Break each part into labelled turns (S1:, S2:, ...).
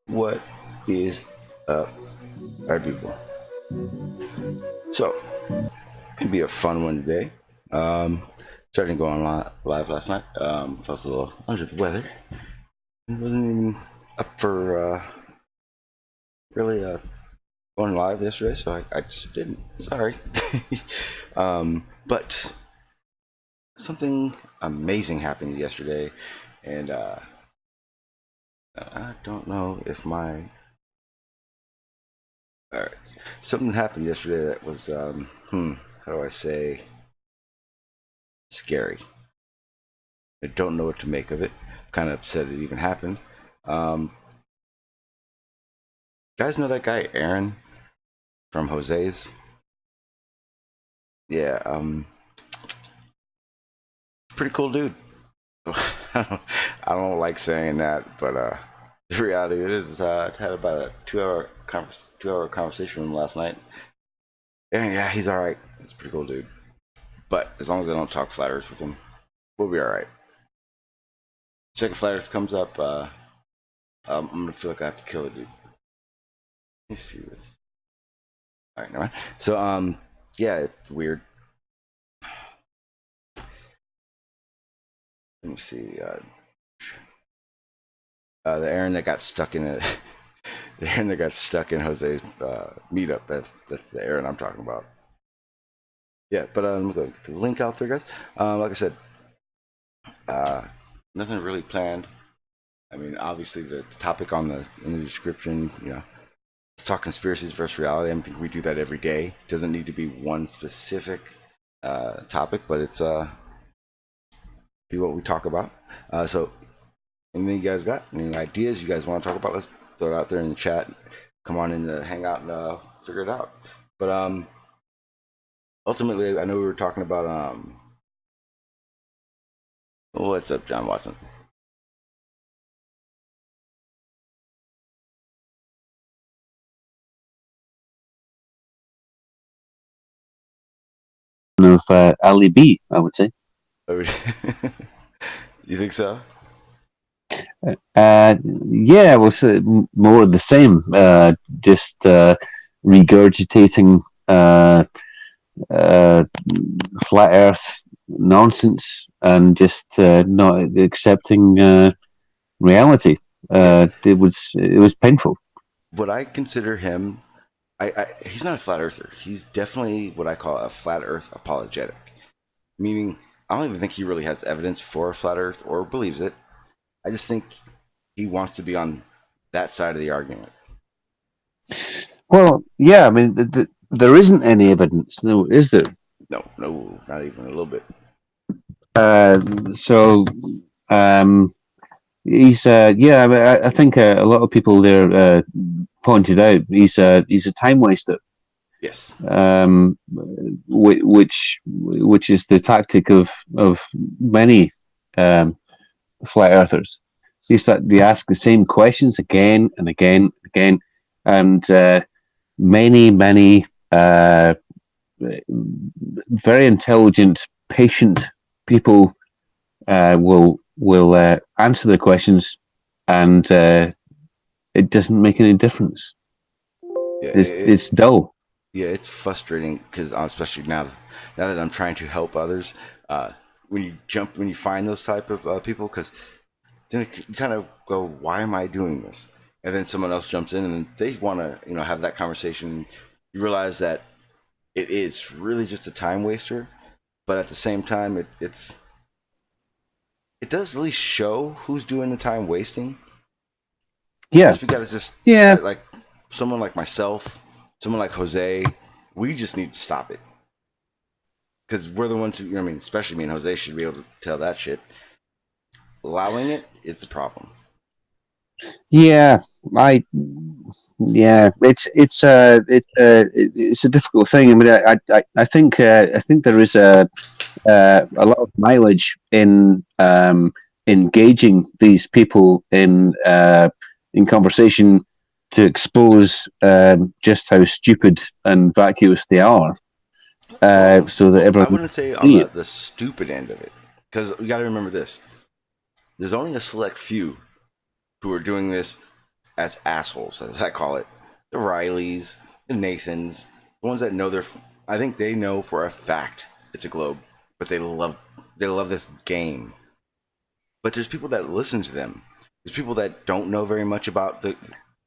S1: What is up, our people? So, it'll be a fun one today. Starting to go on live last night. Felt a little under the weather. Wasn't even up for really going live yesterday, so I just didn't. Sorry. But something amazing happened yesterday, and I don't know if my... Alright. Something happened yesterday that was, how do I say, scary. I don't know what to make of it. Kind of upset it even happened. Guys know that guy Aaron from Jose's? Yeah, pretty cool dude. I don't like saying that, but the reality is, I had about a 2-hour conversation with him last night, and yeah, he's all right. He's a pretty cool dude. But as long as I don't talk flat Earth with him, we'll be all right. Second flat Earth comes up, I'm gonna feel like I have to kill a dude. Let me see this. All right, never mind. So yeah, it's weird. Let me see. The Aaron that got stuck in it. The Aaron that got stuck in Jose's meetup. That's the Aaron I'm talking about. Yeah, but I'm going to get the link out there, guys. Like I said, nothing really planned. I mean, obviously the topic in the description, let's talk conspiracies versus reality. I think we do that every day. It doesn't need to be one specific topic, but it's be what we talk about. So anything you guys got? Any ideas you guys want to talk about? Let's throw it out there in the chat. Come on in the hangout and figure it out. But ultimately, I know we were talking about what's up, John Watson?
S2: Of Ali B, I would say.
S1: You think so?
S2: Yeah, it was more of the same. Just regurgitating flat Earth nonsense and just not accepting reality.
S1: Yeah.
S2: It was painful.
S1: What I consider him, he's not a flat earther. He's definitely what I call a flat Earth apologetic. Meaning, I don't even think he really has evidence for a flat Earth or believes it. I just think he wants to be on that side of the argument.
S2: Well, yeah, I mean, there isn't any evidence, no, is there?
S1: No, not even a little bit.
S2: So he's yeah. I think a lot of people there pointed out he's a time waster.
S1: Yes.
S2: Which is the tactic of many flat earthers. They ask the same questions again and again and again, and many very intelligent, patient people will answer the questions, and it doesn't make any difference.
S1: Yeah,
S2: It's dull.
S1: Yeah, it's frustrating because especially now that I'm trying to help others, when you find those type of people, because then you kind of go, why am I doing this? And then someone else jumps in and they want to have that conversation. You realize that it is really just a time waster, but at the same time, it does at least show who's doing the time wasting.
S2: Yeah,
S1: We gotta just like someone like myself, someone like Jose, we just need to stop it. Because we're the ones who, especially me and Jose should be able to tell that shit. Allowing it is the problem.
S2: Yeah, it's a difficult thing. I mean, I think there is a lot of mileage in engaging these people in conversation to expose just how stupid and vacuous they are, so that everyone.
S1: I wouldn't say on the stupid end of it, because we got to remember this: there's only a select few who are doing this as assholes, as I call it. The Rileys, the Nathans, the ones that know I think they know for a fact it's a globe, but they love this game. But there's people that listen to them. There's people that don't know very much about the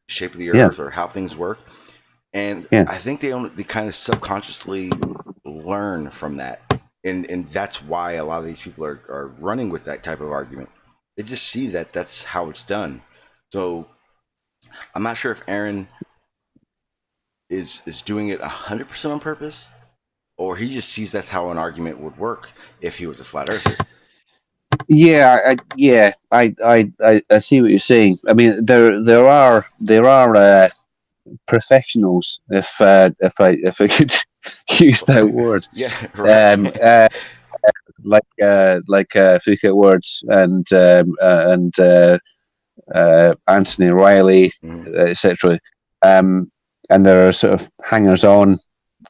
S1: shape of the Earth or how things work, and I think they kind of subconsciously learn from that, and that's why a lot of these people are running with that type of argument. They just see that that's how it's done. So I'm not sure if Aaron is doing it 100% on purpose, or he just sees that's how an argument would work if he was a flat earther.
S2: Yeah, I see what you're saying. I mean, there are professionals, if I could use that word.
S1: Yeah, right.
S2: Like Fuka Words and Anthony Riley, etc. And there are sort of hangers on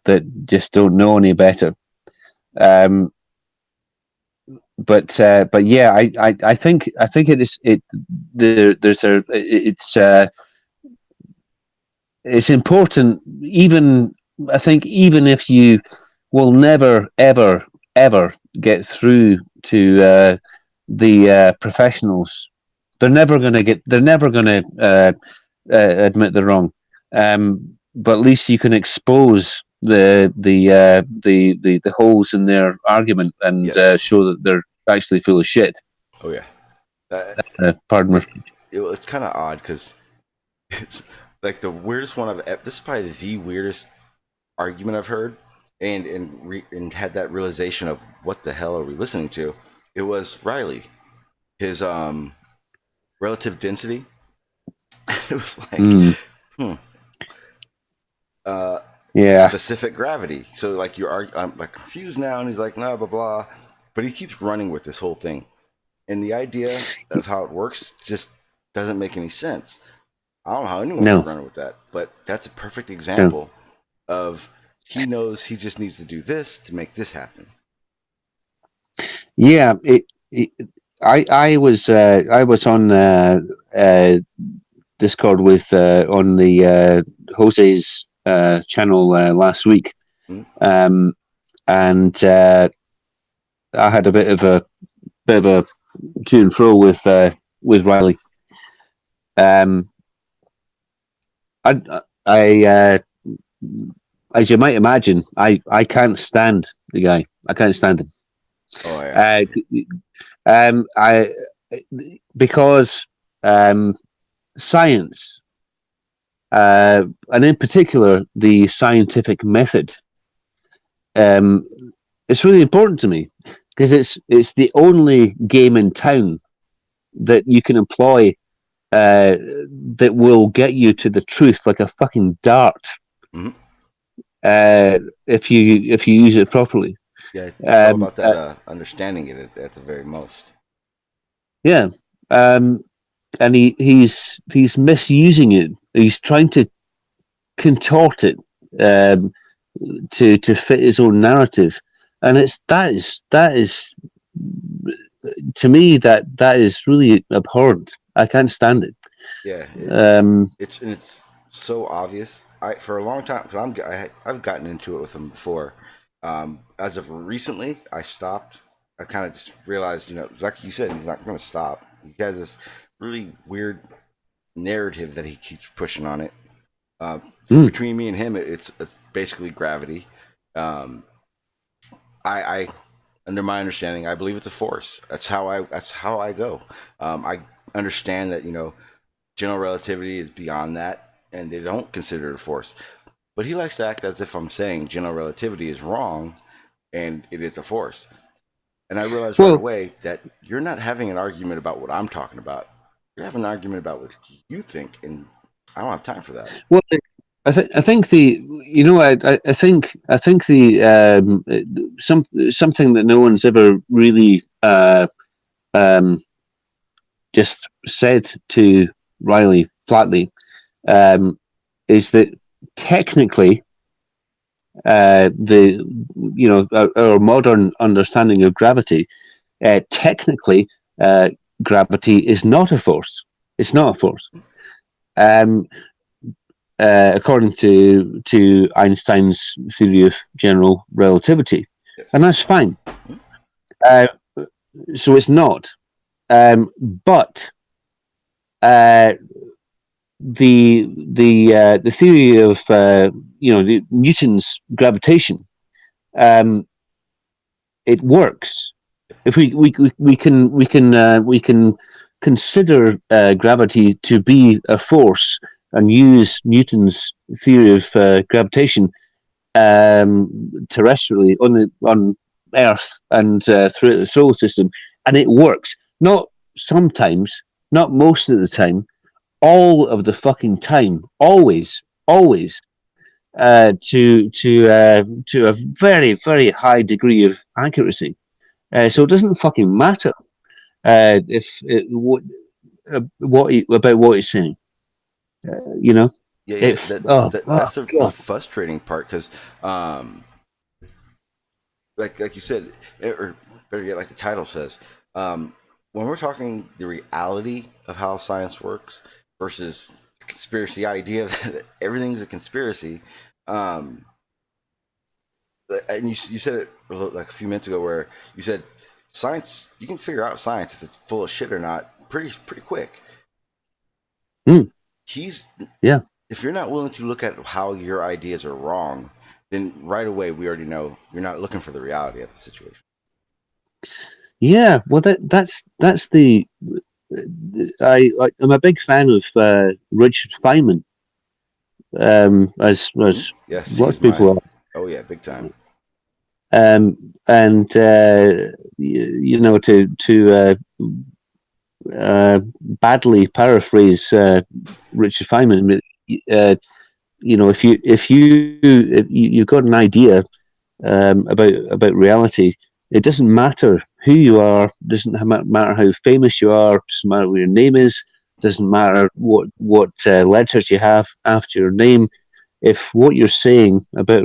S2: that just don't know any better. But yeah, I think it's important. Even I think even if you will never ever get through to the professionals, they're never going to admit they're wrong. But at least you can expose the holes in their argument and show that they're actually full of shit.
S1: Oh yeah.
S2: Pardon me.
S1: It's kind of odd because it's like the weirdest one this is probably the weirdest argument I've heard, and had that realization of what the hell are we listening to. It was Riley, his relative density. It was like specific gravity. So like I'm like confused now, and he's like blah blah blah, but he keeps running with this whole thing, and the idea of how it works just doesn't make any sense. I don't know how anyone can run with that, but that's a perfect example of he knows he just needs to do this to make this happen.
S2: Yeah, I was on Discord with on the Jose's channel last week, and I had a bit of a to and fro with Riley. I, I as you might imagine, I can't stand the guy. I can't stand him.
S1: Oh yeah.
S2: I because science, and in particular the scientific method, um, it's really important to me because it's the only game in town that you can employ that will get you to the truth like a fucking dart.
S1: Mm-hmm.
S2: If you use it properly.
S1: Yeah, it's all
S2: Um,
S1: about that understanding it at the very most.
S2: yeah, and he's misusing it. He's trying to contort it um, to fit his own narrative, and that is to me that is really abhorrent. I can't stand it.
S1: Yeah,
S2: Um,
S1: it's so obvious. I for a long time because I've gotten into it with him before. As of recently, I stopped. I kind of just realized, like you said, he's not going to stop. He has this really weird narrative that he keeps pushing on it.
S2: mm,
S1: Between me and him, it's basically gravity. Um, I under my understanding, I believe it's a force. That's how I go. I understand that general relativity is beyond that, and they don't consider it a force. But he likes to act as if I'm saying general relativity is wrong and it is a force. And I realized right
S2: well,
S1: away that you're not having an argument about what I'm talking about. You're having an argument about what you think, and I don't have time for that.
S2: well, I think the I think the something that no one's ever really um, just said to Riley flatly um, is that technically the our modern understanding of gravity technically gravity is not a force. It's not a force. Um, According to Einstein's theory of general relativity, and
S1: Yes.
S2: that's fine. Uh, so it's not, but uh, the theory of Newton's gravitation, um, it works. If we can consider gravity to be a force and use Newton's theory of gravitation terrestrially on Earth and throughout the solar system, and it works. Not sometimes, not most of the time, all of the fucking time, always, always, to a very very high degree of accuracy. So it doesn't fucking matter if about what he's saying. You know,
S1: Yeah, yeah.
S2: if oh, oh
S1: That's the
S2: god,
S1: frustrating part because, um, like you said, or better yet, like the title says, um, when we're talking the reality of how science works versus the conspiracy idea that everything's a conspiracy, um, and you said it like a few minutes ago where you said science, you can figure out science if it's full of shit or not pretty quick.
S2: mm,
S1: He's
S2: yeah.
S1: If you're not willing to look at how your ideas are wrong, then right away we already know you're not looking for the reality of the situation.
S2: Yeah, well, that's the I'm a big fan of Richard Feynman,
S1: Mm-hmm.
S2: as
S1: Yes,
S2: lots
S1: he's
S2: of people
S1: my.
S2: are,
S1: Oh yeah, big time.
S2: and to badly paraphrase Richard Feynman, if you've got an idea about reality, it doesn't matter who you are, doesn't matter how famous you are, doesn't matter what your name is, doesn't matter what letters you have after your name. If what you're saying about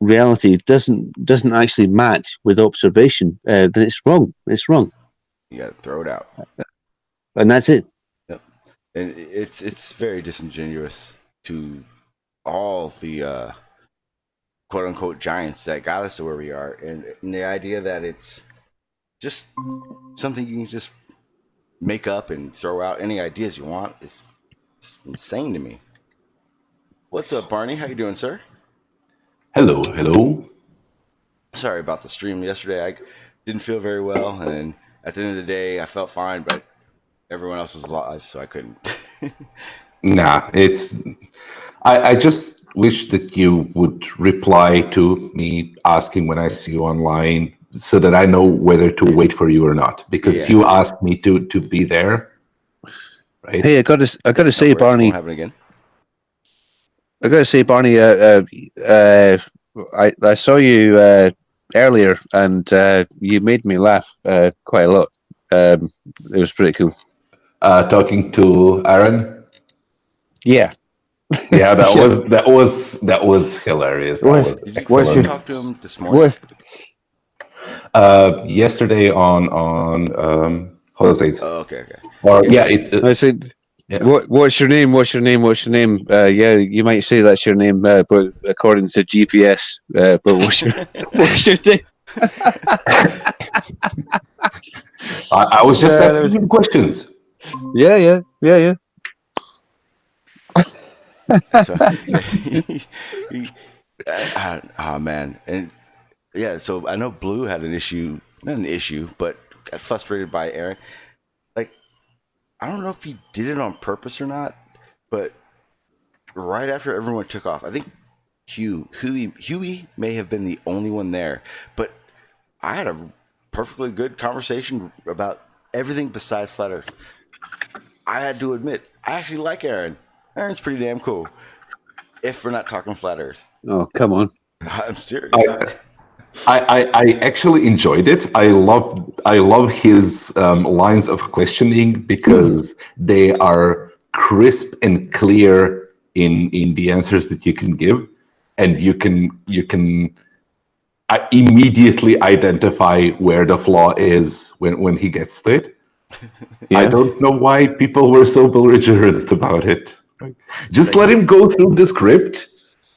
S2: reality doesn't actually match with observation, then it's wrong. It's wrong,
S1: You got to throw it out.
S2: and that's it.
S1: Yep. And it's very disingenuous to all the quote unquote giants that got us to where we are, and the idea that it's just something you can just make up and throw out any ideas you want is insane to me. What's up, Barney? How you doing, sir?
S3: Hello, hello.
S1: Sorry about the stream yesterday. I didn't feel very well, and then at the end of the day, I felt fine, but everyone else was live, so I couldn't.
S3: Nah, I just wish that you would reply to me asking when I see you online so that I know whether to wait for you or not. Because
S1: Yeah.
S3: you asked me to be there, right?
S2: Hey, I got to say,
S1: No worries,
S2: Barney.
S1: won't happen again.
S2: I got to say, Barney. I saw you earlier, and you made me laugh quite a lot. It was pretty cool.
S3: Talking to Aaron.
S2: Yeah.
S3: Yeah, that
S2: Yeah.
S3: was hilarious. That was
S1: Did you
S3: excellent.
S1: talk to him this morning?
S3: Yesterday on Jose's.
S1: Oh, okay.
S3: Or
S1: Yeah.
S2: I said,
S3: Yeah.
S2: What's your name? What's your name? What's your name? Yeah, you might say that's your name, but according to GPS, but what's your name?
S3: I was just asking him questions.
S2: Yeah.
S1: So, oh man, and yeah. So I know Blue had an issue, not an issue, but got frustrated by Aaron. Like, I don't know if he did it on purpose or not, but right after everyone took off, I think Huey may have been the only one there, but I had a perfectly good conversation about everything besides flat Earth. I had to admit, I actually like Aaron. Aaron's pretty damn cool. If we're not talking flat Earth.
S2: Oh, come on.
S1: I'm serious.
S3: I actually enjoyed it. I love his lines of questioning because they are crisp and clear in the answers that you can give, and you can immediately identify where the flaw is when he gets to it.
S2: Yeah.
S3: I don't know why people were so belligerent about it. Just let him go through the script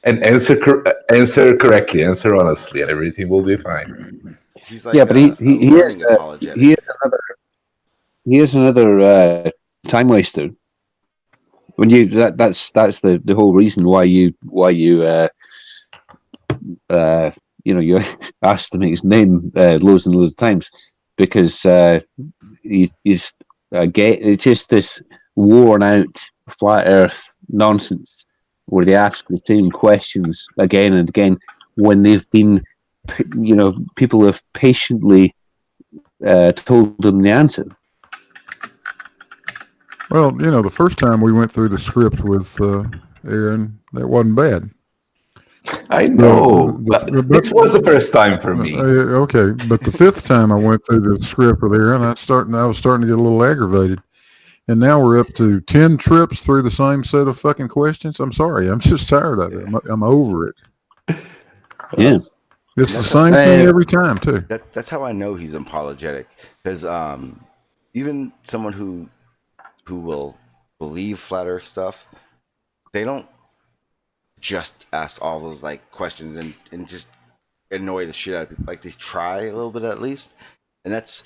S3: and answer correctly, answer honestly, and everything will be fine.
S1: He's like
S2: Yeah, but he
S1: learning apologetic.
S2: he is another time waster. When you that's the whole reason why you you asked to make his name loads and loads of times, because he's it's just this worn out flat Earth nonsense where they ask the same questions again and again when they've been, people have patiently told them the answer.
S4: Well, the first time we went through the script with Aaron, that wasn't bad.
S3: I know. This was the first time for me.
S4: Okay, but the fifth time I went through the script with Aaron, I was starting to get a little aggravated. And now we're up to 10 trips through the same set of fucking questions. I'm sorry. I'm just tired of it. I'm over it.
S2: Yeah.
S4: It's the same thing every time, too.
S1: That's how I know he's apologetic. Because even someone who will believe flat Earth stuff, they don't just ask all those like questions and just annoy the shit out of people. Like, they try a little bit at least. And that's,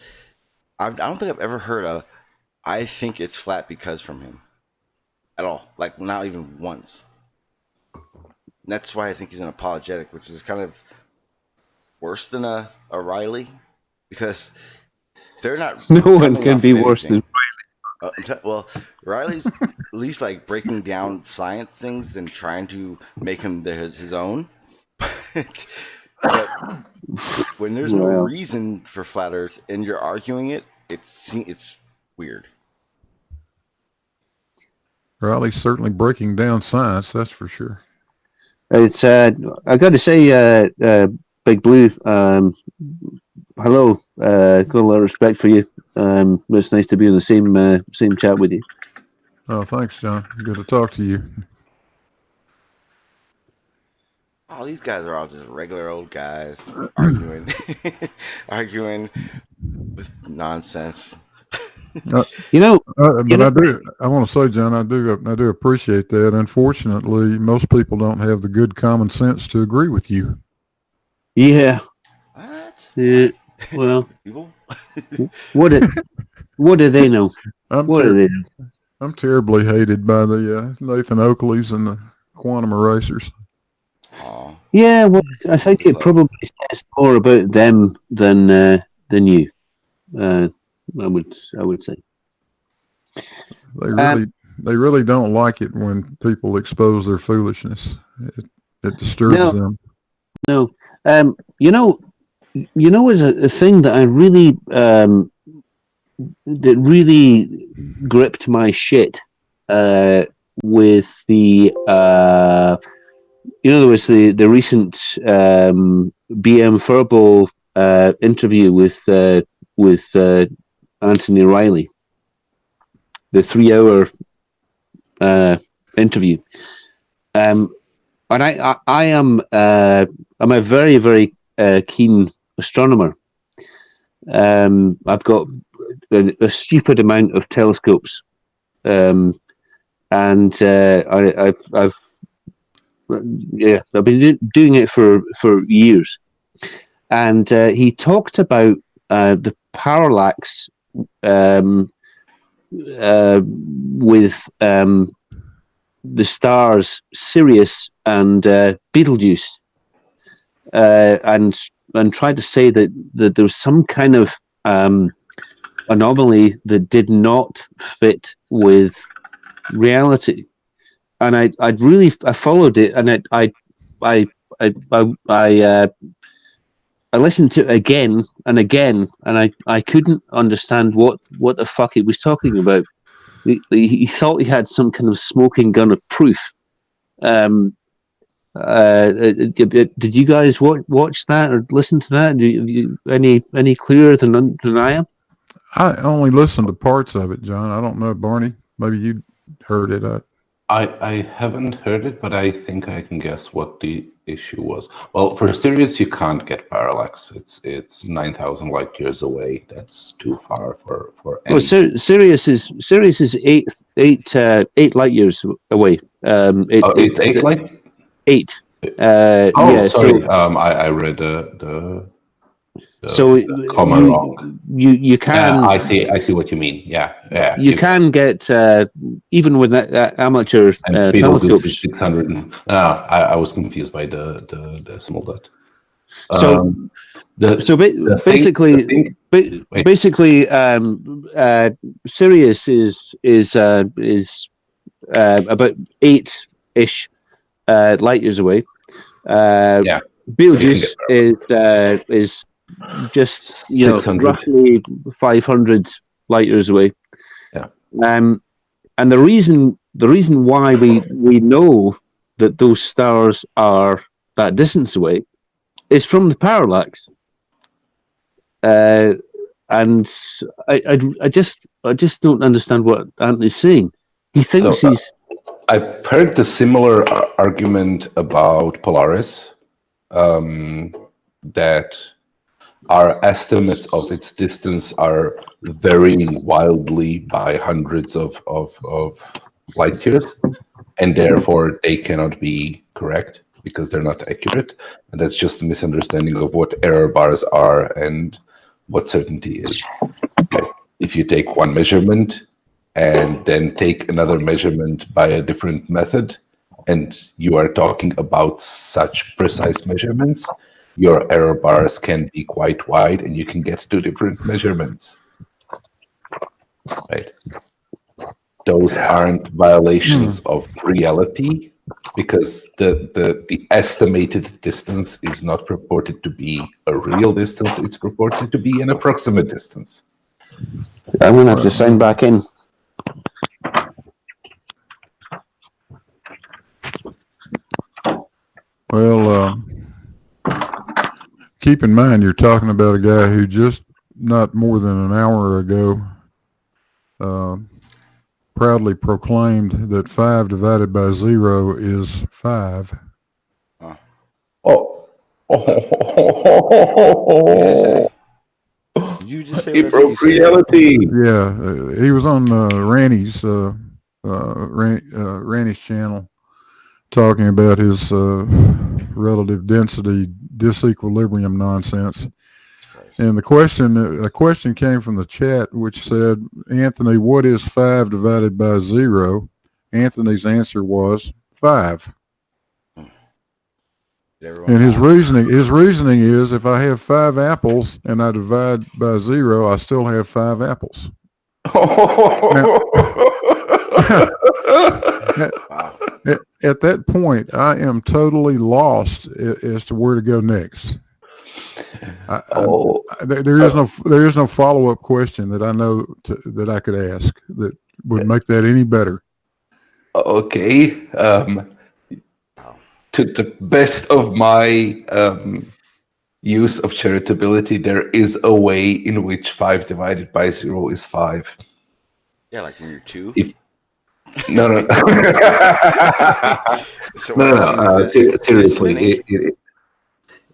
S1: I don't think I've ever heard a I think it's flat because from him at all. Like, not even once. And that's why I think he's an apologetic, which is kind of worse than a Riley, because they're not.
S2: No one
S1: coming
S2: can
S1: off
S2: be
S1: of
S2: worse than
S1: anything. Well, Riley's at least like breaking down science things than trying to make him his own. But when there's no reason for flat Earth and you're arguing it, it's weird.
S4: Riley's certainly breaking down science, that's for sure.
S2: It's I got to say, Big Blue, hello. Got a lot of respect for you. It's nice to be in the same chat with you.
S4: Oh, thanks, John. Good to talk to you.
S1: Oh, these guys are all just regular old guys arguing with nonsense.
S4: But I want to say, John, I do appreciate that. Unfortunately, most people don't have the good common sense to agree with you.
S2: Yeah.
S1: What?
S2: Well,
S1: People?
S2: what do they know? What do they know?
S4: I'm terribly hated by the Nathan Oakleys and the quantum erasers.
S1: Aw.
S2: Yeah, well, I think it probably says more about them than you. I would say.
S4: They really don't like it when people expose their foolishness. It disturbs them.
S2: No, is a thing that I really that really gripped my shit with the there was the recent BM Furbo interview with Anthony Riley, the 3-hour interview, and I am I'm a very, very keen astronomer. I've got a stupid amount of telescopes, and I've been doing it for years. And he talked about the parallax with the stars Sirius and Betelgeuse, and tried to say that there was some kind of anomaly that did not fit with reality. And I followed it, and I listened to it again and again, and I couldn't understand what the fuck he was talking about. He thought he had some kind of smoking gun of proof. Did you guys watch that or listen to that? Any clearer than I am?
S4: I only listened to parts of it, John. I don't know, Barney. Maybe you heard it.
S3: I haven't heard it, but I think I can guess what the issue was. Well, for Sirius, you can't get parallax. It's 9,000 light years away. That's too far for any.
S2: Well, Sirius is 8 light years away.
S3: It's 8 light.
S2: 8.
S3: Yeah, sorry. I read the comma wrong.
S2: You can.
S3: I see what you mean. Yeah.
S2: You can get even with that amateur telescopes.
S3: 600. I was confused by the decimal dot. Basically,
S2: Sirius is about 8-ish light years away. Betelgeuse is just roughly 500 light years away.
S3: Yeah.
S2: And the reason why we know that those stars are that distance away is from the parallax. And I just don't understand what Anthony's saying. He thinks he's.
S3: I've heard the similar argument about Polaris, that our estimates of its distance are varying wildly by hundreds of light years, and therefore they cannot be correct because they're not accurate. And that's just a misunderstanding of what error bars are and what certainty is. Okay. If you take one measurement and then take another measurement by a different method, and you are talking about such precise measurements, your error bars can be quite wide and you can get to different measurements. Right? Those aren't violations of reality, because the estimated distance is not purported to be a real distance, it's purported to be an approximate distance.
S2: I'm going to have to sign back in.
S4: Well, keep in mind you're talking about a guy who just not more than an hour ago proudly proclaimed that 5 divided by 0 is 5.
S1: Did you just say
S3: He
S1: what I think
S3: broke
S1: you said?
S3: reality.
S4: Yeah, he was on Randy's channel talking about his relative density disequilibrium nonsense. And a question came from the chat, which said, Anthony, what is 5 divided by 0? Anthony's answer was 5. And his reasoning is, if I have 5 apples and I divide by 0, I still have 5 apples. At that point, I am totally lost as to where to go next. There is no follow-up question that I know that I could ask that would make that any better.
S3: Okay. To the best of my use of charitability, there is a way in which 5 divided by 0 is 5.
S1: Yeah, like when you're 2.
S3: No.
S1: So
S3: no. Seriously,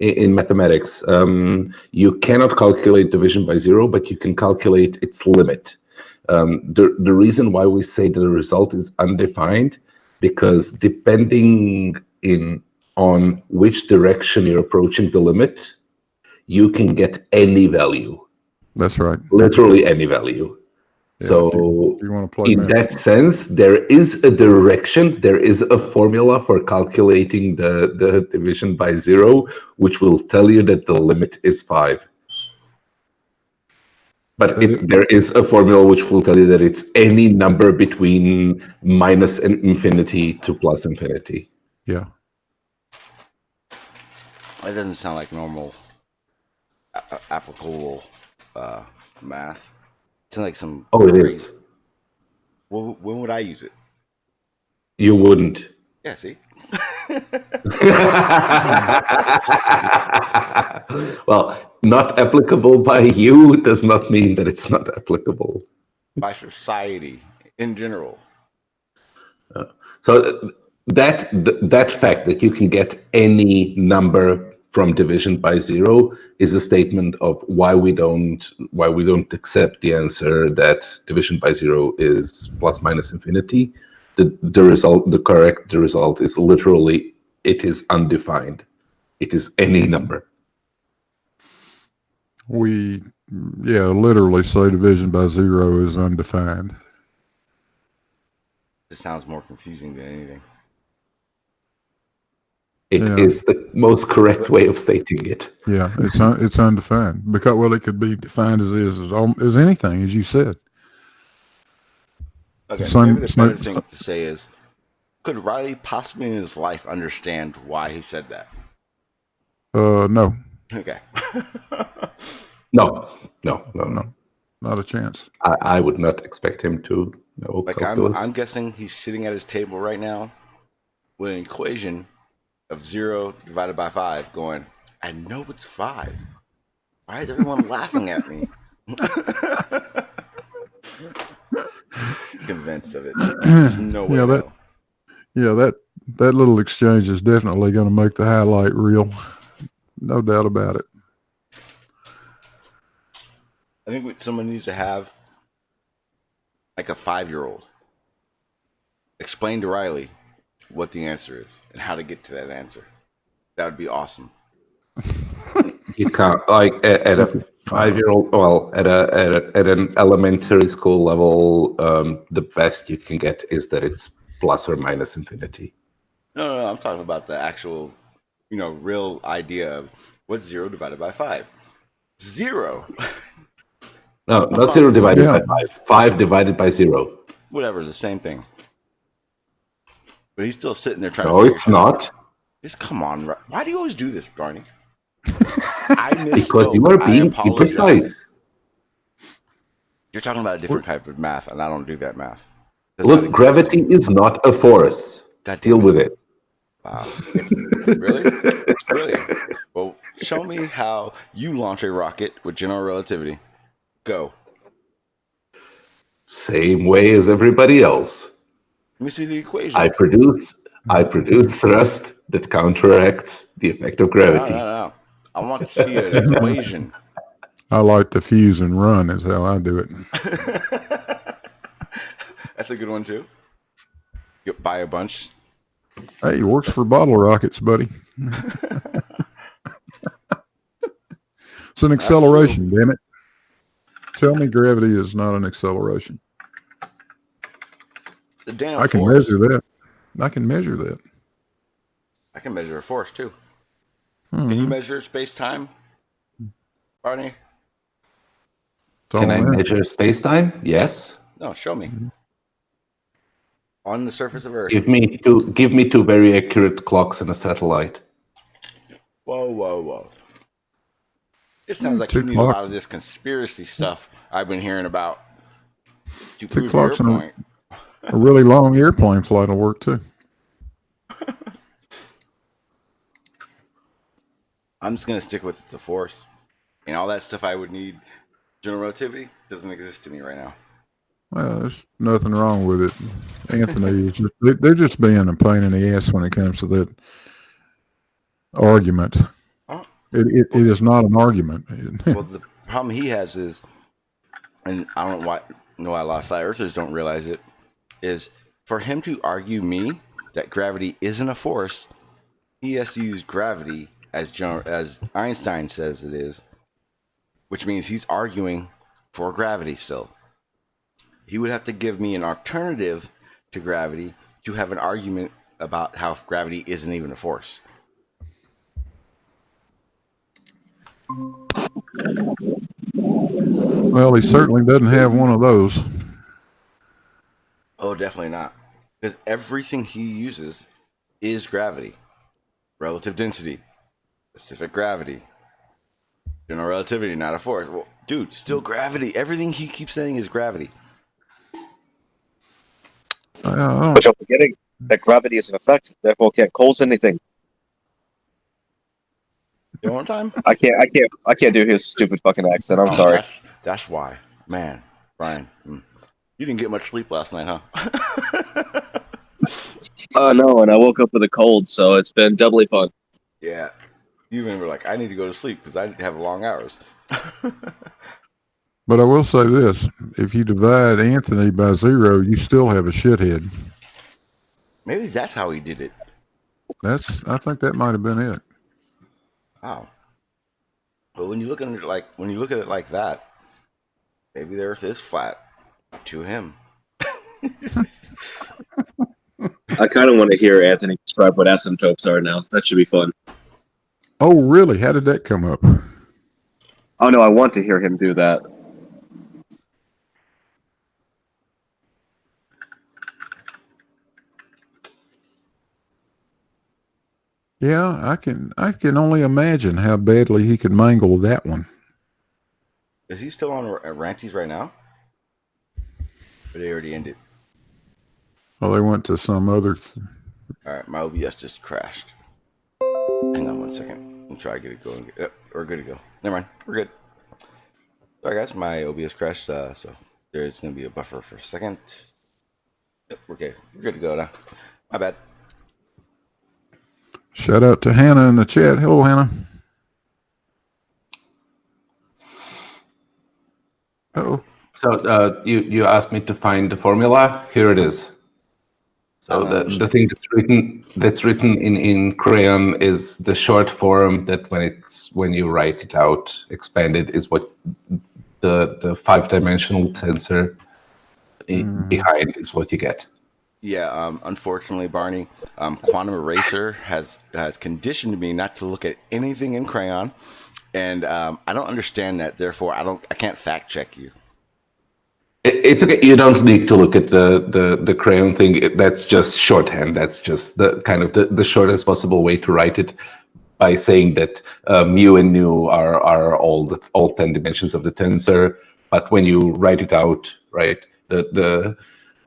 S3: in mathematics, you cannot calculate division by 0, but you can calculate its limit. The reason why we say that the result is undefined, because depending on which direction you're approaching the limit, you can get any value.
S4: That's right.
S3: Literally any value.
S4: Yeah,
S3: so
S4: if you want to play
S3: in
S4: math.
S3: that sense, there is a direction, there is a formula for calculating the division by 0, which will tell you that the limit is 5. But there is a formula which will tell you that it's any number between minus infinity to plus infinity.
S4: Yeah.
S1: That doesn't sound like normal applicable math. It's like some.
S3: Oh, it is.
S1: Well, when would I use it?
S3: You wouldn't.
S1: Yeah, see?
S3: Well, not applicable by you does not mean that it's not applicable.
S1: By society in general.
S3: So that fact that you can get any number from division by 0 is a statement of why we don't accept the answer that division by 0 is plus minus infinity. The result is literally, it is undefined. It is any number.
S4: We literally say division by 0 is undefined.
S1: This sounds more confusing than anything.
S3: It is the most correct way of stating it.
S4: Yeah, it's undefined because it could be defined as anything, as you said.
S1: Okay, maybe the better thing to say is, could Riley possibly in his life understand why he said that?
S4: No.
S1: Okay.
S3: No,
S4: not a chance.
S3: I would not expect him to know.
S1: Like I'm guessing he's sitting at his table right now with an equation of 0 divided by 5 going, I know it's 5. Why is everyone laughing at me? Convinced of it. There's no way to know.
S4: That little exchange is definitely going to make the highlight reel. No doubt about it.
S1: I think someone needs to have like a 5-year-old explain to Riley what the answer is and how to get to that answer. That would be awesome.
S3: You can't, like at a 5-year-old, well, at an elementary school level, the best you can get is that it's plus or minus infinity.
S1: No, I'm talking about the actual, real idea of what's 0 divided by 5. 0.
S3: No, not 0 divided by 5. 5 divided by 0.
S1: Whatever, the same thing. But he's still sitting there trying to.
S3: No, it's not.
S1: Just come on. Why do you always do this, Barney?
S3: Because you are being imprecise.
S1: You're talking about a different type of math, and I don't do that math.
S3: Look, gravity is not a force. Deal with it.
S1: Wow. Really? Really? Well, show me how you launch a rocket with general relativity. Go.
S3: Same way as everybody else.
S1: Let me see the equation.
S3: I produce thrust that counteracts the effect of gravity.
S1: No. I want to see an equation.
S4: I like to fuse and run is how I do it.
S1: That's a good one too. You buy a bunch.
S4: Hey, it works for bottle rockets, buddy. It's an acceleration, damn it. Tell me gravity is not an acceleration.
S1: The damn
S4: I can
S1: force.
S4: measure that. I can measure that.
S1: I can measure a force too.
S4: Mm-hmm.
S1: Can you measure space-time, Barney?
S3: Can I measure space-time? Yes.
S1: No, show me. On the surface of Earth.
S3: Give me two very accurate clocks and a satellite.
S1: Whoa. It sounds like you need a lot of this conspiracy stuff I've been hearing about to prove your point.
S4: A really long airplane flight will work too.
S1: I'm just going to stick with the force. And all that stuff I would need, general relativity, doesn't exist to me right now. Well,
S4: there's nothing wrong with it. Anthony, they're just being a pain in the ass when it comes to that argument. It is not an argument.
S1: Well, the problem he has is, and I don't know why a lot of flat earthers don't realize it, is for him to argue me that gravity isn't a force, he has to use gravity as Einstein says it is, which means he's arguing for gravity still. He would have to give me an alternative to gravity to have an argument about how gravity isn't even a force.
S4: Well, he certainly doesn't have one of those.
S1: Oh, definitely not. Because everything he uses is gravity. Relative density, specific gravity, general relativity, not a force. Well, dude, still gravity. Everything he keeps saying is gravity.
S5: But you're forgetting that gravity is an effect, therefore can't cause anything.
S1: You want time?
S5: I can't do his stupid fucking accent. I'm sorry.
S1: That's why, man, Brian. You didn't get much sleep last night, huh?
S5: No, and I woke up with a cold, so it's been doubly fun.
S1: Yeah, you even were like, I need to go to sleep because I didn't have long hours.
S4: But I will say this: if you divide Anthony by 0, you still have a shithead.
S1: Maybe that's how he did it.
S4: I think that might have been it.
S1: Wow. But when you look at it like that, maybe the Earth is flat to him.
S5: I kind of want to hear Anthony describe what asymptotes are now. That should be fun.
S4: Oh, really? How did that come up?
S5: Oh no, I want to hear him do that.
S4: Yeah, I can only imagine how badly he could mangle that one.
S1: Is he still on Ranties right now? Or they already ended?
S4: Well, they went to some other...
S1: All right, my OBS just crashed. Hang on 1 second. I'll try to get it going. Yep, we're good to go. Never mind, we're good. Sorry guys, my OBS crashed, so there's going to be a buffer for a second. Yep, okay, we're good to go now. My bad.
S4: Shout out to Hannah in the chat. Hello, Hannah. Uh-oh.
S3: So you asked me to find the formula. Here it is. So the thing that's written in crayon is the short form that when you write it out expanded is what the 5-dimensional tensor behind is what you get.
S1: Yeah, unfortunately, Barney, Quantum Eraser has conditioned me not to look at anything in crayon, and I don't understand that. Therefore, I can't fact check you.
S3: It's okay. You don't need to look at the crayon thing. That's just shorthand. That's just the kind of the shortest possible way to write it, by saying that mu and nu are all 10 dimensions of the tensor. But when you write it out, right, the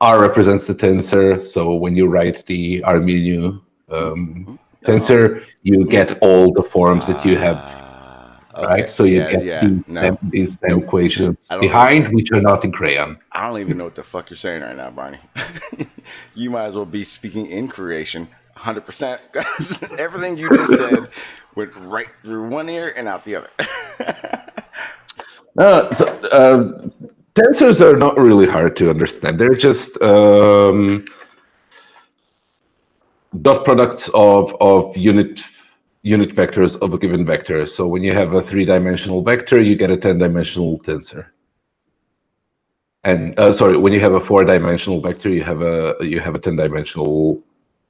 S3: R represents the tensor. So when you write the R mu nu tensor, you get all the forms that you have.
S1: Okay.
S3: Right, so you get these 10 equations behind, which are not in crayon.
S1: I don't even know what the fuck you're saying right now, Barney. You might as well be speaking in creation 100%, because everything you just said went right through one ear and out the other.
S3: Tensors are not really hard to understand. They're just dot products of unit vectors of a given vector. So when you have a 3-dimensional vector, you get a 10-dimensional tensor. And when you have a 4-dimensional vector, you have a 10-dimensional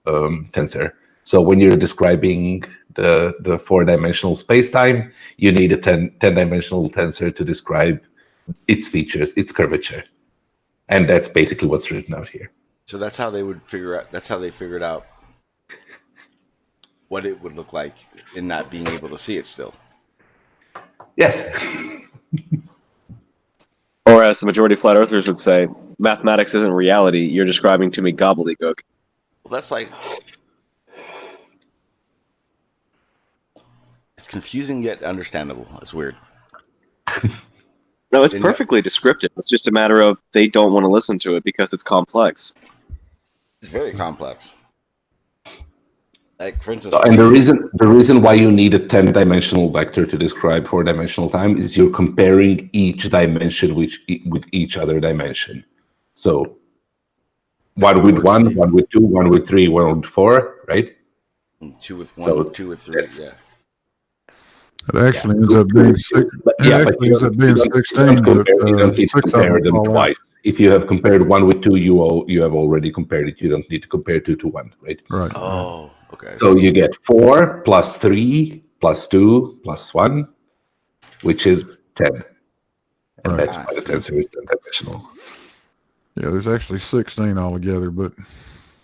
S3: tensor. So when you're describing the 4-dimensional space-time, you need a 10-dimensional tensor to describe its features, its curvature. And that's basically what's written out here.
S1: So that's how they would figure out. That's how they figured out what it would look like in not being able to see it still.
S3: Yes.
S5: Or as the majority of flat earthers would say, mathematics isn't reality. You're describing to me gobbledygook.
S1: Well, that's like, it's confusing yet understandable. It's weird.
S5: No, it's perfectly descriptive. It's just a matter of they don't want to listen to it because it's complex.
S1: It's very complex. Like, for instance,
S3: And the reason why you need a 10-dimensional vector to describe 4-dimensional time is you're comparing each dimension with each other dimension. So 1 with 1, 1 with 2, 1 with 3, 1 with 4, right?
S1: 2 with 1, 2 with 3, yeah.
S4: It actually ends up being 16.
S3: You don't need to compare them twice. If you have compared 1 with 2, you have already compared it. You don't need to compare 2 to 1, right?
S4: Right.
S1: Oh, okay.
S3: So you get 4 plus 3 plus 2 plus 1, which is 10. And that's why the tensor is 10-dimensional.
S4: Yeah, there's actually 16 altogether, but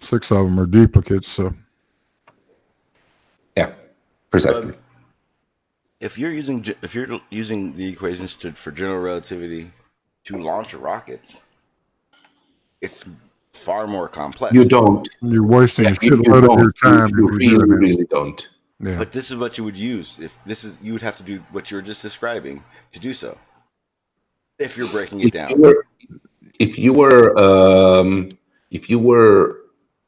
S4: 6 of them are duplicates. So
S3: yeah, precisely.
S1: If you're using the equations for general relativity to launch rockets, it's far more complex.
S3: You don't.
S4: You're wasting a shitload of your time.
S3: You really don't.
S4: Yeah.
S1: But this is what you would use. You would have to do what you were just describing to do so. If you're breaking it down.
S3: If you were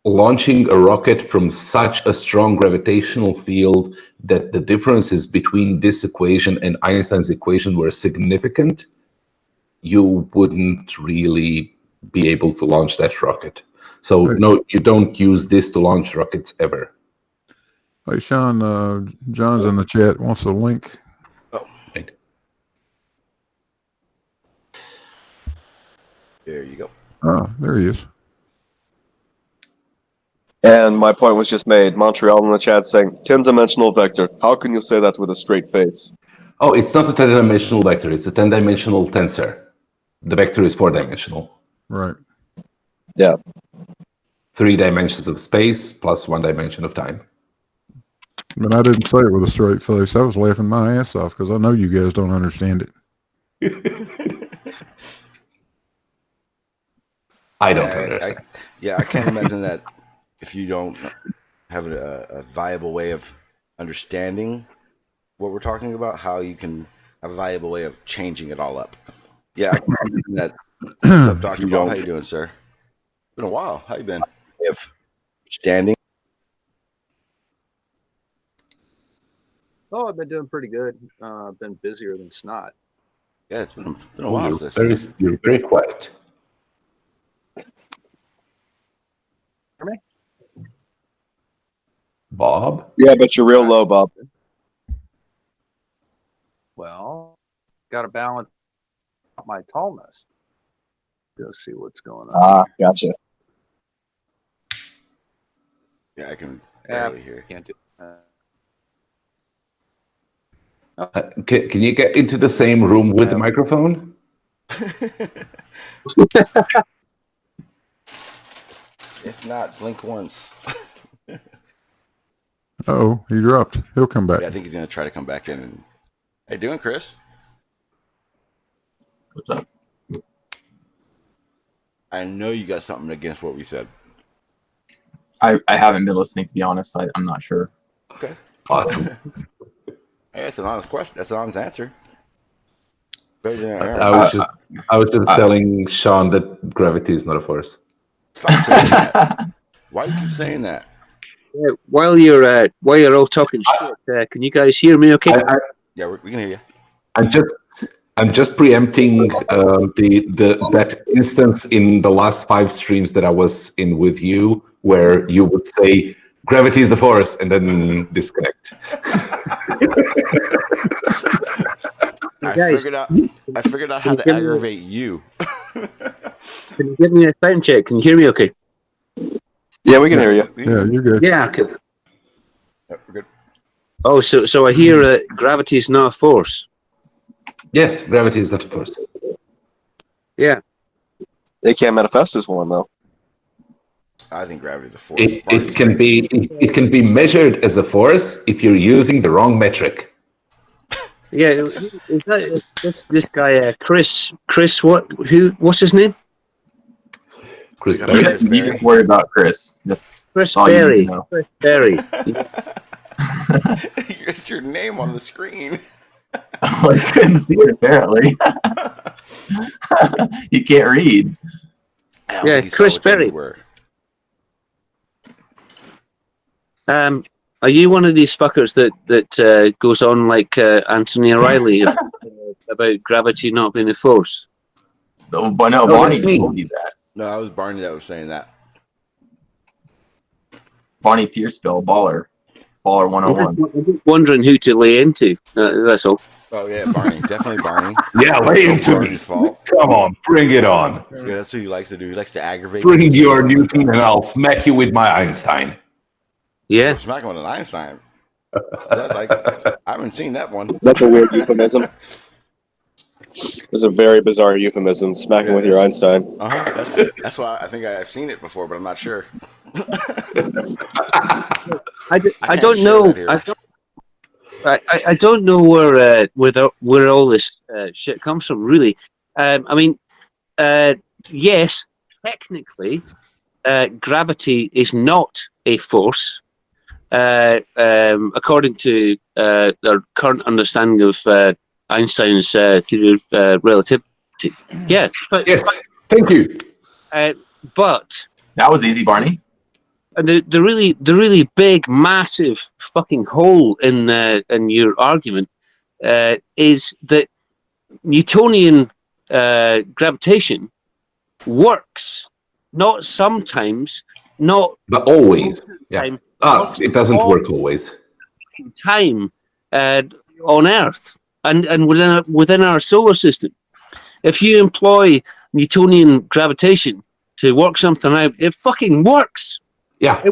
S3: launching a rocket from such a strong gravitational field that the differences between this equation and Einstein's equation were significant, you wouldn't really be able to launch that rocket. So no, you don't use this to launch rockets ever.
S4: Hey, Sean, John's in the chat, wants a link.
S1: Oh,
S3: right.
S1: There you go.
S4: Oh, there he is.
S5: And my point was just made. Montreal in the chat saying, 10-dimensional vector. How can you say that with a straight face?
S3: Oh, it's not a 10-dimensional vector. It's a 10-dimensional tensor. The vector is 4-dimensional.
S4: Right.
S5: Yeah.
S3: 3 dimensions of space plus 1 dimension of time.
S4: But I didn't say it with a straight face. I was laughing my ass off because I know you guys don't understand it.
S3: I don't understand.
S1: I can't imagine that if you don't have a viable way of understanding what we're talking about, how you can have a viable way of changing it all up. Yeah, I can imagine that. What's up, Dr. Bob? How you doing, sir? It's been a while. How you been? If standing.
S6: Oh, I've been doing pretty good. I've been busier than snot.
S1: Yeah, it's been a while.
S3: You're very quiet.
S6: Hear me?
S3: Bob?
S5: Yeah, but you're real low, Bob.
S6: Well, got to balance my tallness. Go see what's going on.
S5: Ah, gotcha.
S1: Yeah, I can barely hear.
S6: Can't do
S3: Can you get into the same room with the microphone?
S1: If not, blink once.
S4: Oh, he dropped. He'll come back.
S1: Yeah, I think he's gonna try to come back in. And... How you doing, Chris?
S7: What's up?
S1: I know you got something against what we said.
S7: I haven't been listening, to be honest. I'm not sure.
S1: Okay.
S3: Awesome.
S1: Hey, that's an honest question. That's an honest answer.
S3: I was just telling Sean that gravity is not a force.
S1: Stop saying that. Why do you keep saying that?
S2: While you're all talking shit, can you guys hear me? Okay.
S1: Yeah, we can hear you.
S3: I'm just preempting that instance in the last 5 streams that I was in with you, where you would say gravity is a force and then disconnect.
S1: I
S2: Guys,
S1: figured out how to aggravate you.
S2: Can you give me a sound check? Can you hear me okay?
S5: Yeah, we can hear you.
S4: Yeah, you're good.
S2: Yeah, okay.
S1: Yep, we're good.
S2: Oh, so I hear gravity is not a force.
S3: Yes, gravity is not a force.
S2: Yeah.
S5: It can't manifest as one, though.
S1: I think gravity is a force.
S3: It can be measured as a force if you're using the wrong metric.
S2: Yeah, is that, this guy, Chris, what's his name?
S3: Chris
S1: You
S7: You
S1: Chris
S7: just, you
S1: Berry.
S7: just worry about Chris. That's
S2: Chris
S7: all you need to
S2: Berry.
S7: know.
S2: Chris Berry.
S1: It's your name on the screen.
S7: I couldn't see it, apparently. You can't read.
S1: I don't
S2: Yeah,
S1: think he saw
S2: Chris
S1: which one
S2: Berry.
S1: you were.
S2: Are you one of these fuckers that goes on like Anthony O'Reilly about gravity not being a force?
S7: Oh, but no,
S3: Oh,
S7: Barney
S3: that's me.
S7: told you that.
S1: No, it was Barney that was saying that.
S7: Barney Tearspell, baller. Baller
S2: I'm
S7: 101.
S2: just wondering who to lay into. That's all.
S1: Oh yeah, Barney, definitely Barney.
S3: Yeah, lay into me.
S1: Barney's fault.
S3: Come on, bring it on.
S1: Yeah, that's what he likes to do. He likes to aggravate.
S3: Bring
S1: people.
S3: your Newton and I'll smack you with my Einstein.
S2: Yeah.
S1: Smack him with an Einstein. That's like, I haven't seen that one.
S5: That's a weird euphemism. It's a very bizarre euphemism. Smacking with your Einstein.
S1: That's why I think I've seen it before, but I'm not sure.
S2: I don't know. I don't know where all this shit comes from. Really, I mean, yes, technically, gravity is not a force, according to our current understanding of Einstein's theory of relativity. Yeah,
S3: Yes, thank you.
S2: but.
S7: That was easy, Barney.
S2: And the really big, massive fucking hole in your argument is that Newtonian gravitation works, not sometimes, not
S3: But always. Yeah.
S2: time,
S3: It doesn't work always.
S2: time on Earth and within our solar system. If you employ Newtonian gravitation to work something out, it fucking works.
S3: Yeah.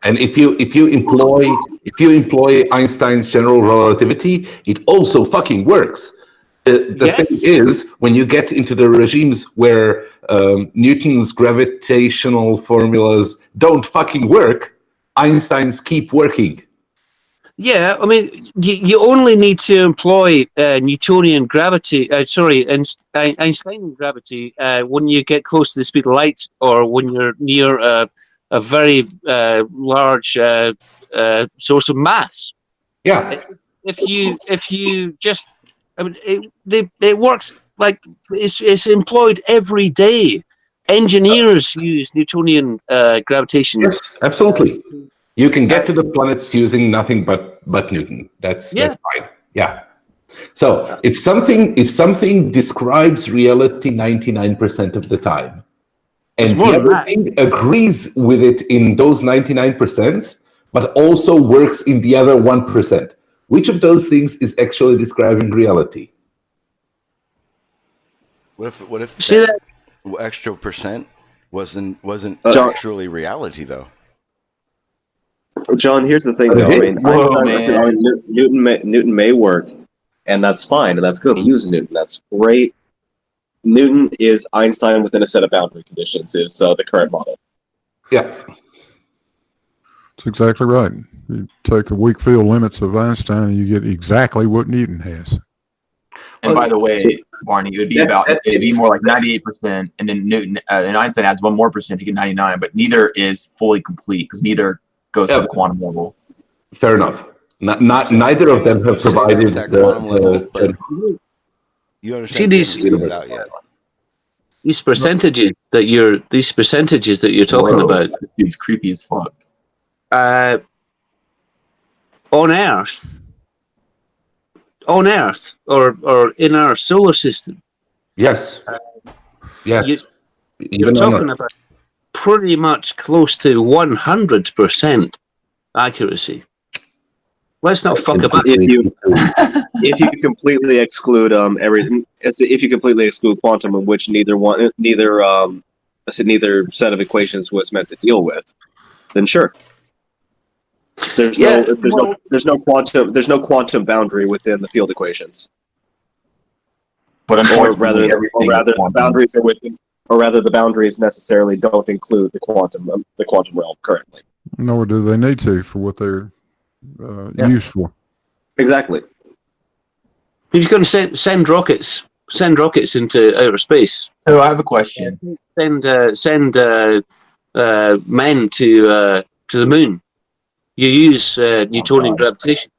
S3: And if you employ Einstein's general relativity, it also fucking works. The
S2: Yes.
S3: thing is, when you get into the regimes where Newton's gravitational formulas don't fucking work, Einstein's keep working.
S2: Yeah, I mean, you only need to employ Newtonian gravity, Einsteinian gravity when you get close to the speed of light or when you're near a very large source of mass.
S3: Yeah.
S2: If you just, I mean, it works like it's employed every day. Engineers use Newtonian gravitation.
S3: Yes, absolutely. You can get to the planets using nothing but Newton. That's fine. Yeah. So if something describes reality 99% of the time, and the other thing agrees with it in those 99%, but also works in the other 1%, which of those things is actually describing reality?
S1: What if
S2: that
S1: extra percent wasn't actually reality though?
S5: John, here's the thing, though. I mean, Newton may work, and that's fine, and that's good. Use Newton. That's great. Newton is Einstein within a set of boundary conditions, is the current model.
S3: Yeah.
S4: That's exactly right. You take the weak field limits of Einstein and you get exactly what Newton has.
S7: And by the way, Barney, it'd be more like 98%, and then Newton and Einstein adds 1 more percent to get 99, but neither is fully complete because neither goes to the quantum level.
S3: Fair enough. Neither of them have provided
S1: that quantum level, but you understand?
S2: See these percentages that you're talking about.
S7: This dude's creepy as fuck.
S2: On Earth, on Earth or in our solar system,
S3: Yes. Yes.
S2: you're
S3: Even
S2: talking about pretty much close to 100% accuracy. Let's not fuck about.
S5: If you completely exclude everything, if you completely exclude quantum, in which neither set of equations was meant to deal with, then sure. There's no quantum boundary within the field equations.
S7: But unfortunately,
S5: the boundaries necessarily don't include the quantum realm currently.
S4: Nor do they need to for what they're used for.
S5: Exactly.
S2: If you're going to send rockets into outer space.
S7: So I have a question.
S2: Send men to the moon. You use Newtonian gravitation.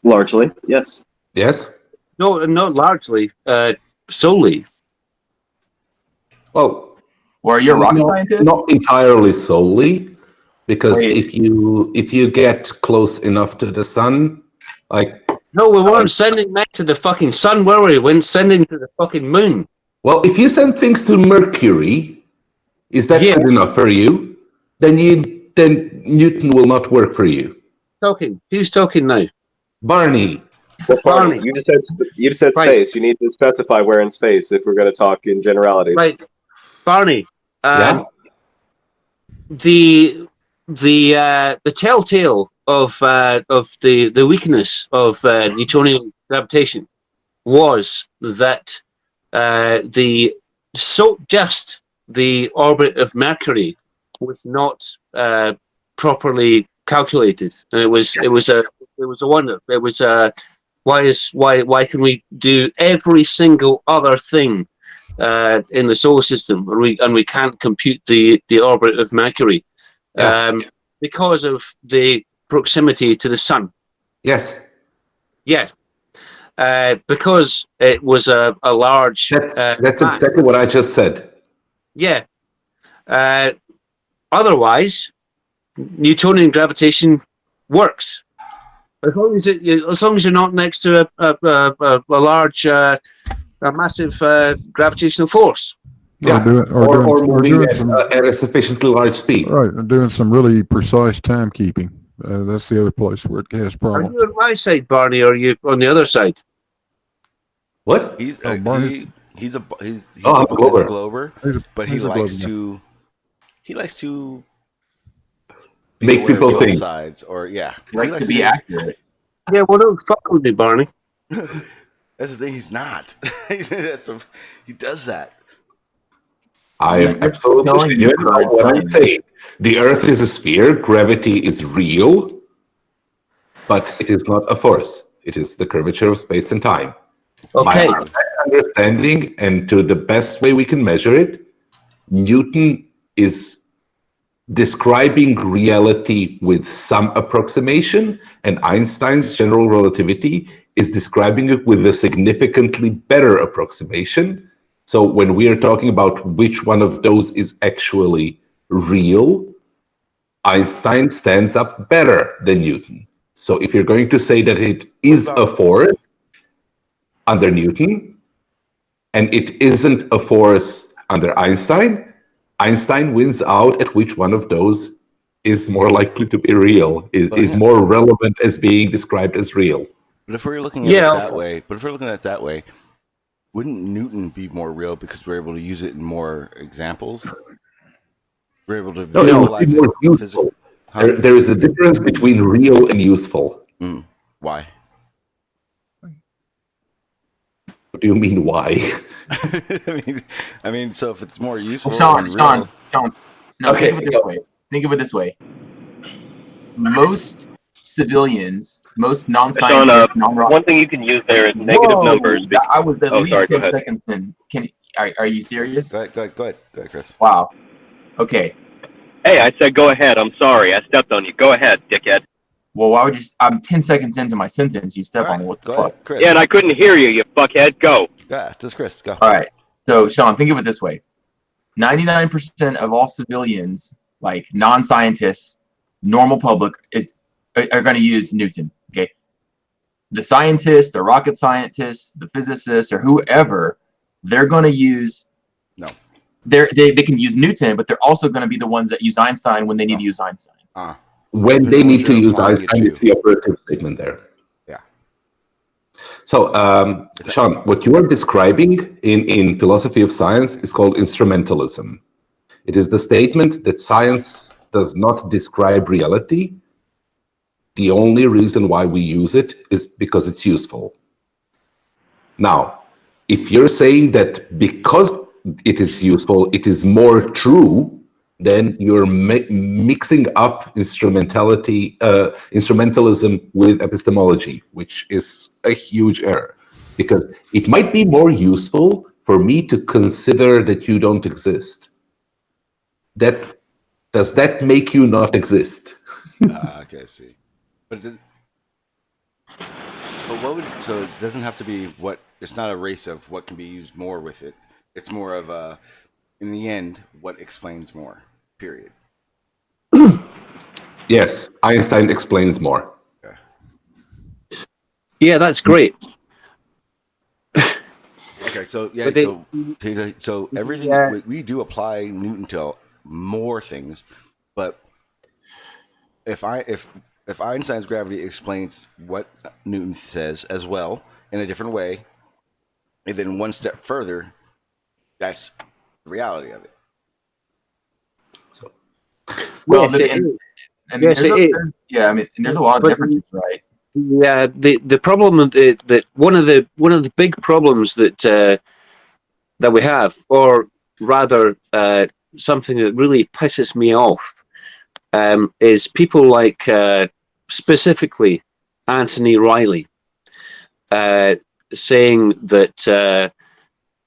S5: Largely, yes.
S3: Yes.
S2: No, not largely. Solely.
S3: Well,
S7: or you're a rocket scientist?
S3: Not entirely solely, because if you get close enough to the sun, like.
S2: No, we weren't sending men to the fucking sun, were we? We're sending to the fucking moon.
S3: Well, if you send things to Mercury, is that good enough for you? Then Newton will not work for you.
S2: Who's talking now?
S3: Barney.
S5: That's Barney. You just said space. You need to specify where in space if we're going to talk in generalities.
S2: Right, Barney.
S3: Yeah.
S2: The telltale of the weakness of Newtonian gravitation was that just the orbit of Mercury was not properly calculated, and it was a wonder. It was why can we do every single other thing in the solar system, and we can't compute the orbit of Mercury because of the proximity to the sun.
S3: Yes.
S2: Yeah. Because it was a large.
S3: That's exactly what I just said.
S2: Yeah. Otherwise, Newtonian gravitation works as long as you're not next to a large, a massive gravitational force.
S3: Yeah, or moving at a sufficiently large speed.
S4: Right, and doing some really precise timekeeping. That's the other place where it has problems.
S2: Are you on my side, Barney, or are you on the other side?
S3: What?
S1: He's
S4: Barney.
S1: he's a
S3: glober,
S1: but he likes to
S3: make people think.
S1: Sides, or
S7: he likes to be accurate.
S2: Yeah, well, don't fuck with me, Barney.
S1: That's the thing. He's not. He does that.
S3: I am absolutely genuine what I'm saying. The Earth is a sphere. Gravity is real, but it is not a force. It is the curvature of space and time.
S2: Okay.
S3: My understanding, and to the best way we can measure it, Newton is describing reality with some approximation, and Einstein's general relativity is describing it with a significantly better approximation. So when we are talking about which one of those is actually real, Einstein stands up better than Newton. So if you're going to say that it is a force under Newton, and it isn't a force under Einstein, Einstein wins out at which one of those is more likely to be real, is more relevant as being described as real.
S1: But if we're looking at it that way, wouldn't Newton be more real because we're able to use it in more examples? We're able to visualize it more
S3: useful. There is a difference between real and useful.
S1: Why?
S3: What do you mean, why?
S1: I mean, so if it's more useful,
S7: Sean. No,
S3: okay,
S7: think of it this way. Most civilians, most non-scientists,
S8: one thing you can use there is negative numbers.
S7: I was at least 10 seconds in. Are you serious?
S1: Go ahead, Chris.
S7: Wow. Okay.
S8: Hey, I said go ahead. I'm sorry. I stepped on you. Go ahead, dickhead.
S7: Well, why would you? I'm 10 seconds into my sentence. You step on me. What the fuck?
S1: Chris.
S8: Yeah, and I couldn't hear you, you fuckhead. Go.
S1: Yeah, just Chris. Go.
S7: All right. So, Sean, think of it this way: 99% of all civilians, like non-scientists, normal public, are going to use Newton. Okay. the scientists, the rocket scientists, the physicists, or whoever, they're going to use
S1: No.
S7: They can use Newton, but they're also going to be the ones that use Einstein when they need to use Einstein.
S3: When they need to use Einstein, it's the operative statement there.
S1: Yeah.
S3: So, Sean, what you are describing in philosophy of science is called instrumentalism. It is the statement that science does not describe reality. The only reason why we use it is because it's useful. Now, if you're saying that because it is useful, it is more true, then you're mixing up instrumentalism with epistemology, which is a huge error. Because it might be more useful for me to consider that you don't exist. Does that make you not exist?
S1: Okay, I see. But what would, so it doesn't have to be what, it's not a race of what can be used more with it. It's more of a, in the end, what explains more, period.
S3: Yes, Einstein explains more.
S2: Yeah, that's great.
S1: Okay, so yeah,
S2: But they-
S1: so everything
S2: Yeah.
S1: we do apply Newton to more things, but if Einstein's gravity explains what Newton says as well in a different way, and then one step further, that's the reality of it.
S7: Well,
S2: Yes, it is.
S7: I mean,
S2: Yes, it is.
S7: yeah, I mean, and there's a lot of
S2: But-
S7: differences, right?
S2: Yeah, the problem that one of the big problems that we have, or rather something that really pisses me off, is people like specifically Anthony Riley saying that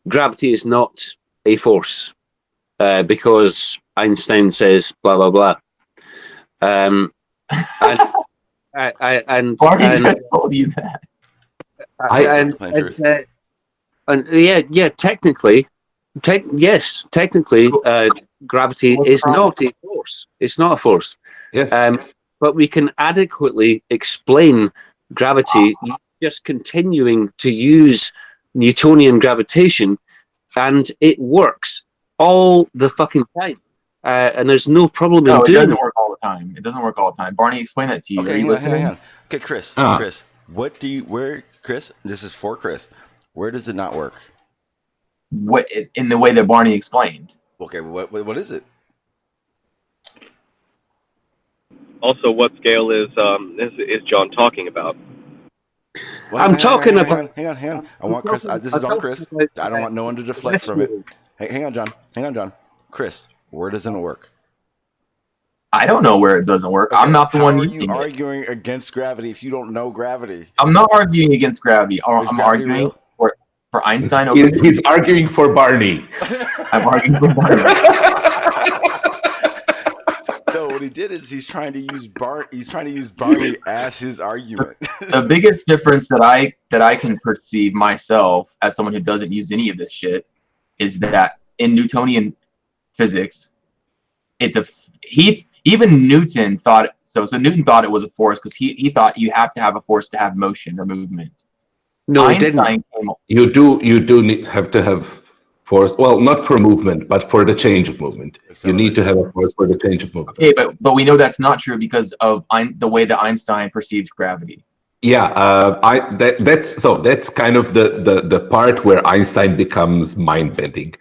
S2: gravity is not a force because Einstein says blah blah blah. And
S7: Barney just told you that.
S2: Yeah, technically, gravity
S7: What's
S2: is
S7: the problem?
S2: not a force. It's not a force.
S3: Yes.
S2: But we can adequately explain gravity just continuing to use Newtonian gravitation, and it works all the fucking time. And there's no problem
S7: No,
S2: in
S7: it
S2: doing
S7: doesn't work all the time. It doesn't work all the time. Barney, explain that to you.
S1: Okay,
S7: Are you
S1: hang on,
S7: listening?
S1: hang on. Okay, Chris, Chris, what do you, where, Chris, this is for Chris, where does it not work?
S7: What in the way that Barney explained?
S1: Okay, what is it?
S8: Also, what scale is John talking about?
S1: Well,
S2: I'm talking
S1: hang
S2: about.
S1: on. I want Chris. This is on Chris. I don't want no one to deflect from it. Hey, hang on, John. Chris, where doesn't it work?
S7: I don't know where it doesn't work.
S1: Okay,
S7: I'm not the one
S1: How are
S7: using
S1: you
S7: it.
S1: arguing against gravity if you don't know gravity?
S7: I'm not arguing against gravity.
S1: Is
S7: I'm
S1: gravity
S7: arguing
S1: real?
S7: for Einstein over Newton.
S3: He's arguing for Barney.
S7: I'm arguing for Barney.
S1: No, what he did is he's trying to use Barney as his argument.
S7: The biggest difference that I can perceive myself as someone who doesn't use any of this shit is that in Newtonian physics, even Newton thought so Newton thought it was a force because he thought you have to have a force to have motion or movement.
S2: No, it didn't.
S7: Einstein came,
S3: You do have to have force. Well, not for movement, but for the change of movement. You need to have a force for the change of movement.
S7: okay, but we know that's not true because of the way that Einstein perceives gravity.
S3: Yeah, that's kind of the part where Einstein becomes mind bending.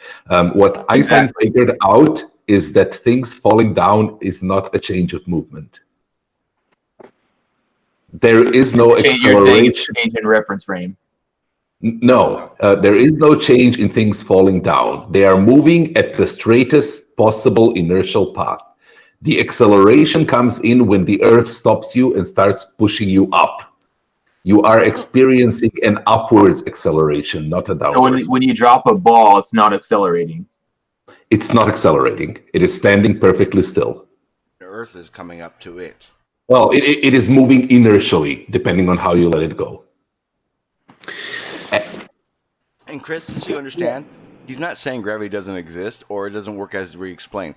S3: What Einstein figured out is that things falling down is not a change of movement. There is no
S7: You're saying it's
S3: acceleration.
S7: a change in reference frame.
S3: No, there is no change in things falling down. They are moving at the straightest possible inertial path. The acceleration comes in when the Earth stops you and starts pushing you up. You are experiencing an upwards acceleration, not a downwards.
S7: So when you drop a ball, it's not accelerating.
S3: It's not accelerating. It is standing perfectly still.
S1: The Earth is coming up to it.
S3: Well, it is moving inertially, depending on how you let it go.
S1: And Chris, does you understand? He's not saying gravity doesn't exist or it doesn't work as we explained.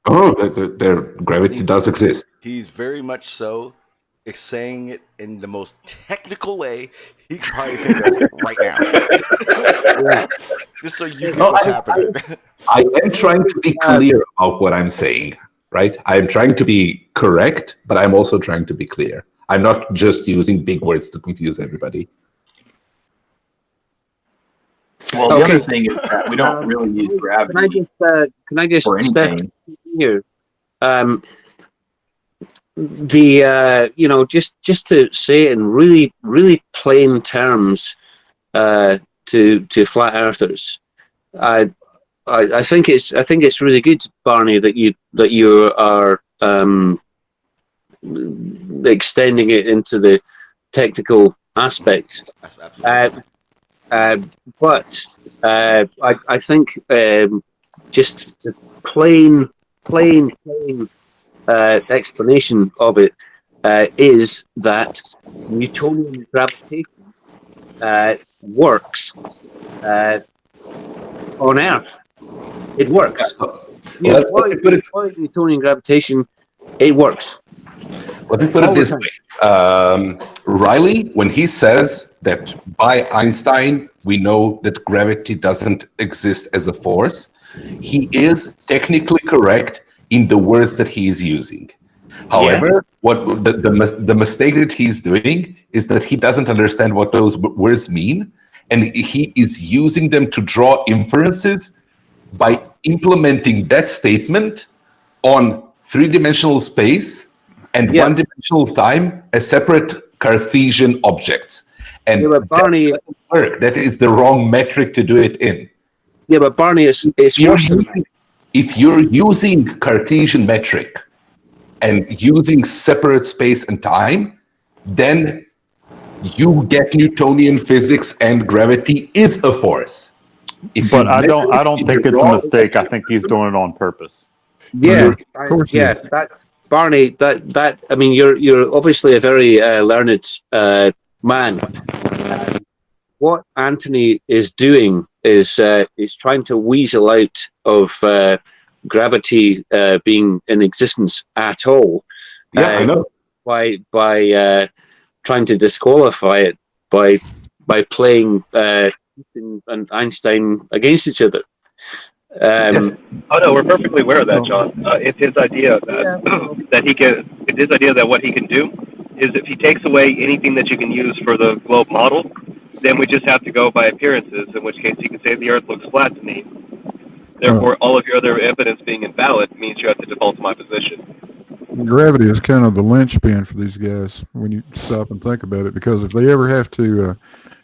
S3: Gravity does exist.
S1: He's very much so saying it in the most technical way he can probably think of right now. Just so you get what's happening.
S3: I am trying to be clear about what I'm saying, right? I'm trying to be correct, but I'm also trying to be clear. I'm not just using big words to confuse everybody.
S7: Well, the other thing is that we don't really use gravity
S2: Can I just
S7: for
S2: step
S7: anything.
S2: here? Just to say it in really, really plain terms, to flat earthers, I think it's really good, Barney, that you are extending it into the technical aspect. But I think just the plain explanation of it is that Newtonian gravitation works on Earth. It works. Why Newtonian gravitation? It works.
S3: Let me put it this way. Riley, when he says that by Einstein, we know that gravity doesn't exist as a force, he is technically correct in the words that he is using. However, what the mistake that he's doing is that he doesn't understand what those words mean, and he is using them to draw inferences by implementing that statement on three-dimensional space and one-dimensional time as separate Cartesian objects. And
S2: Barney,
S3: that doesn't work. That is the wrong metric to do it in.
S2: Yeah, but Barney, it's worse than that.
S3: If you're using Cartesian metric and using separate space and time, then you get Newtonian physics and gravity is a force.
S9: But I don't think it's a mistake. I think he's doing it on purpose.
S2: Yeah, that's Barney. That I mean, you're obviously a very learned man. What Anthony is doing is trying to weasel out of gravity being in existence at all.
S3: I know.
S2: By trying to disqualify it by playing and Einstein against each other.
S8: Oh no, we're perfectly aware of that, John. It's his idea that that he can. It's his idea that what he can do is if he takes away anything that you can use for the globe model, then we just have to go by appearances. In which case, you can say the Earth looks flat to me. Therefore, all of your other evidence being invalid means you have to default to my position.
S4: Gravity is kind of the linchpin for these guys when you stop and think about it, because if they ever have to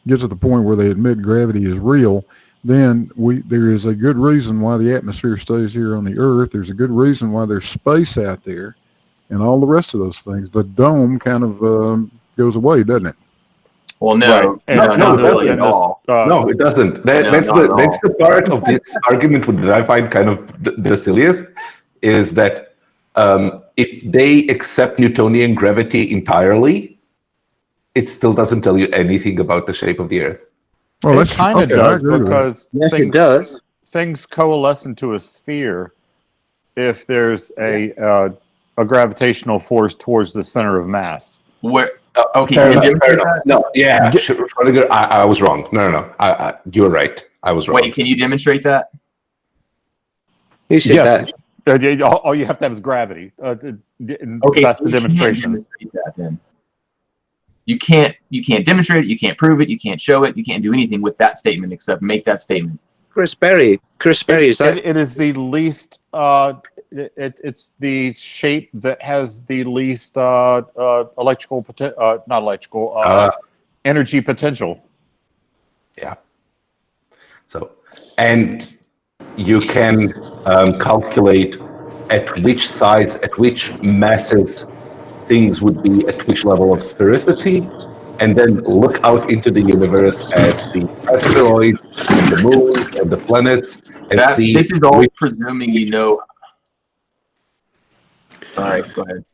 S4: get to the point where they admit gravity is real, then there is a good reason why the atmosphere stays here on the Earth. There's a good reason why there's space out there and all the rest of those things. The dome kind of goes away, doesn't it?
S7: Well, no,
S3: right.
S7: not really at all.
S3: No, it doesn't. That's the part of this argument that I find kind of the silliest, is that if they accept Newtonian gravity entirely, it still doesn't tell you anything about the shape of the Earth.
S4: Well,
S9: it kind of does, because
S2: things
S9: coalesce into a sphere if there's a gravitational force towards the center of mass.
S7: Where? Okay, can you demonstrate that?
S3: No, yeah, Schrodinger, I was wrong. No, you're right. I was wrong.
S7: Wait, can you demonstrate that?
S2: Who said that?
S9: All you have to have is gravity.
S7: Okay,
S9: that's the demonstration.
S7: Demonstrate that, then. You can't demonstrate it. You can't prove it. You can't show it. You can't do anything with that statement except make that statement.
S2: Chris Berry, is that?
S9: It is the least. It's the shape that has the least electrical energy potential.
S3: Yeah. So, and you can calculate at which size, at which masses things would be at which level of sphericity, and then look out into the universe at the asteroids and the moon and the planets and see.
S7: This is all presuming you know. All right, go ahead.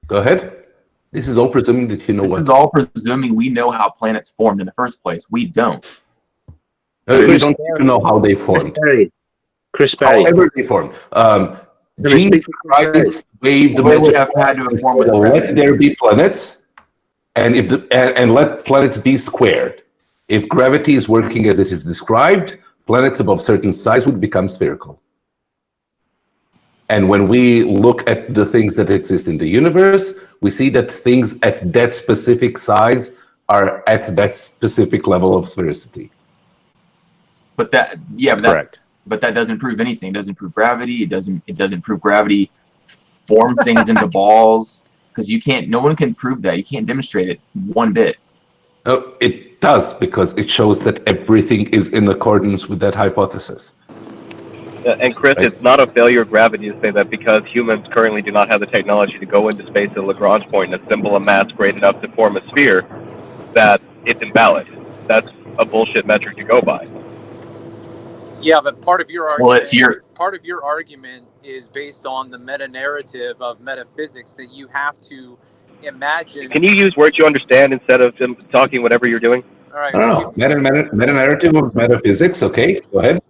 S3: Go ahead. This is all presuming that you know what.
S7: This is all presuming we know how planets formed in the first place. We don't.
S3: You don't even know how they formed.
S2: Chris Berry.
S3: However they formed. Jesus Christ waved the
S7: Would
S3: magic
S7: have had to have formed with
S3: let
S7: gravity.
S3: there be planets, and and let planets be squared. If gravity is working as it is described, planets above certain size would become spherical. And when we look at the things that exist in the universe, we see that things at that specific size are at that specific level of sphericity.
S7: But that, yeah, but
S9: Correct.
S7: that doesn't prove anything. It doesn't prove gravity. It doesn't prove gravity form things into balls, because you can't. No one can prove that. You can't demonstrate it one bit.
S3: Oh, it does, because it shows that everything is in accordance with that hypothesis.
S8: And Chris,
S3: Right.
S8: it's not a failure of gravity to say that because humans currently do not have the technology to go into space at a Lagrange point and assemble a mass great enough to form a sphere, that it's invalid. That's a bullshit metric to go by.
S10: Yeah, but part of your argument,
S7: Well, it's your
S10: part of your argument is based on the meta-narrative of metaphysics that you have to imagine.
S8: Can you use words you understand instead of talking whatever you're doing?
S10: All right.
S3: Oh, meta-narrative of metaphysics. Okay, go ahead.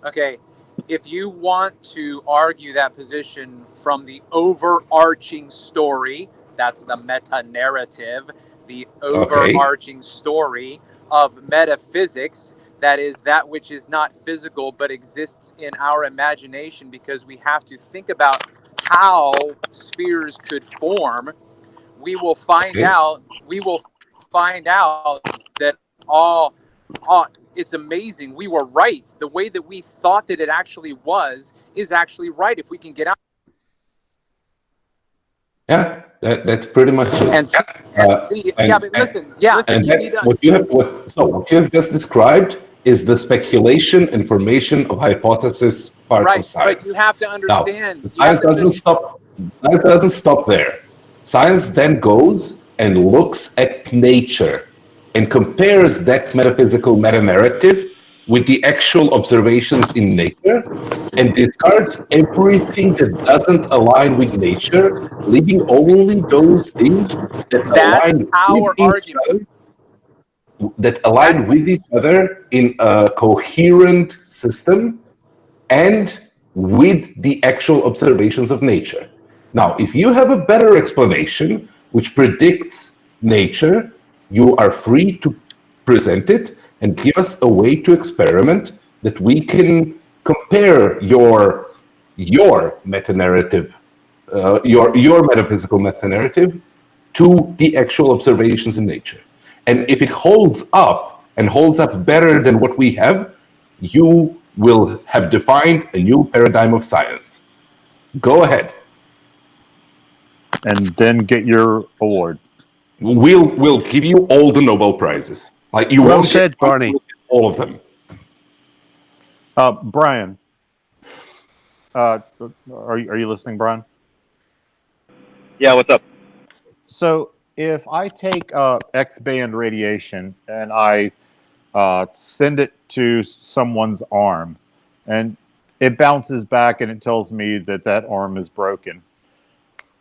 S10: Okay. If you want to argue that position from the overarching story, that's the meta-narrative, the overarching story of metaphysics, that is that which is not physical but exists in our imagination, because we have to think about how spheres could form, we will find out that all it's amazing. We were right. The way that we thought that it actually was is actually right if we can get out.
S3: Yeah, that's pretty much it.
S10: And see, yeah, but listen,
S3: And
S10: you need to,
S3: what you have just described is the speculation and formation of hypothesis part
S10: right,
S3: of science.
S10: but you have to understand.
S3: Now, science doesn't stop. Science doesn't stop there. Science then goes and looks at nature and compares that metaphysical meta-narrative with the actual observations in nature, and discards everything that doesn't align with nature, leaving only those things that align with each other, that align with each other in a coherent system and with the actual observations of nature. Now, if you have a better explanation which predicts nature, you are free to present it and give us a way to experiment that we can compare your meta-narrative, your metaphysical meta-narrative to the actual observations in nature. And if it holds up, and holds up better than what we have, you will have defined a new paradigm of science. Go ahead.
S9: And then get your award.
S3: We'll give you all the Nobel Prizes. Like you
S2: Well
S3: won't
S2: said,
S3: get
S2: Barney.
S3: all of them.
S9: Brian, are you listening, Brian?
S8: Yeah, what's up?
S9: So if I take X-band radiation and I send it to someone's arm, and it bounces back and it tells me that that arm is broken,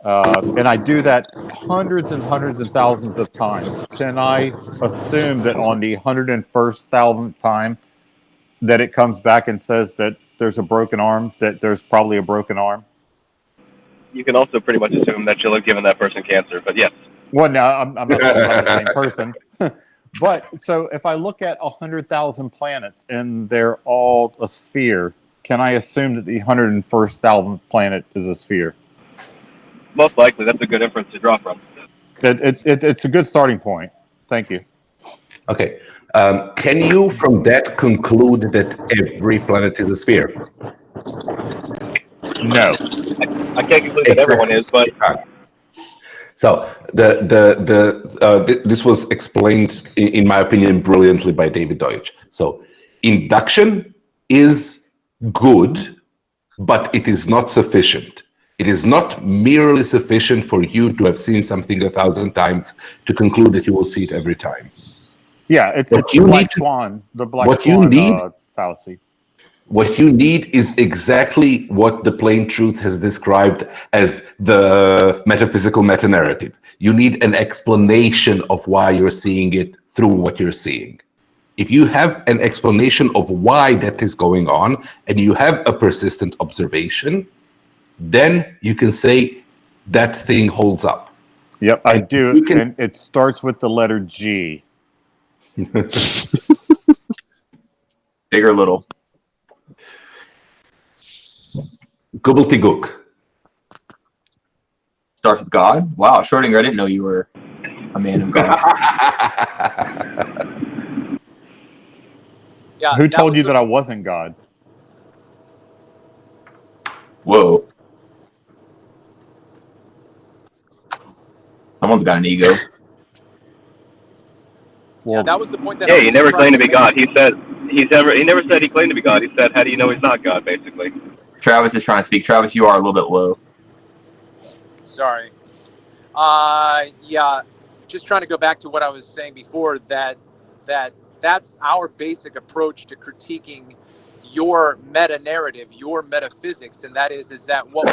S9: and I do that hundreds and hundreds and thousands of times, can I assume that on the 101,000th time that it comes back and says that there's a broken arm, that there's probably a broken arm?
S8: You can also pretty much assume that you'll have given that person cancer, but yes.
S9: Well, no, I'm not talking about the same person. But so if I look at 100,000 planets and they're all a sphere, can I assume that the 101,000th planet is a sphere?
S8: Most likely, that's a good inference to draw from.
S9: It's a good starting point. Thank you.
S3: Okay. Can you, from that, conclude that every planet is a sphere?
S9: No.
S8: I can't conclude that everyone is, but
S3: so this was explained, in my opinion, brilliantly by David Deutsch. So induction is good, but it is not sufficient. It is not merely sufficient for you to have seen something 1,000 times to conclude that you will see it every time.
S9: Yeah, it's the black swan fallacy.
S3: What you need is exactly what the plain truth has described as the metaphysical meta-narrative. You need an explanation of why you're seeing it through what you're seeing. If you have an explanation of why that is going on, and you have a persistent observation, then you can say that thing holds up.
S9: Yep, I do.
S3: you can-
S9: And it starts with the letter G.
S7: Big or little?
S3: Gobbledygook.
S7: Starts with God? Wow, Schrodinger, I didn't know you were a man of God.
S10: Yeah.
S9: Who told you
S10: was
S9: that I wasn't God?
S7: Whoa. Someone's got an ego.
S10: Yeah, that was the point that.
S8: Yeah, he never claimed to be God. He never said he claimed to be God. He said, "How do you know he's not God?" Basically.
S7: Travis is trying to speak. Travis, you are a little bit low.
S10: Sorry. Yeah, just trying to go back to what I was saying before, that's our basic approach to critiquing your meta narrative, your metaphysics, and that is that what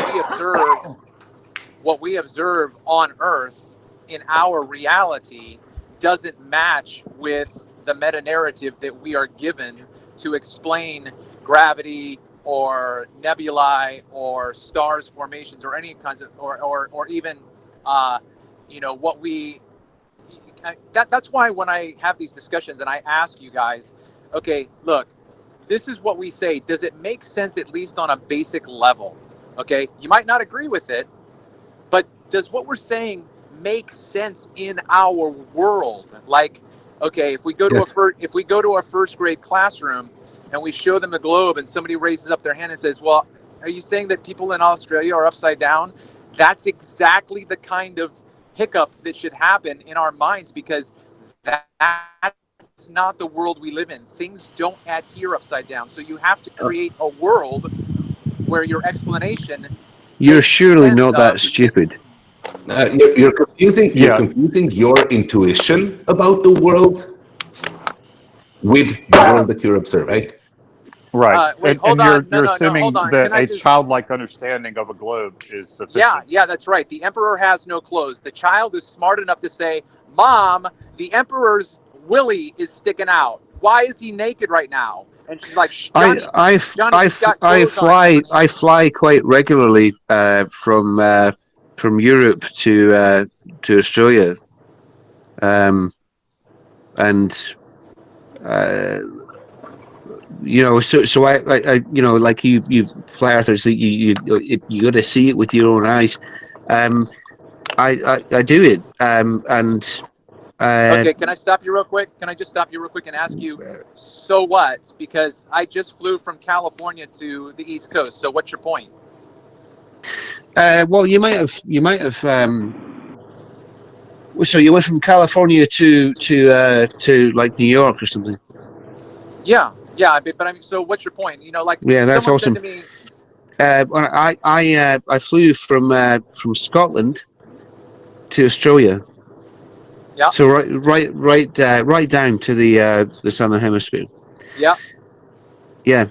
S10: we observe on Earth in our reality doesn't match with the meta narrative that we are given to explain gravity or nebulae or stars formations or any kinds of or even what we that's why when I have these discussions and I ask you guys, okay, look, this is what we say, does it make sense at least on a basic level? Okay, you might not agree with it, but does what we're saying make sense in our world? Like, okay, if we go to a first grade classroom and we show them the globe and somebody raises up their hand and says, well, are you saying that people in Australia are upside down? That's exactly the kind of hiccup that should happen in our minds, because that's not the world we live in. Things don't adhere upside down. So you have to create a world where your explanation.
S2: You're surely not that stupid.
S3: You're confusing your intuition about the world with the world that you're observing.
S9: Right.
S10: Wait,
S9: and
S10: hold
S9: you're
S10: on.
S9: assuming
S10: Hold on.
S9: that
S10: Can I
S9: a
S10: just...
S9: childlike understanding of a globe is sufficient.
S10: Yeah, that's right. The emperor has no clothes. The child is smart enough to say, Mom, the emperor's willy is sticking out. Why is he naked right now? And she's like, Shh, Johnny,
S2: I fly quite regularly from Europe to Australia, so I like you fly Earthers, that you got to see it with your own eyes. I do it,
S10: okay, can I stop you real quick? Can I just stop you real quick and ask you, so what? Because I just flew from California to the East Coast. So what's your point?
S2: Well, you might have. So you went from California to like New York or something.
S10: Yeah. But I mean, so what's your point?
S2: Yeah, that's awesome.
S10: Said to me,
S2: I flew from Scotland to Australia.
S10: Yeah.
S2: So right down to the southern hemisphere.
S10: Yeah.
S2: Yeah.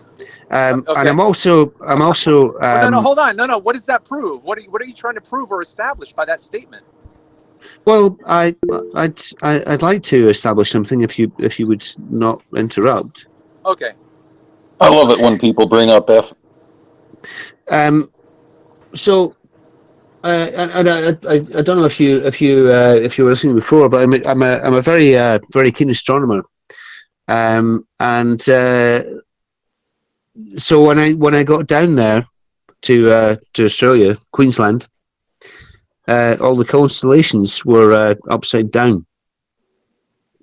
S10: Okay.
S2: And I'm also.
S10: no, hold on. No. What does that prove? What are you trying to prove or establish by that statement?
S2: Well, I'd like to establish something if you would not interrupt.
S10: Okay.
S11: I love it when people bring up F.
S2: So, I don't know if you were listening before, but I'm a very very keen astronomer, and so when I got down there to Australia, Queensland, all the constellations were upside down,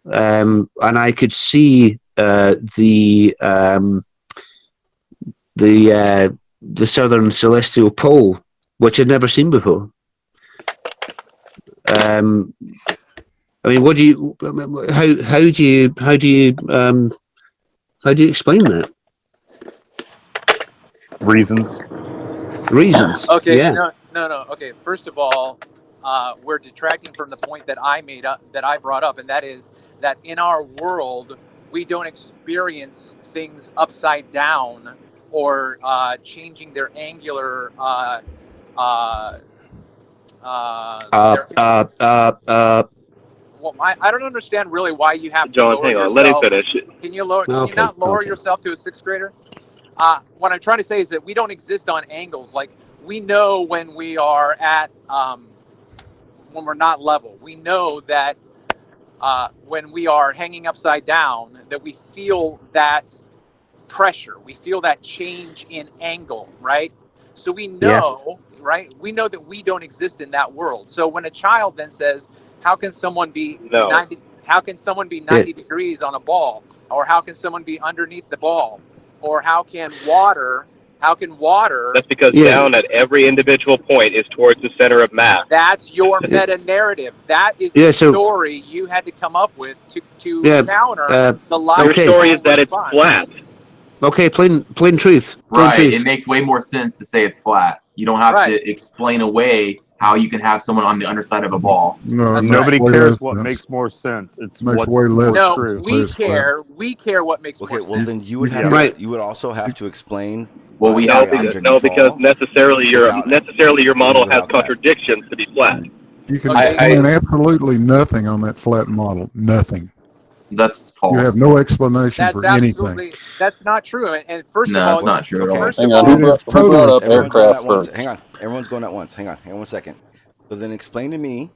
S2: and I could see the southern celestial pole, which I'd never seen before. I mean, what do you? How do you explain that?
S9: Reasons.
S10: Okay.
S2: Yeah.
S10: No. Okay. First of all, we're detracting from the point that I brought up, and that is that in our world we don't experience things upside down or changing their angular. Well, I don't understand really why you have to
S8: John,
S10: lower
S8: hang on.
S10: yourself.
S8: Let him finish.
S10: Can you not lower yourself to a sixth grader? What I'm trying to say is that we don't exist on angles. Like we know when we are at when we're not level. We know that when we are hanging upside down, that we feel that pressure, we feel that change in angle, right? So we know, right? We know that we don't exist in that world. So when a child then says, "How can someone be 90? How can someone be 90 degrees on a ball? Or how can someone be underneath the ball? Or how can water?" That's
S8: because down at every individual point is towards the center of mass.
S10: That's your meta narrative. That is the story you had to come up with to counter the logic.
S8: Your story is that it's flat.
S2: Okay, plain truth.
S7: Right. It makes way more sense to say it's flat. You don't have to explain away how you can have someone on the underside of a ball.
S4: No,
S9: nobody cares what makes more sense. It's what's more true.
S10: We care. We care what makes more sense.
S1: Okay, well then you would have to, you would also have to explain.
S7: Well, we have
S8: because necessarily your model has contradictions to be flat.
S4: You can explain absolutely nothing on that flat model. Nothing.
S7: That's false.
S4: You have no explanation for anything.
S10: That's not true. And first of all,
S7: it's not true at all.
S11: Hang on, who brought up aircraft first?
S1: Hang on, everyone's going at once. Hang on 1 second. So then explain to me,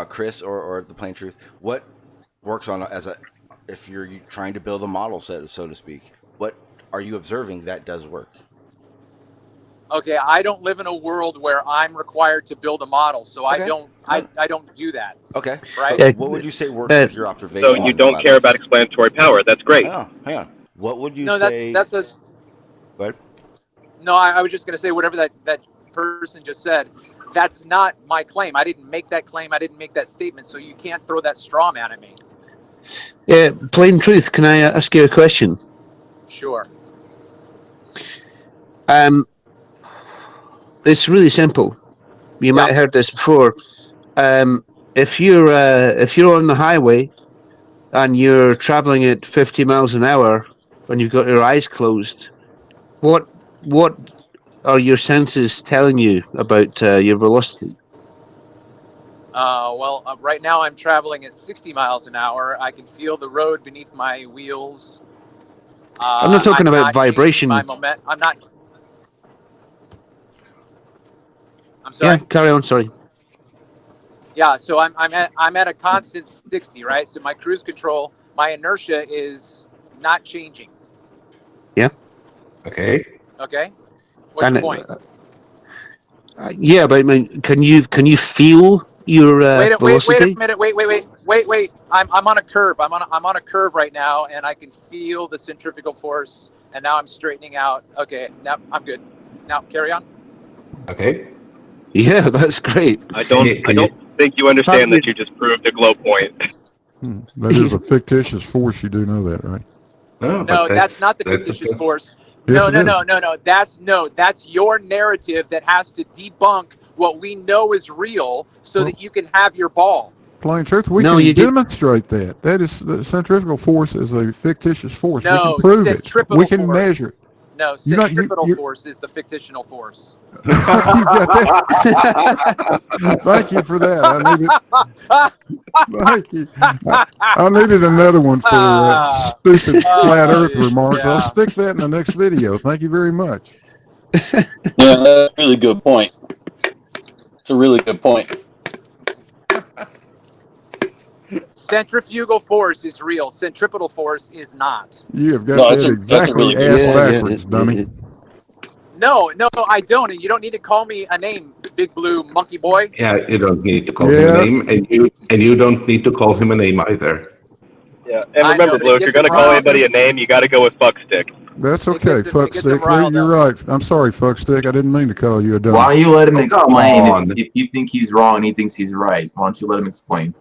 S1: Chris or the plain truth, what works on if you're trying to build a model set, so to speak. What are you observing that does work?
S10: Okay, I don't live in a world where I'm required to build a model, so I don't do that.
S1: Okay,
S10: right?
S1: So what would you say works with your observation?
S8: So you don't care about explanatory power. That's great.
S1: Hang on. What would you
S10: say? That's a.
S1: What?
S10: No, I was just going to say whatever that person just said. That's not my claim. I didn't make that claim. I didn't make that statement. So you can't throw that straw man at me.
S2: Plain truth. Can I ask you a question?
S10: Sure.
S2: It's really simple. You might have heard this before. If you're on the highway and you're traveling at 50 miles an hour when you've got your eyes closed, what are your senses telling you about your velocity?
S10: Well, right now I'm traveling at 60 miles an hour. I can feel the road beneath my wheels.
S2: I'm not talking about vibration.
S10: I'm not. I'm sorry.
S2: Yeah, carry on. Sorry.
S10: Yeah, so I'm at a constant 60, right? So my cruise control, my inertia is not changing.
S3: Yeah. Okay.
S10: Okay. What's your point?
S2: Yeah, but I mean, can you feel your velocity?
S10: Wait a minute. Wait. I'm on a curve. I'm on a curve right now, and I can feel the centrifugal force. And now I'm straightening out. Okay, now I'm good. Now carry on.
S3: Okay.
S2: Yeah, that's great.
S8: I don't think you understand that you just proved a glow point.
S4: That is a fictitious force. You do know that, right?
S10: No, that's not the fictitious force.
S4: Yes,
S10: No. That's your narrative that has to debunk what we know is real, so that you can have your ball.
S4: Plain truth, we can demonstrate that. That is, the centrifugal force is a fictitious force. We can prove it. We can measure it.
S10: No, centripetal force is the fictional force.
S4: You got that? Thank you for that. I needed. Thank you. I needed another one for stupid flat Earth remarks. I'll stick that in the next video. Thank you very much.
S11: Yeah, that's a really good point. It's a really good point.
S10: Centrifugal force is real. Centripetal force is not.
S4: You have got that exactly backwards, dummy.
S10: No, I don't, and you don't need to call me a name, Big Blue Monkey Boy.
S3: Yeah, you don't need to call him a name, and you don't need to call him a name either.
S8: Yeah, and remember, Blue, if you're going to call anybody a name, you got to go with fuckstick.
S4: That's okay, fuckstick. You're right. I'm sorry, fuckstick. I didn't mean to call you a dummy.
S7: Why don't you let him explain? If you think he's wrong and he thinks he's right, why don't you let him explain?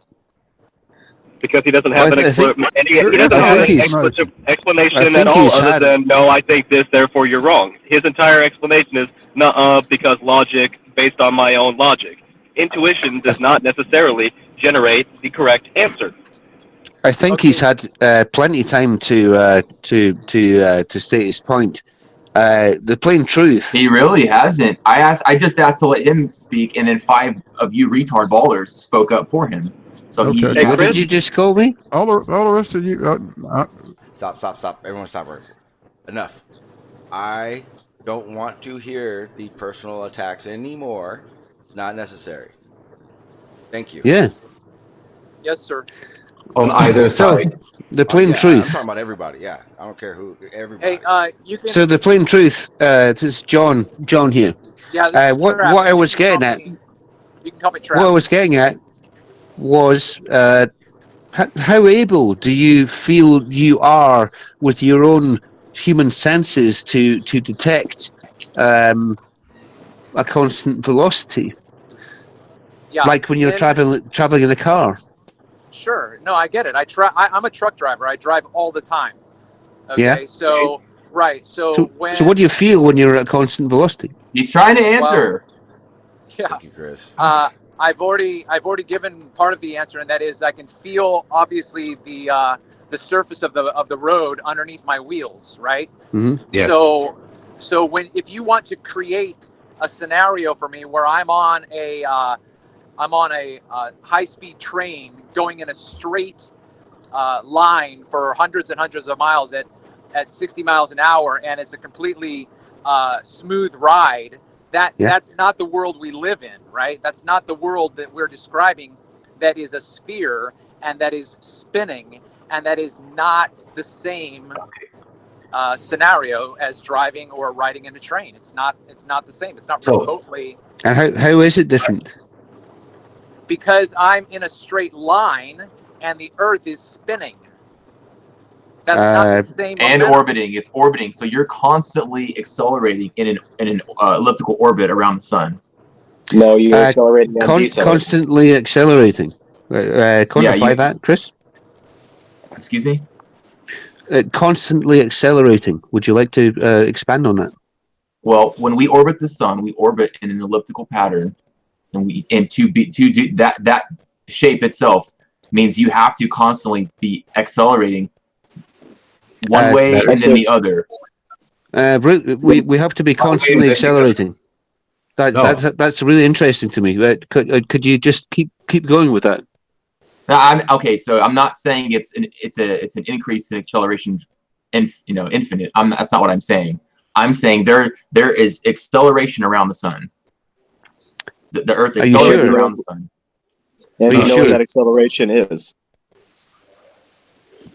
S8: Because he doesn't have an explanation at all other than, no, I think this, therefore you're wrong. His entire explanation is, nuh-uh, because logic, based on my own logic. Intuition does not necessarily generate the correct answer.
S2: I think he's had plenty of time to state his point. The plain truth.
S7: He really hasn't. I just asked to let him speak, and then 5 of you retard ballers spoke up for him. So
S2: okay. What did you just call me?
S4: All the rest of you.
S1: Stop. Everyone stop. Enough. I don't want to hear the personal attacks anymore. Not necessary. Thank you.
S2: Yeah.
S10: Yes, sir.
S3: On either
S2: So
S3: side.
S2: the plain
S1: Yeah, I'm
S2: truth.
S1: talking about everybody. Yeah, I don't care who. Everybody.
S10: Hey, you can.
S2: So the plain truth. This is John here.
S10: Yeah, this is
S2: What
S10: Travis.
S2: I
S10: You
S2: was
S10: can call
S2: getting at.
S10: me- You can call me
S2: What I
S10: Travis.
S2: was getting at was how able do you feel you are with your own human senses to detect a constant velocity,
S10: Yeah.
S2: like when you're traveling in a car?
S10: Sure. No, I get it. I'm a truck driver. I drive all the time. Okay.
S2: Yeah.
S10: So right. So when.
S2: So what do you feel when you're at constant velocity?
S7: He's trying to answer.
S10: Yeah.
S1: Thank you, Chris.
S10: I've already given part of the answer, and that is I can feel obviously the surface of the road underneath my wheels, right?
S2: Mm-hmm.
S3: Yes.
S10: So if you want to create a scenario for me where I'm on a high-speed train going in a straight line for hundreds and hundreds of miles at 60 miles an hour, and it's a completely smooth ride. That's not the world we live in, right? That's not the world that we're describing. That is a sphere and that is spinning, and that is not the same scenario as driving or riding in a train. It's not the same. It's not remotely.
S2: And how is it different?
S10: Because I'm in a straight line and the Earth is spinning. That's not the same.
S7: And
S10: momentum.
S7: orbiting. It's orbiting. So you're constantly accelerating in an elliptical orbit around the sun.
S5: No, you're accelerating and decelerating.
S2: Constantly accelerating. Quantify that, Chris?
S7: Excuse me?
S2: Constantly accelerating. Would you like to expand on that?
S7: Well, when we orbit the sun, we orbit in an elliptical pattern, and to do that shape itself means you have to constantly be accelerating one way and then the other.
S2: We have to be constantly accelerating. That's really interesting to me. Could you just keep going with that?
S7: Okay, so I'm not saying it's an increase in acceleration, infinite. That's not what I'm saying. I'm saying there is acceleration around the sun. The Earth accelerates around the sun.
S5: And you know what that acceleration is.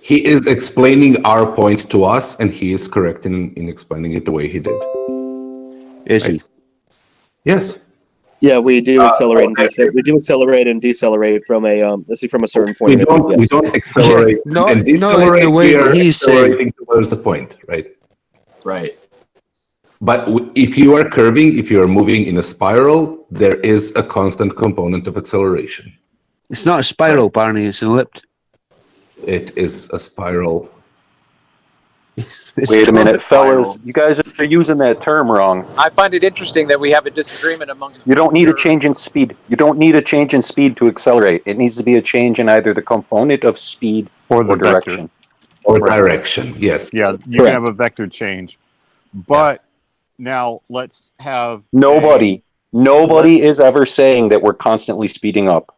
S3: He is explaining our point to us, and he is correct in explaining it the way he did.
S2: Is he?
S3: Yes.
S5: Yeah, we do accelerate and decelerate. We do accelerate and decelerate from a from a certain point.
S3: We don't accelerate and decelerate.
S2: In the way that he's
S3: accelerating towards the point, right?
S7: Right.
S3: But if you are curving, if you are moving in a spiral, there is a constant component of acceleration.
S2: It's not a spiral, Barney. It's an ellipse.
S3: It is a spiral.
S12: Wait a minute, fellas. You guys are using that term wrong.
S10: I find it interesting that we have a disagreement among.
S12: You don't need a change in speed. You don't need a change in speed to accelerate. It needs to be a change in either the component of speed or direction.
S3: Or direction, yes.
S9: Yeah, you can have a vector change. But now let's have
S12: Nobody is ever saying that we're constantly speeding up.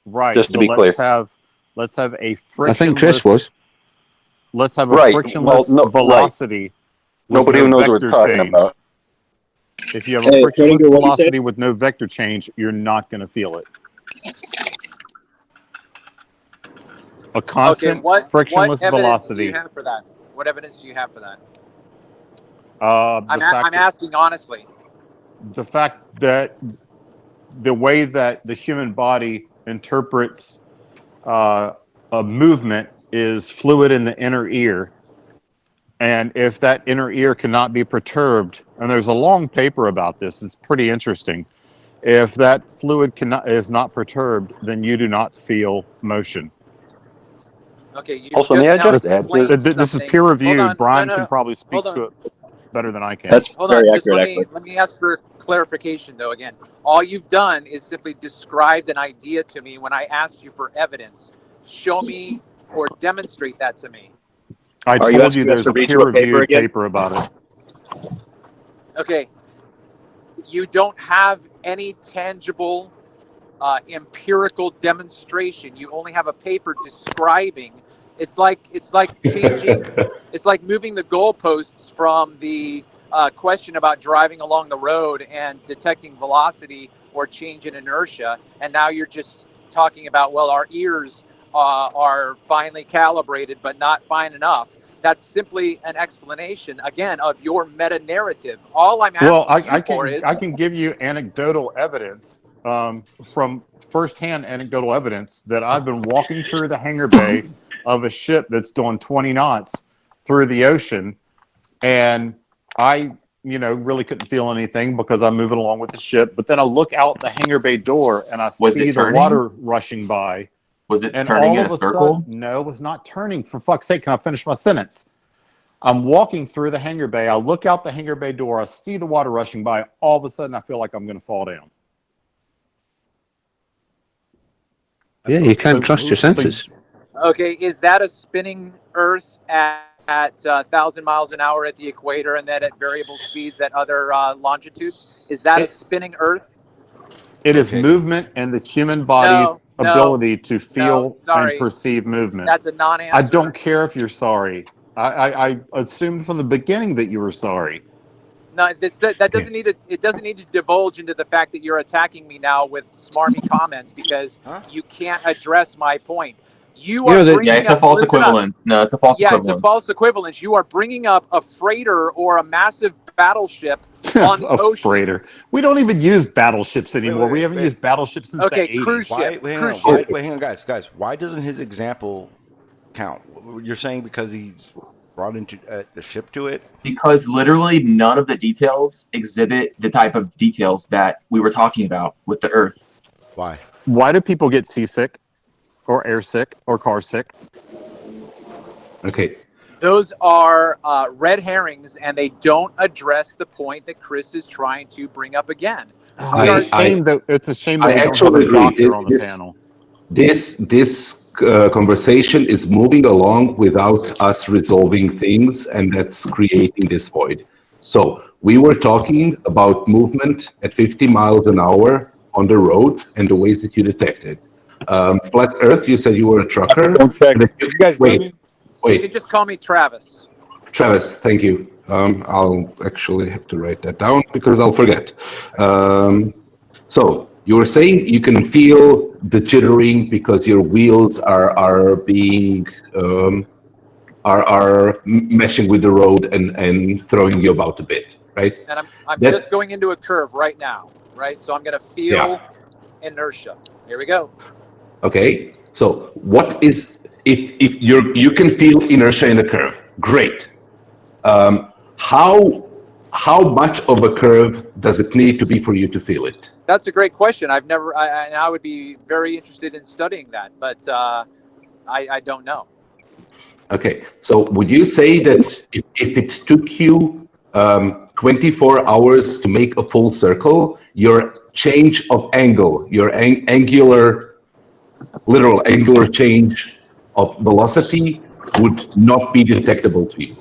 S9: Right.
S12: Just to be clear.
S9: Let's have a frictionless.
S2: I think Chris was.
S9: Let's have a frictionless velocity.
S12: Nobody knows what we're talking about.
S9: If you have a frictionless velocity with no vector change, you're not going to feel it. A constant frictionless velocity.
S10: What evidence do you have for that? What evidence do you have for that?
S9: I'm
S10: asking honestly.
S9: The fact that the way that the human body interprets a movement is fluid in the inner ear, and if that inner ear cannot be perturbed, and there's a long paper about this, it's pretty interesting. If that fluid is not perturbed, then you do not feel motion.
S10: Okay.
S12: Also, may I just add?
S9: This is peer reviewed. Brian can probably speak to it better than I can.
S5: That's very accurate.
S10: Let me ask for clarification, though. Again, all you've done is simply described an idea to me when I asked you for evidence. Show me or demonstrate that to me.
S9: I told you there's a peer-reviewed paper about it.
S10: Okay. You don't have any tangible empirical demonstration. You only have a paper describing. It's like changing. It's like moving the goalposts from the question about driving along the road and detecting velocity or change in inertia, and now you're just talking about, well, our ears are finely calibrated but not fine enough. That's simply an explanation, again, of your meta narrative. All I'm asking
S9: I can give you anecdotal evidence from firsthand anecdotal evidence that I've been walking through the hangar bay of a ship that's doing 20 knots through the ocean, and I, really couldn't feel anything because I'm moving along with the ship. But then I look out the hangar bay door and I see the water rushing by.
S7: Was it
S9: and
S7: turning
S9: all
S7: in
S9: of
S7: a
S9: a
S7: circle?
S9: sudden, no, it was not turning. For fuck's sake, can I finish my sentence? I'm walking through the hangar bay. I look out the hangar bay door. I see the water rushing by. All of a sudden, I feel like I'm going to fall down.
S2: Yeah, you can't trust your senses.
S10: Okay, is that a spinning Earth at 1,000 miles an hour at the equator, and then at variable speeds at other longitudes? Is that a spinning Earth?
S9: It is movement and the human body's ability to feel and perceive movement.
S10: That's a non-answer.
S9: I don't care if you're sorry. I assumed from the beginning that you were sorry.
S10: No, that doesn't need to. It doesn't need to divulge into the fact that you're attacking me now with smarmy comments because you can't address my point.
S7: It's a false equivalence. No, it's a false equivalence.
S10: Yeah, it's a false equivalence. You are bringing up a freighter or a massive battleship on the ocean.
S9: Freighter. We don't even use battleships anymore. We haven't used battleships since the 80s.
S10: Cruise ship.
S1: Wait, hang on, guys. Why doesn't his example count? You're saying because he's brought into the ship to it?
S7: Because literally none of the details exhibit the type of details that we were talking about with the Earth.
S1: Why?
S9: Why do people get seasick or air sick or car sick?
S3: Okay.
S10: Those are red herrings, and they don't address the point that Chris is trying to bring up again.
S9: It's a shame that we don't have
S3: actually
S9: a doctor on the panel.
S3: This conversation is moving along without us resolving things, and that's creating this void. So we were talking about movement at 50 miles an hour on the road and the ways that you detect it. Flat Earth, you said you were a trucker.
S13: Don't check. You guys
S3: wait.
S10: You can just call me Travis.
S3: Travis, thank you. I'll actually have to write that down because I'll forget. So you were saying you can feel the jittering because your wheels are being are meshing with the road and throwing you about a bit, right?
S10: And I'm just going into a curve right now, right? So I'm going to feel inertia. Here we go.
S3: Okay. So what is if you can feel inertia in a curve? Great. How much of a curve does it need to be for you to feel it?
S10: That's a great question. I would be very interested in studying that, but I don't know.
S3: Okay, so would you say that if it took you 24 hours to make a full circle, your change of angle, your literal angular change of velocity would not be detectable to you?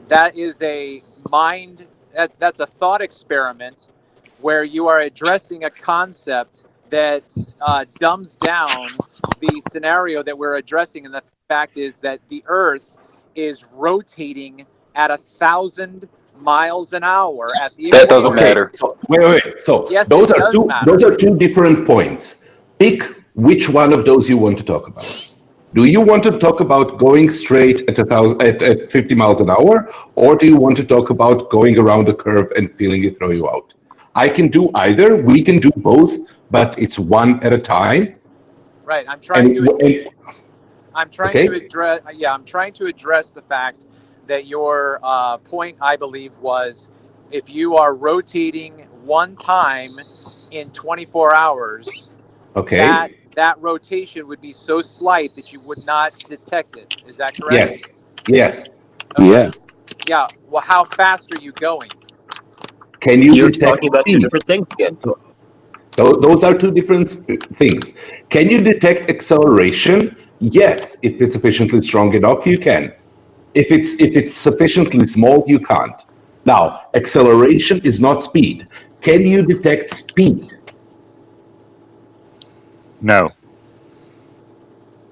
S10: That is that's a thought experiment where you are addressing a concept that dumbs down the scenario that we're addressing. And the fact is that the Earth is rotating at 1,000 miles an hour at the
S12: That doesn't matter.
S3: So, wait. So
S10: yes,
S3: those are two different points. Pick which one of those you want to talk about. Do you want to talk about going straight at 50 miles an hour, or do you want to talk about going around the curve and feeling it throw you out? I can do either. We can do both, but it's one at a time.
S10: Right. I'm trying to address. Yeah, I'm trying to address the fact that your point, I believe, was if you are rotating one time in 24 hours, that rotation would be so slight that you would not detect it. Is that correct?
S3: Yes.
S10: Okay. Yeah. Well, how fast are you going?
S3: Can you
S12: You're
S3: detect
S12: talking about two different things again.
S3: Those are two different things. Can you detect acceleration? Yes, if it's sufficiently strong enough, you can. If it's sufficiently small, you can't. Now, acceleration is not speed. Can you detect speed?
S9: No.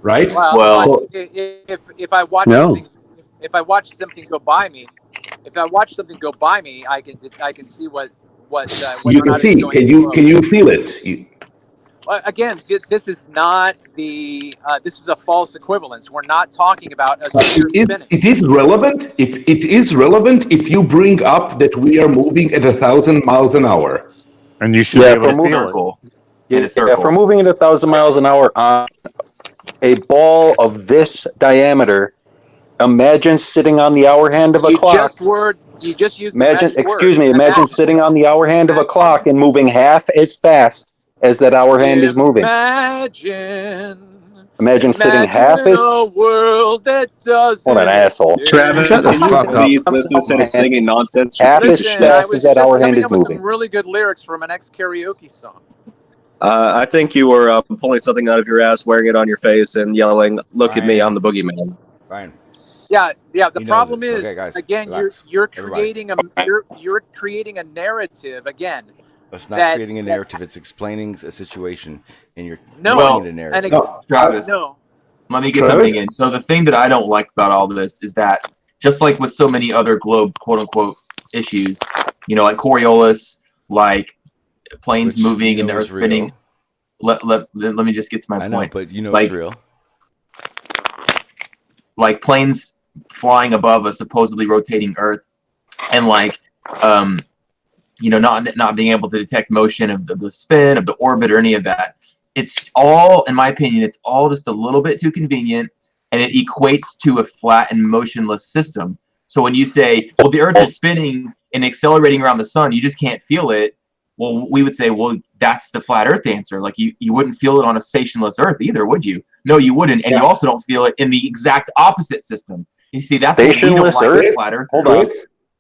S3: Right?
S10: Well, if I watch something, if I watch something go by me, if I watch something go by me, I can see what whether
S3: You
S10: or
S3: can
S10: not
S3: see.
S10: it's going
S3: Can
S10: slow.
S3: you feel it?
S10: Again, this is not the this is a false equivalence. We're not talking about a sphere spinning.
S3: It is relevant. It is relevant if you bring up that we are moving at 1,000 miles an hour,
S9: and you should be able to feel it.
S7: In a circle.
S12: If we're moving at 1,000 miles an hour on a ball of this diameter, imagine sitting on the hour hand of a clock.
S10: You just used the
S12: Imagine,
S10: magic
S12: excuse
S10: word.
S12: me, imagine sitting on the hour hand of a clock and moving half as fast as that hour hand is moving. Imagine sitting half as.
S10: a world that doesn't.
S12: What an asshole.
S5: Travis, can you please listen instead of singing nonsense?
S12: Half as
S10: Listen, I
S12: fast
S10: was
S12: as that
S10: just
S12: hour hand
S10: coming
S12: is
S10: up with some
S12: moving.
S10: really good lyrics from an ex-karaoke song.
S5: I think you were pulling something out of your ass, wearing it on your face, and yelling, "Look at me, I'm the boogeyman."
S1: Ryan.
S10: Yeah. The
S1: He knows
S10: problem
S1: it.
S10: is,
S1: Okay, guys,
S10: again,
S1: relax.
S10: you're
S1: Everybody.
S10: creating a narrative again.
S1: It's not creating a narrative. It's explaining a situation, and you're
S10: No,
S1: making it a narrative.
S7: Travis,
S10: no.
S7: let me get something in. So the thing that I don't like about all this is that, just like with so many other globe quote-unquote issues, like Coriolis, like planes moving and the Earth spinning. Let me just get to my point.
S1: I know, but it's real.
S7: Like planes flying above a supposedly rotating Earth, and not being able to detect motion of the spin of the orbit or any of that. It's all, in my opinion, it's all just a little bit too convenient, and it equates to a flat and motionless system. So when you say, well, the Earth is spinning and accelerating around the sun, you just can't feel it. Well, we would say, well, that's the flat Earth answer. Like you wouldn't feel it on a stationless Earth either, would you? No, you wouldn't. And you also don't feel it in the exact opposite system. You see, that's what we don't like with flat Earth.
S12: Hold on.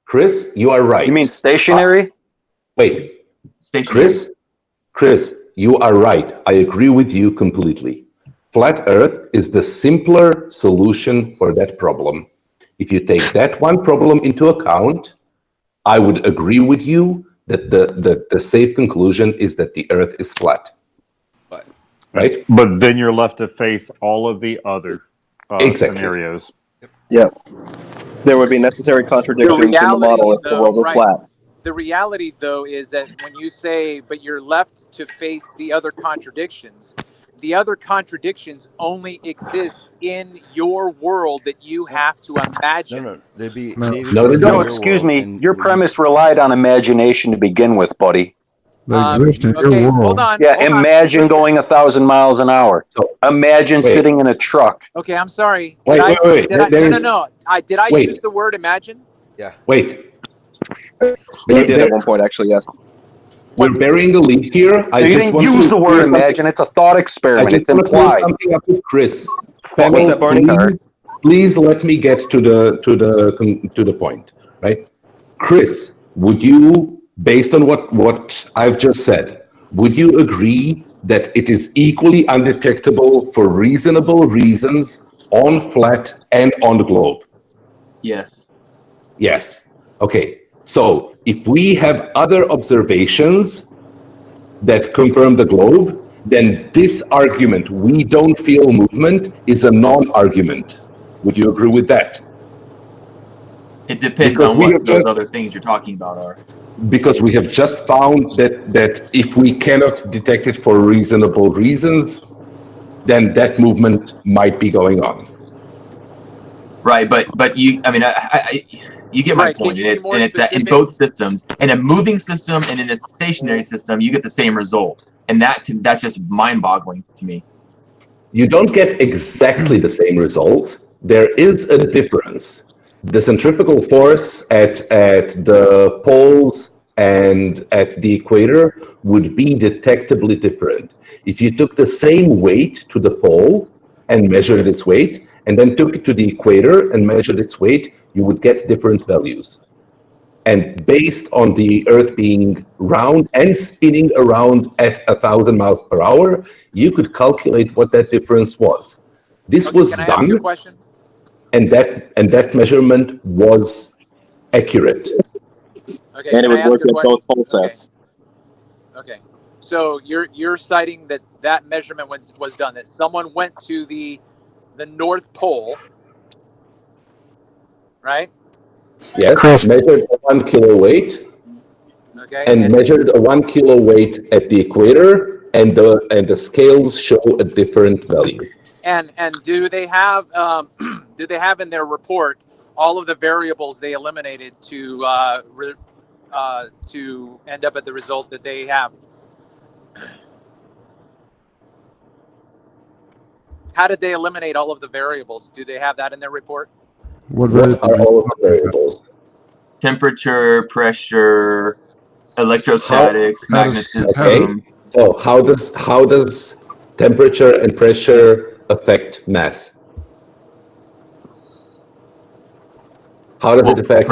S3: Chris, you are right.
S12: You mean stationary?
S3: Wait.
S7: Stationary.
S3: Chris, you are right. I agree with you completely. Flat Earth is the simpler solution for that problem. If you take that one problem into account, I would agree with you that the safe conclusion is that the Earth is flat. Right?
S9: But then you're left to face all of the other scenarios.
S5: Yep. There would be necessary contradictions in the model if the world was flat.
S10: The reality, though, is that when you say, but you're left to face the other contradictions only exist in your world that you have to imagine.
S12: No, excuse me. Your premise relied on imagination to begin with, buddy.
S4: They exist in your world.
S10: Hold on.
S12: Imagine going 1,000 miles an hour. Imagine sitting in a truck.
S10: Okay, I'm sorry.
S3: Wait.
S10: No. Did I use the word imagine?
S1: Yeah.
S3: Wait.
S5: You did at one point, actually, yes.
S3: We're burying the lead here.
S12: You didn't use the word imagine. It's a thought experiment. It's implied.
S3: Something up with Chris.
S12: What's that, Barney?
S3: Please let me get to the point, right? Chris, would you, based on what I've just said, would you agree that it is equally undetectable for reasonable reasons on flat and on the globe?
S7: Yes.
S3: Yes. Okay. So if we have other observations that confirm the globe, then this argument, we don't feel movement, is a non-argument. Would you agree with that?
S7: It depends on what those other things you're talking about are.
S3: Because we have just found that if we cannot detect it for reasonable reasons, then that movement might be going on.
S7: Right, but you, I mean, you get my point, and it's that in both systems, in a moving system and in a stationary system, you get the same result, and that's just mind-boggling to me.
S3: You don't get exactly the same result. There is a difference. The centrifugal force at the poles and at the equator would be detectably different. If you took the same weight to the pole and measured its weight, and then took it to the equator and measured its weight, you would get different values. And based on the Earth being round and spinning around at 1,000 miles per hour, you could calculate what that difference was. This was
S10: Can I ask you a question?
S3: And that measurement was accurate.
S10: Okay,
S5: and it would work at both pole sets.
S10: Okay. So you're citing that measurement was done, that someone went to the North Pole, right?
S3: Yes,
S13: Chris.
S3: measured a 1 kilo weight,
S10: Okay.
S3: and measured a 1 kilo weight at the equator, and the scales show a different value.
S10: And do they have do they have in their report all of the variables they eliminated to end up at the result that they have? How did they eliminate all of the variables? Do they have that in their report?
S3: What are all of the variables?
S7: Temperature, pressure, electrostatics, magnetism.
S3: Okay. So how does temperature and pressure affect mass? How does it affect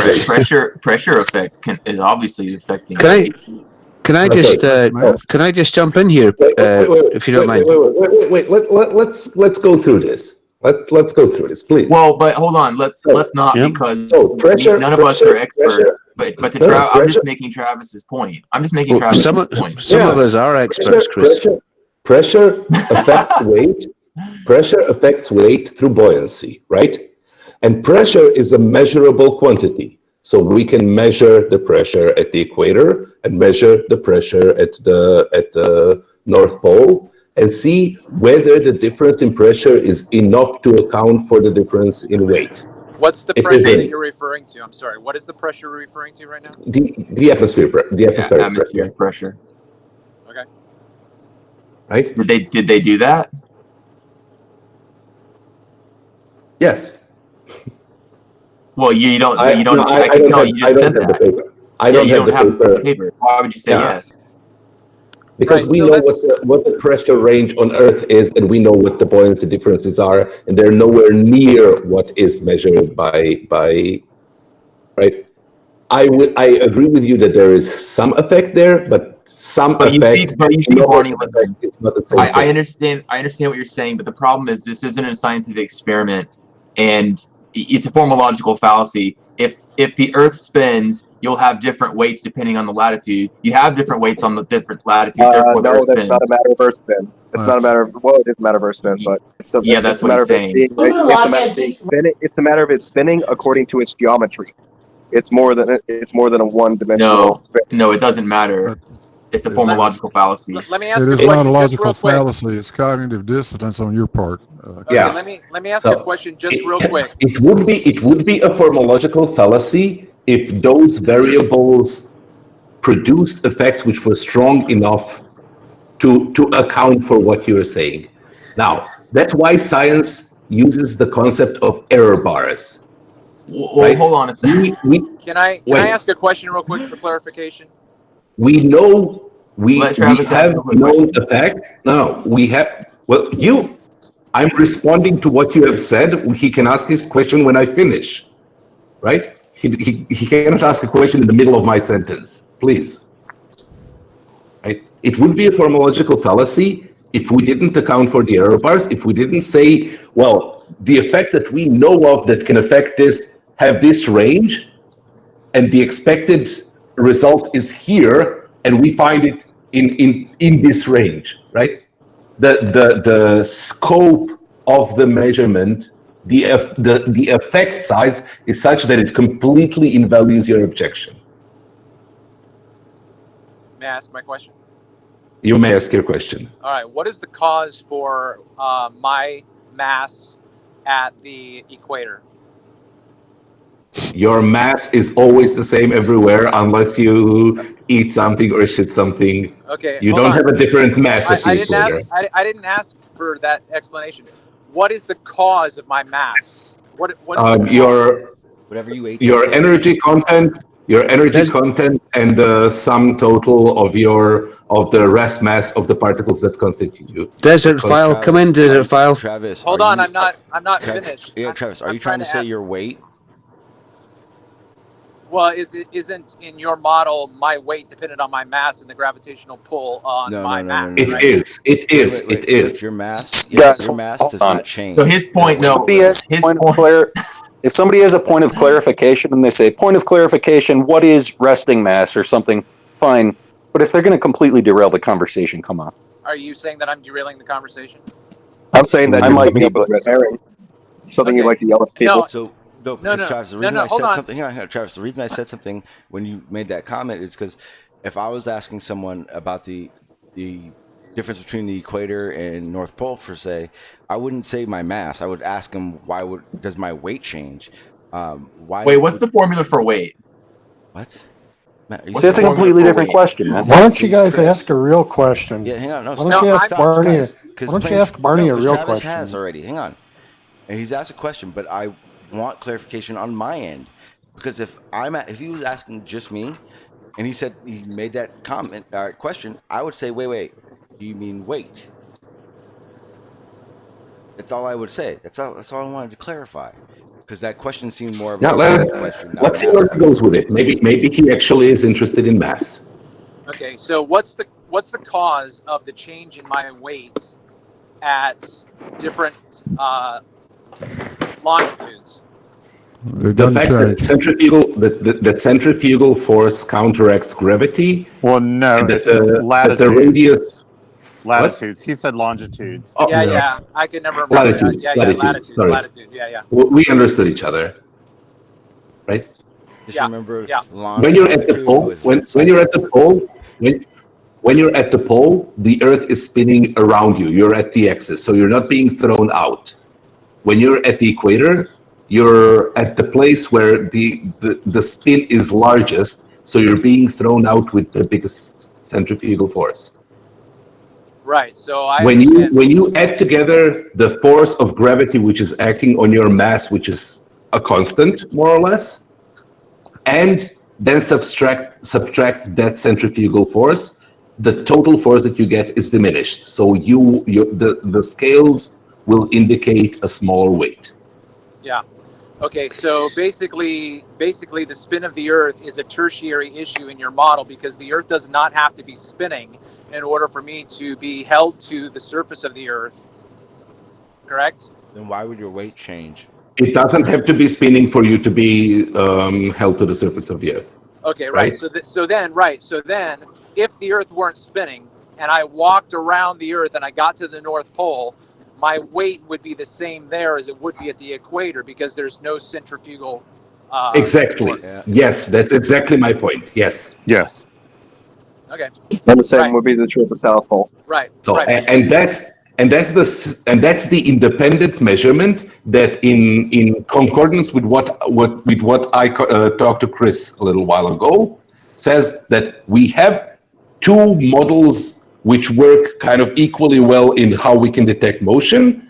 S7: pressure effect is obviously affecting.
S2: Can I just jump in here, if you don't mind?
S3: Wait. Let's go through this. Let's go through this, please.
S7: Well, but hold on. Let's not because none of us are experts. But I'm just making Travis's point.
S2: Some of us are experts, Chris.
S3: Pressure affects weight. Pressure affects weight through buoyancy, right? And pressure is a measurable quantity. So we can measure the pressure at the equator and measure the pressure at the North Pole and see whether the difference in pressure is enough to account for the difference in weight.
S10: What's the pressure that you're referring to? I'm sorry. What is the pressure you're referring to right now?
S3: The atmospheric
S7: pressure.
S10: Okay.
S3: Right?
S7: Did they do that?
S3: Yes.
S7: Well, you don't.
S3: I don't have the paper.
S7: Why would you say yes?
S3: Because we know what the pressure range on Earth is, and we know what the buoyancy differences are, and they're nowhere near what is measured by right. I agree with you that there is some effect there, but you see,
S7: Barney,
S3: it's not the same thing.
S7: I understand what you're saying, but the problem is this isn't a scientific experiment, and it's a formological fallacy. If the Earth spins, you'll have different weights depending on the latitude. You have different weights on the different latitudes.
S5: No, that's not a matter of Earth spin. It's not a matter of, well, it is a matter of Earth spin, but it's a matter of it spinning according to its geometry. It's more than a one-dimensional.
S7: No, it doesn't matter. It's a formological fallacy.
S10: Let me ask
S4: it is not a logical fallacy. It's cognitive dissonance on your part.
S10: Yeah. Let me ask you a question just real quick.
S3: It would be a formological fallacy if those variables produced effects which were strong enough to account for what you are saying. Now, that's why science uses the concept of error bars.
S7: Well, right? Hold on a second.
S10: Can I ask a question real quick for clarification?
S3: We know we have known the fact. No, we have. Well, I'm responding to what you have said. He can ask his question when I finish, right? He cannot ask a question in the middle of my sentence, please. Right? It would be a formological fallacy if we didn't account for the error bars. If we didn't say, well, the effects that we know of that can affect this have this range, and the expected result is here, and we find it in this range, right? The scope of the measurement, the effect size is such that it completely invalues your objection.
S10: May I ask my question?
S3: You may ask your question.
S10: All right. What is the cause for my mass at the equator?
S3: Your mass is always the same everywhere unless you eat something or shit something.
S10: Okay.
S3: You don't have a different mass at the equator.
S10: I didn't ask for that explanation. What is the cause of my mass? What
S1: whatever you ate.
S3: Your energy content, and the sum total of the rest mass of the particles that constitute you.
S2: Desert file, come in, desert file.
S1: Travis,
S10: hold on, I'm not finished.
S1: Yeah, Travis, are you trying to say your weight?
S10: Well, isn't in your model my weight dependent on my mass and the gravitational pull on my mass?
S3: It is. It is.
S1: Your mass, your mass does not change.
S7: So his point,
S12: if somebody has a point of clarification and they say, point of clarification, what is resting mass or something, fine. But if they're going to completely derail the conversation, come on.
S10: Are you saying that I'm derailing the conversation?
S5: I'm saying that I might be a red herring. Something you like to yell at people.
S10: No,
S1: No, because Travis, the reason I
S10: hold
S1: said
S10: on.
S1: something, hang on, Travis, the reason I said something when you made that comment is because if I was asking someone about the difference between the equator and North Pole, for say, I wouldn't say my mass. I would ask them, does my weight change?
S7: Wait, what's the formula for weight?
S1: What? Matt,
S7: What's
S12: That's
S7: the
S12: a
S7: formula
S12: completely
S7: for
S12: different
S7: weight?
S12: question, man.
S13: Why don't you guys ask a real question?
S1: Yeah, hang on. No,
S13: Why don't you ask Barney? Why don't you ask Barney a real
S1: Travis
S13: question?
S1: has already. Hang on. And he's asked a question, but I want clarification on my end because if he was asking just me, and he said he made that comment question, I would say, wait, do you mean weight? That's all I would say. That's all I wanted to clarify because that question seemed more of a question.
S3: Let's see where he goes with it. Maybe he actually is interested in mass.
S10: Okay, so what's the cause of the change in my weight at different longitudes?
S3: The fact that centrifugal force counteracts gravity.
S9: Well, no,
S3: that
S9: latitudes.
S3: the radius.
S9: Latitudes. He said longitudes.
S3: Oh,
S10: Yeah. I could never remember
S3: latitudes.
S10: that.
S3: Latitudes. Sorry.
S10: Latitude. Yeah.
S3: We understood each other, right?
S1: Just remember,
S3: when you're at the pole, when you're at the pole, the Earth is spinning around you. You're at the axis, so you're not being thrown out. When you're at the equator, you're at the place where the spin is largest, so you're being thrown out with the biggest centrifugal force.
S10: Right. So
S3: when you add together the force of gravity, which is acting on your mass, which is a constant more or less, and then subtract that centrifugal force, the total force that you get is diminished. So the scales will indicate a smaller weight.
S10: Yeah. Okay, so basically the spin of the Earth is a tertiary issue in your model because the Earth does not have to be spinning in order for me to be held to the surface of the Earth. Correct?
S1: Then why would your weight change?
S3: It doesn't have to be spinning for you to be held to the surface of the Earth.
S10: Okay, right. So then, if the Earth weren't spinning and I walked around the Earth and I got to the North Pole, my weight would be the same there as it would be at the equator because there's no centrifugal.
S3: Exactly. Yes, that's exactly my point. Yes.
S9: Yes.
S10: Okay.
S5: And the same would be the true at the South Pole.
S10: Right.
S3: So
S10: right.
S3: and that's the independent measurement that in concordance with what I talked to Chris a little while ago says that we have two models which work kind of equally well in how we can detect motion,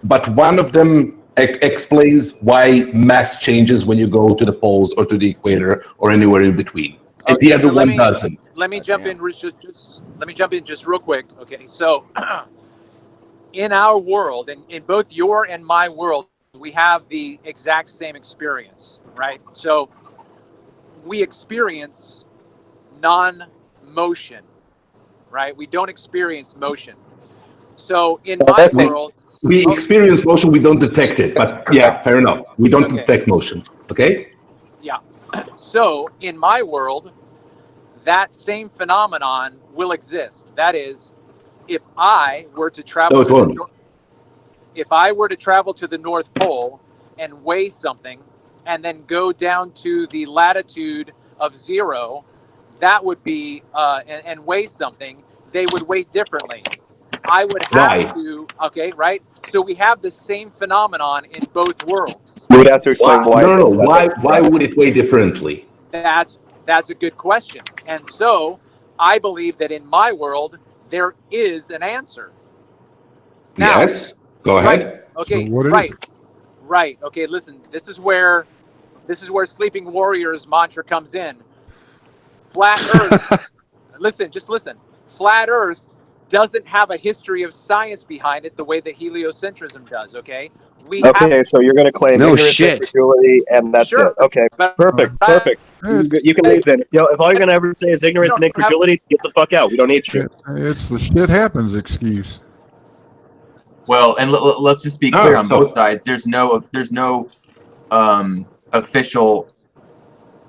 S3: but one of them explains why mass changes when you go to the poles or to the equator or anywhere in between, and the other one doesn't.
S10: Let me jump in just real quick. Okay, so in our world, in both your and my world, we have the exact same experience, right? So we experience non-motion, right? We don't experience motion. So in my world,
S3: we experience motion, we don't detect it. But yeah, fair enough. We don't detect motion. Okay?
S10: Yeah. So in my world, that same phenomenon will exist. That is, if I were to travel to the North Pole and weigh something and then go down to the latitude of 0, that would be and weigh something, they would weigh differently. I would have to, right? So we have the same phenomenon in both worlds.
S5: You would have to explain why.
S3: No. Why would it weigh differently?
S10: That's a good question. And so I believe that in my world, there is an answer. Now,
S3: yes, go ahead.
S10: Right, okay,
S4: So what is it?
S10: Right. Okay, listen, this is where Sleeping Warrior's mantra comes in. Flat Earth, just listen. Flat Earth doesn't have a history of science behind it the way that heliocentrism does, okay?
S5: So you're going to claim ignorance, incredulity, and that's it. Okay, perfect. You can leave then. If all you're going to ever say is ignorance and incredulity, get the fuck out. We don't need you.
S4: It's the shit happens excuse.
S7: Well, and let's just be clear on both sides. There's no official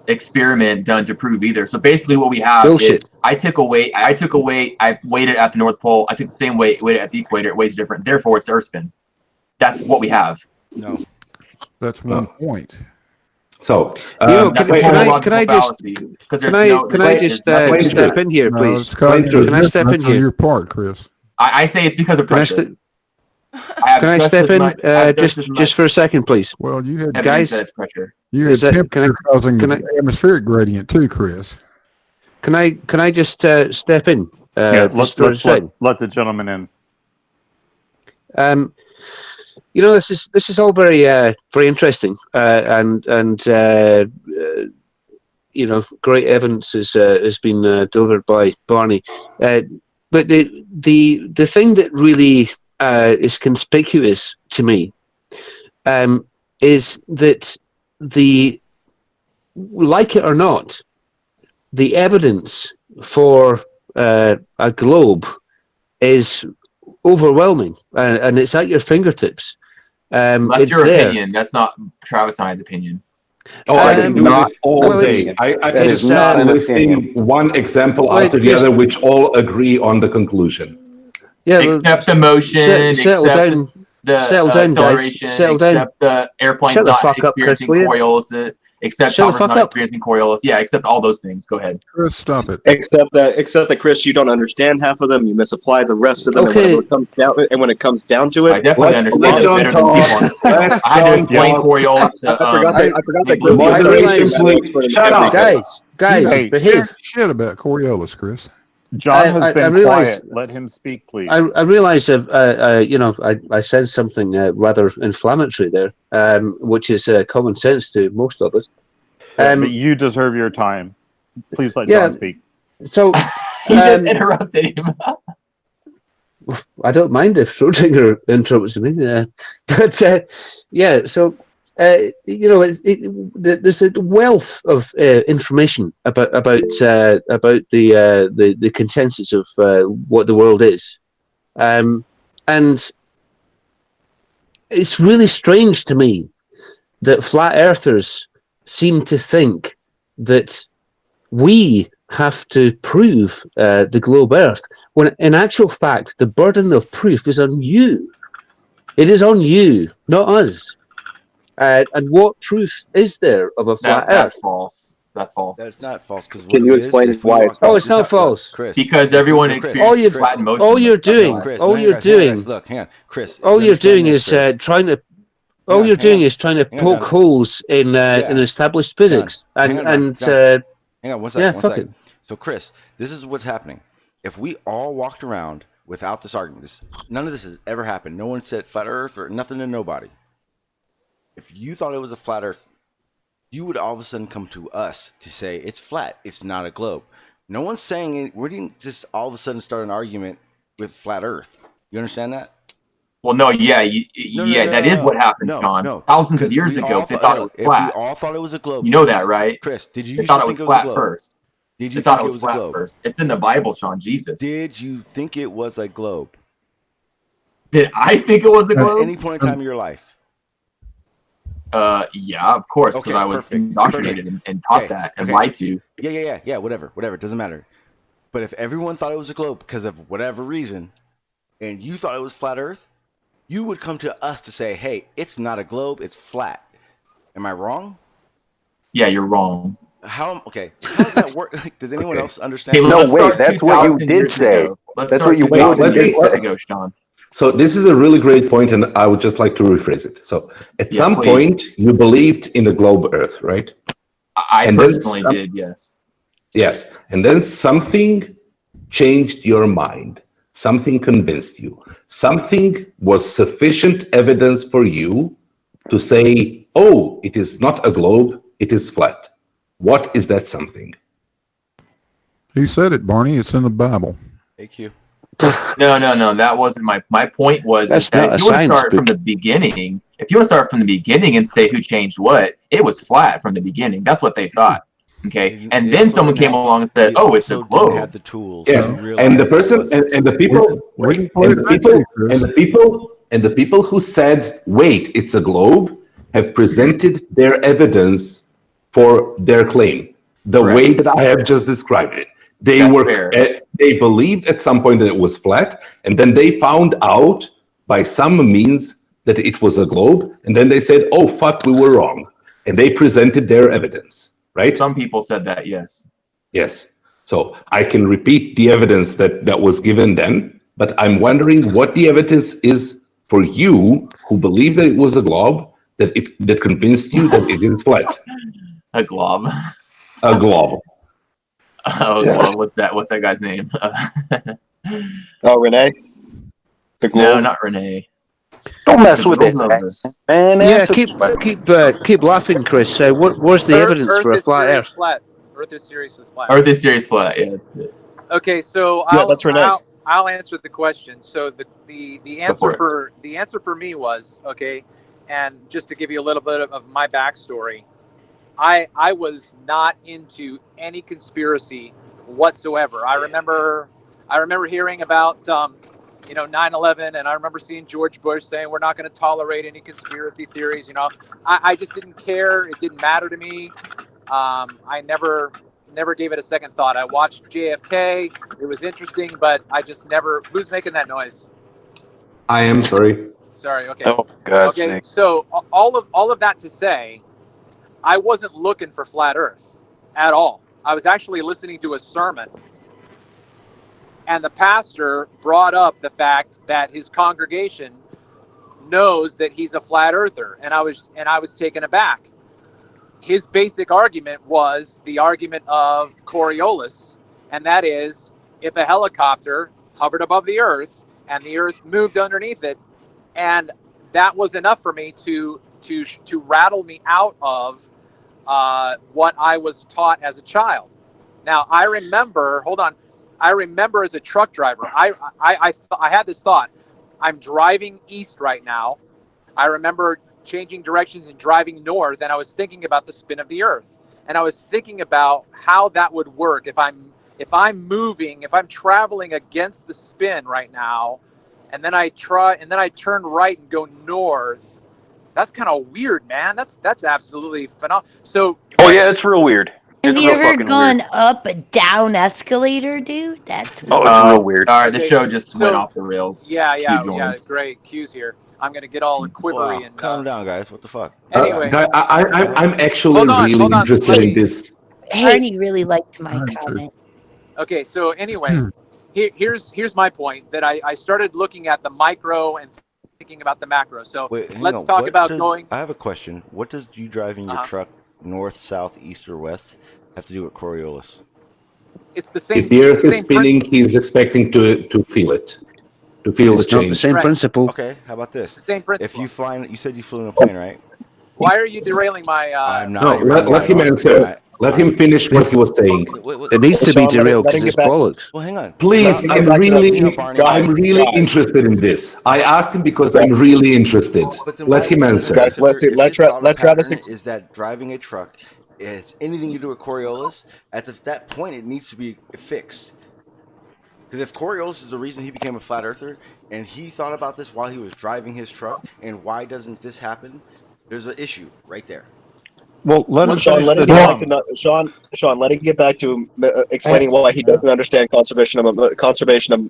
S7: experiment done to prove either. So basically what we have is I took a weight, I weighed it at the North Pole, I took the same weight, weighed it at the equator, it weighs different, therefore it's Earth spin. That's what we have.
S1: No.
S4: That's one point.
S3: So,
S2: can I just step in here,
S4: No,
S2: please?
S4: Scott,
S2: Can I step in
S4: that's on
S2: here?
S4: your part, Chris.
S7: I say it's because of pressure.
S2: Can I step in just for a second, please?
S4: Well, you had
S2: guys.
S7: That's pressure.
S4: You had temperature causing the atmospheric gradient too, Chris.
S2: Can I just step in?
S9: Let the gentleman in.
S2: This is all very very interesting, and great evidence has been delivered by Barney. But the thing that really is conspicuous to me is that like it or not, the evidence for a globe is overwhelming, and it's at your fingertips.
S7: That's your opinion. That's not Travis and I's opinion.
S3: That is not all day.
S12: That is not an opinion.
S3: One example altogether, which all agree on the conclusion.
S2: Yeah,
S7: except the motion,
S2: settle down,
S7: the acceleration,
S2: settle down.
S7: except the airplane's not experiencing Coriolis, except Thomas not experiencing Coriolis. Yeah, except all those things. Go ahead.
S4: Chris, stop it.
S5: Except that, Chris, you don't understand half of them. You misapply the rest of them.
S2: Okay.
S5: And when it comes down to it,
S7: I definitely understand it better than people. I had to explain Coriolis.
S5: I forgot that Chris
S3: Shut up,
S2: guys.
S9: Hey,
S2: Behave.
S4: Shit about Coriolis, Chris.
S9: John has been quiet. Let him speak, please.
S2: I realize I said something rather inflammatory there, which is common sense to most of us.
S9: But you deserve your time. Please let John speak.
S2: So
S7: he just interrupted him.
S2: I don't mind if Schrodinger interrupts me, but So there's a wealth of information about the consensus of what the world is, and it's really strange to me that flat earthers seem to think that we have to prove the globe Earth, when in actual fact the burden of proof is on you. It is on you, not us. And what proof is there of a flat Earth?
S7: That's false. That's false.
S1: That's not false.
S5: Can you explain why it's false?
S2: Oh, it's not false.
S1: Chris,
S7: because everyone experiences flat motion.
S2: All you're doing,
S1: look, hang on, Chris.
S2: All you're doing is trying to poke holes in established physics.
S1: Hang on 1 second. So, Chris, this is what's happening. If we all walked around without this argument, none of this has ever happened. No one said flat Earth or nothing to nobody. If you thought it was a flat Earth, you would all of a sudden come to us to say it's flat. It's not a globe. No one's saying it. We didn't just all of a sudden start an argument with flat Earth. You understand that?
S7: Well, no, that is what happened, John. Thousands of years ago, they thought it was flat.
S1: If we all thought it was a globe,
S7: you know that, right?
S1: Chris, did you
S7: thought
S1: think
S7: it was flat
S1: globe?
S7: first?
S1: Did you
S7: thought
S1: think
S7: it was flat first? It's in the Bible, Sean. Jesus.
S1: Did you think it was a globe?
S7: Did I think it was a globe?
S1: At any point in time in your life?
S7: Yeah, of course, because I was indoctrinated and taught that and lied to.
S1: Yeah, whatever, it doesn't matter. But if everyone thought it was a globe because of whatever reason, and you thought it was flat Earth, you would come to us to say, hey, it's not a globe, it's flat. Am I wrong?
S7: Yeah, you're wrong.
S1: How does that work? Does anyone else understand?
S12: Hey, no, wait, that's what you did say. That's what you did say.
S7: Sean.
S3: So this is a really great point, and I would just like to rephrase it. So at some point, you believed in the globe Earth, right?
S7: I personally did, yes.
S3: Yes, and then something changed your mind. Something convinced you. Something was sufficient evidence for you to say, oh, it is not a globe, it is flat. What is that something?
S4: He said it, Barney. It's in the Bible.
S1: Thank you.
S7: No. That wasn't my point. Was that if you want to start from the beginning, and say who changed what, it was flat from the beginning. That's what they thought. Okay, and then someone came along and said, "Oh, it's a globe."
S1: Have the tools.
S3: Yes, and the person and the people who said, "Wait, it's a globe," have presented their evidence for their claim the way that I have just described it. They believed at some point that it was flat, and then they found out by some means that it was a globe, and then they said, "Oh fuck, we were wrong," and they presented their evidence, right?
S7: Some people said that, yes.
S3: Yes. So I can repeat the evidence that was given then, but I'm wondering what the evidence is for you who believe that it was a globe, that convinced you that it is flat.
S7: A glob.
S3: A globe.
S7: Oh, glob. What's that guy's name?
S5: Oh, Renee? The globe?
S7: No, not Renee.
S12: Don't mess with
S7: Globe
S12: his
S7: of the-
S12: accent, man.
S2: Yeah,
S12: Answer the question.
S2: keep laughing, Chris. What's the evidence for a
S10: is
S2: flat
S10: seriously
S2: Earth?
S10: flat. Earth is seriously flat.
S7: Earth is serious flat. Yeah, that's it.
S10: Okay, so
S5: Yeah, that's Renee.
S10: I'll answer the question. So the
S7: for
S10: answer for me was, okay, and just to give you a little bit of my backstory, I was not into any conspiracy whatsoever. I remember hearing about 9/11, and I remember seeing George Bush saying we're not going to tolerate any conspiracy theories. I just didn't care. It didn't matter to me. I never gave it a second thought. I watched JFK. It was interesting, but I just never. Who's making that noise?
S3: I am sorry.
S10: Sorry. Okay.
S12: Oh, God's
S10: Okay.
S12: sake.
S10: So all of that to say, I wasn't looking for flat Earth at all. I was actually listening to a sermon, and the pastor brought up the fact that his congregation knows that he's a flat earther, and I was taken aback. His basic argument was the argument of Coriolis, and that is, if a helicopter hovered above the Earth and the Earth moved underneath it, and that was enough for me to rattle me out of what I was taught as a child. Now I remember as a truck driver, I had this thought. I'm driving east right now. I remember changing directions and driving north, and I was thinking about the spin of the Earth, and I was thinking about how that would work if I'm traveling against the spin right now, and then I turn right and go north. That's kind of weird, man. That's absolutely phenomenal. So,
S12: Oh yeah, it's real weird.
S14: Have
S12: It's
S14: you
S12: real
S14: ever
S12: fucking
S14: gone
S12: weird.
S14: up a down escalator, dude? That's weird.
S12: Oh, it's real weird.
S7: All right, the
S10: Okay,
S7: show just went
S10: so-
S7: off the rails.
S10: yeah,
S7: Q joins.
S10: great. Q's here. I'm gonna get all quivery and
S1: calm down, guys. What the fuck?
S10: Anyway.
S3: I'm actually
S10: Hold on,
S3: really
S10: hold on.
S3: interested in this.
S14: Barney really liked my comment.
S10: Okay, so anyway, here's my point, that I started looking at the micro and thinking about the macro. So
S1: Wait, hang
S10: let's
S1: on.
S10: talk
S1: What
S10: about
S1: does-
S10: going.
S1: I have a question. What does you driving your truck north, south, east, or west have to do with Coriolis?
S10: It's the same.
S3: If the Earth
S10: same
S3: is spinning, he's expecting to feel it, to feel the
S2: It's not the
S3: change.
S2: same
S10: Right.
S2: principle.
S1: Okay, how about this?
S10: It's the same principle.
S1: If you you said you flew in a plane, right?
S10: Why are you derailing my?
S1: I'm not.
S3: No, let him answer. Let him finish what he was saying.
S2: It needs to be
S5: Sean,
S2: derailed
S5: let him
S2: because
S5: get
S2: it's
S5: back.
S2: bollocks.
S1: Well, hang on.
S3: Please,
S5: Let him get back to that.
S3: I'm really
S5: Guys.
S3: interested in this. I asked him because I'm really interested.
S1: But then
S3: Let
S1: why-
S3: him
S1: but
S3: answer.
S5: Guys, let's see.
S1: if
S5: Let
S1: your thought
S5: Travis
S1: pattern is that driving a truck is anything to do with Coriolis, at that point it needs to be fixed. Because if Coriolis is the reason he became a flat earther, and he thought about this while he was driving his truck, and why doesn't this happen? There's an issue right there.
S9: Well, let him
S5: Sean,
S9: finish
S5: let
S9: the
S5: him get back
S9: drum.
S5: to Sean, let him get back to explaining why he doesn't understand conservation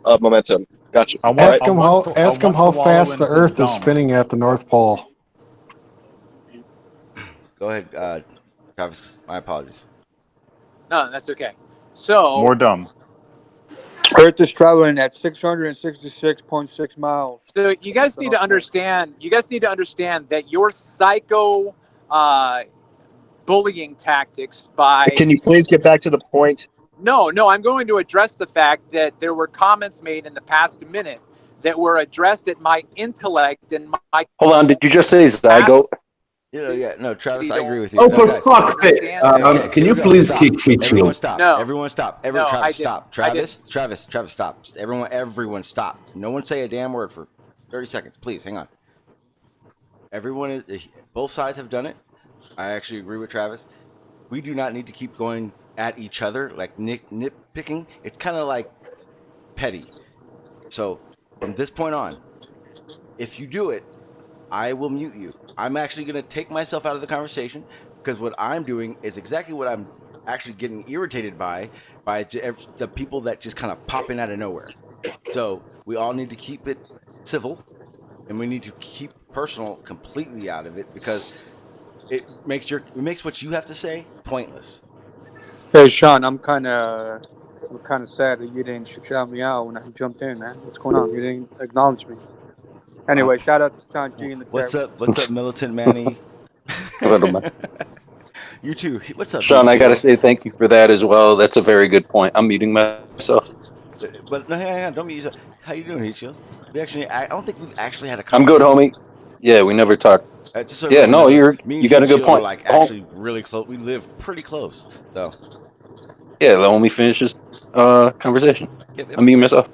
S5: of momentum. Gotcha.
S9: I want-
S13: Ask
S9: I
S13: him
S9: want
S13: how
S9: to- I
S13: ask him
S9: want
S13: how
S9: to wallow
S13: fast the
S9: in his
S13: Earth is
S9: dung.
S13: spinning at the North Pole.
S1: Go ahead, Travis. My apologies.
S10: No, that's okay. So
S9: More dumb.
S15: Earth is traveling at 666.6 miles.
S10: So you guys need to understand. You guys need to understand that your psycho bullying tactics by.
S5: Can you please get back to the point?
S10: No, I'm going to address the fact that there were comments made in the past minute that were addressed at my intellect and my.
S12: Hold on, did you just say zygote?
S1: No, Travis, I agree with you.
S3: Oh,
S1: No,
S3: for
S1: guys.
S3: fuck's sake!
S1: Okay,
S3: Can
S1: here
S3: you
S1: we go.
S3: please
S1: Stop.
S3: kick
S1: Everyone
S3: you?
S1: stop.
S10: No.
S1: Everyone stop.
S10: No, I
S1: Travis,
S10: didn't.
S1: stop.
S10: I didn't.
S1: Travis, stop. Everyone stop. No one say a damn word for 30 seconds. Please, hang on. Both sides have done it. I actually agree with Travis. We do not need to keep going at each other like nitpicking. It's kind of like petty. So from this point on, if you do it, I will mute you. I'm actually going to take myself out of the conversation because what I'm doing is exactly what I'm actually getting irritated by the people that just kind of pop in out of nowhere. So we all need to keep it civil, and we need to keep personal completely out of it because it makes what you have to say pointless.
S15: Hey, Sean, I'm kind of sad that you didn't shout me out when I jumped in, man. What's going on? You didn't acknowledge me. Anyway, shout out to Sean G in the chat.
S1: What's up, Militant Manny? You too. What's up,
S12: Sean? I got to
S1: DTO?
S12: say thank you for that as well. That's a very good point. I'm muting myself.
S1: But no, hang on, don't mute yourself. How you doing, Heatshield? I don't think we've actually had a
S12: I'm
S1: conversation.
S12: good, homie. Yeah, we never talked.
S1: Just so
S12: yeah,
S1: everyone
S12: no,
S1: knows, me and
S12: you got a good
S1: Heatshield
S12: point.
S1: are like actually really close. We live pretty close, so.
S12: Yeah, let me finish this conversation.
S1: Yep.
S12: I'm muting myself.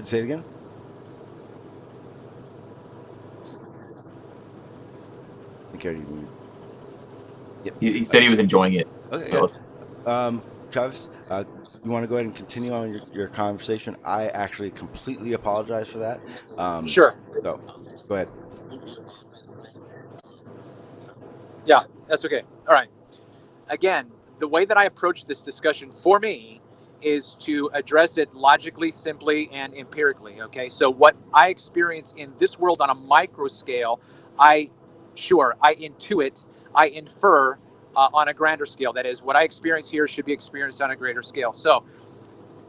S1: Say it again. Okay. Yep.
S7: He said he was enjoying it.
S1: Okay.
S7: So
S1: Travis, you want to go ahead and continue on your conversation? I actually completely apologize for that.
S10: Sure.
S1: So, go ahead.
S10: Yeah, that's okay. All right. Again, the way that I approach this discussion for me is to address it logically, simply, and empirically. Okay. So what I experience in this world on a micro scale, I intuit, I infer on a grander scale. That is, what I experience here should be experienced on a greater scale. So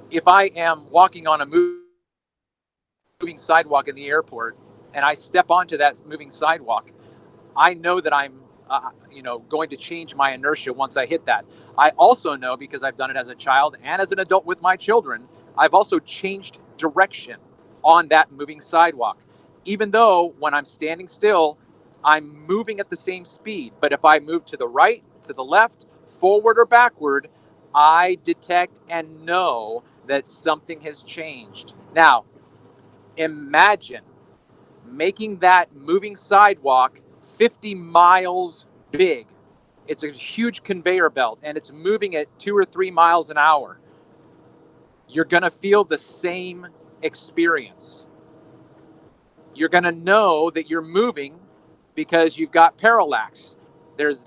S10: if I am walking on a moving sidewalk in the airport and I step onto that moving sidewalk, I know that I'm going to change my inertia once I hit that. I also know, because I've done it as a child and as an adult with my children, I've also changed direction on that moving sidewalk. Even though when I'm standing still, I'm moving at the same speed. But if I move to the right, to the left, forward or backward, I detect and know that something has changed. Now, imagine making that moving sidewalk 50 miles big. It's a huge conveyor belt and it's moving at 2 or 3 miles an hour. You're going to feel the same experience. You're going to know that you're moving because you've got parallax. There's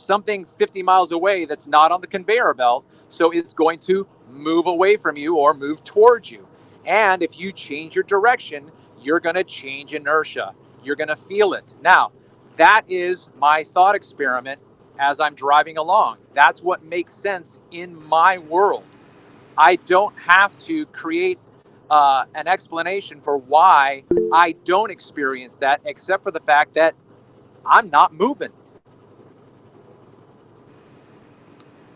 S10: something 50 miles away that's not on the conveyor belt, so it's going to move away from you or move towards you. And if you change your direction, you're going to change inertia. You're going to feel it. Now, that is my thought experiment as I'm driving along. That's what makes sense in my world. I don't have to create an explanation for why I don't experience that, except for the fact that I'm not moving.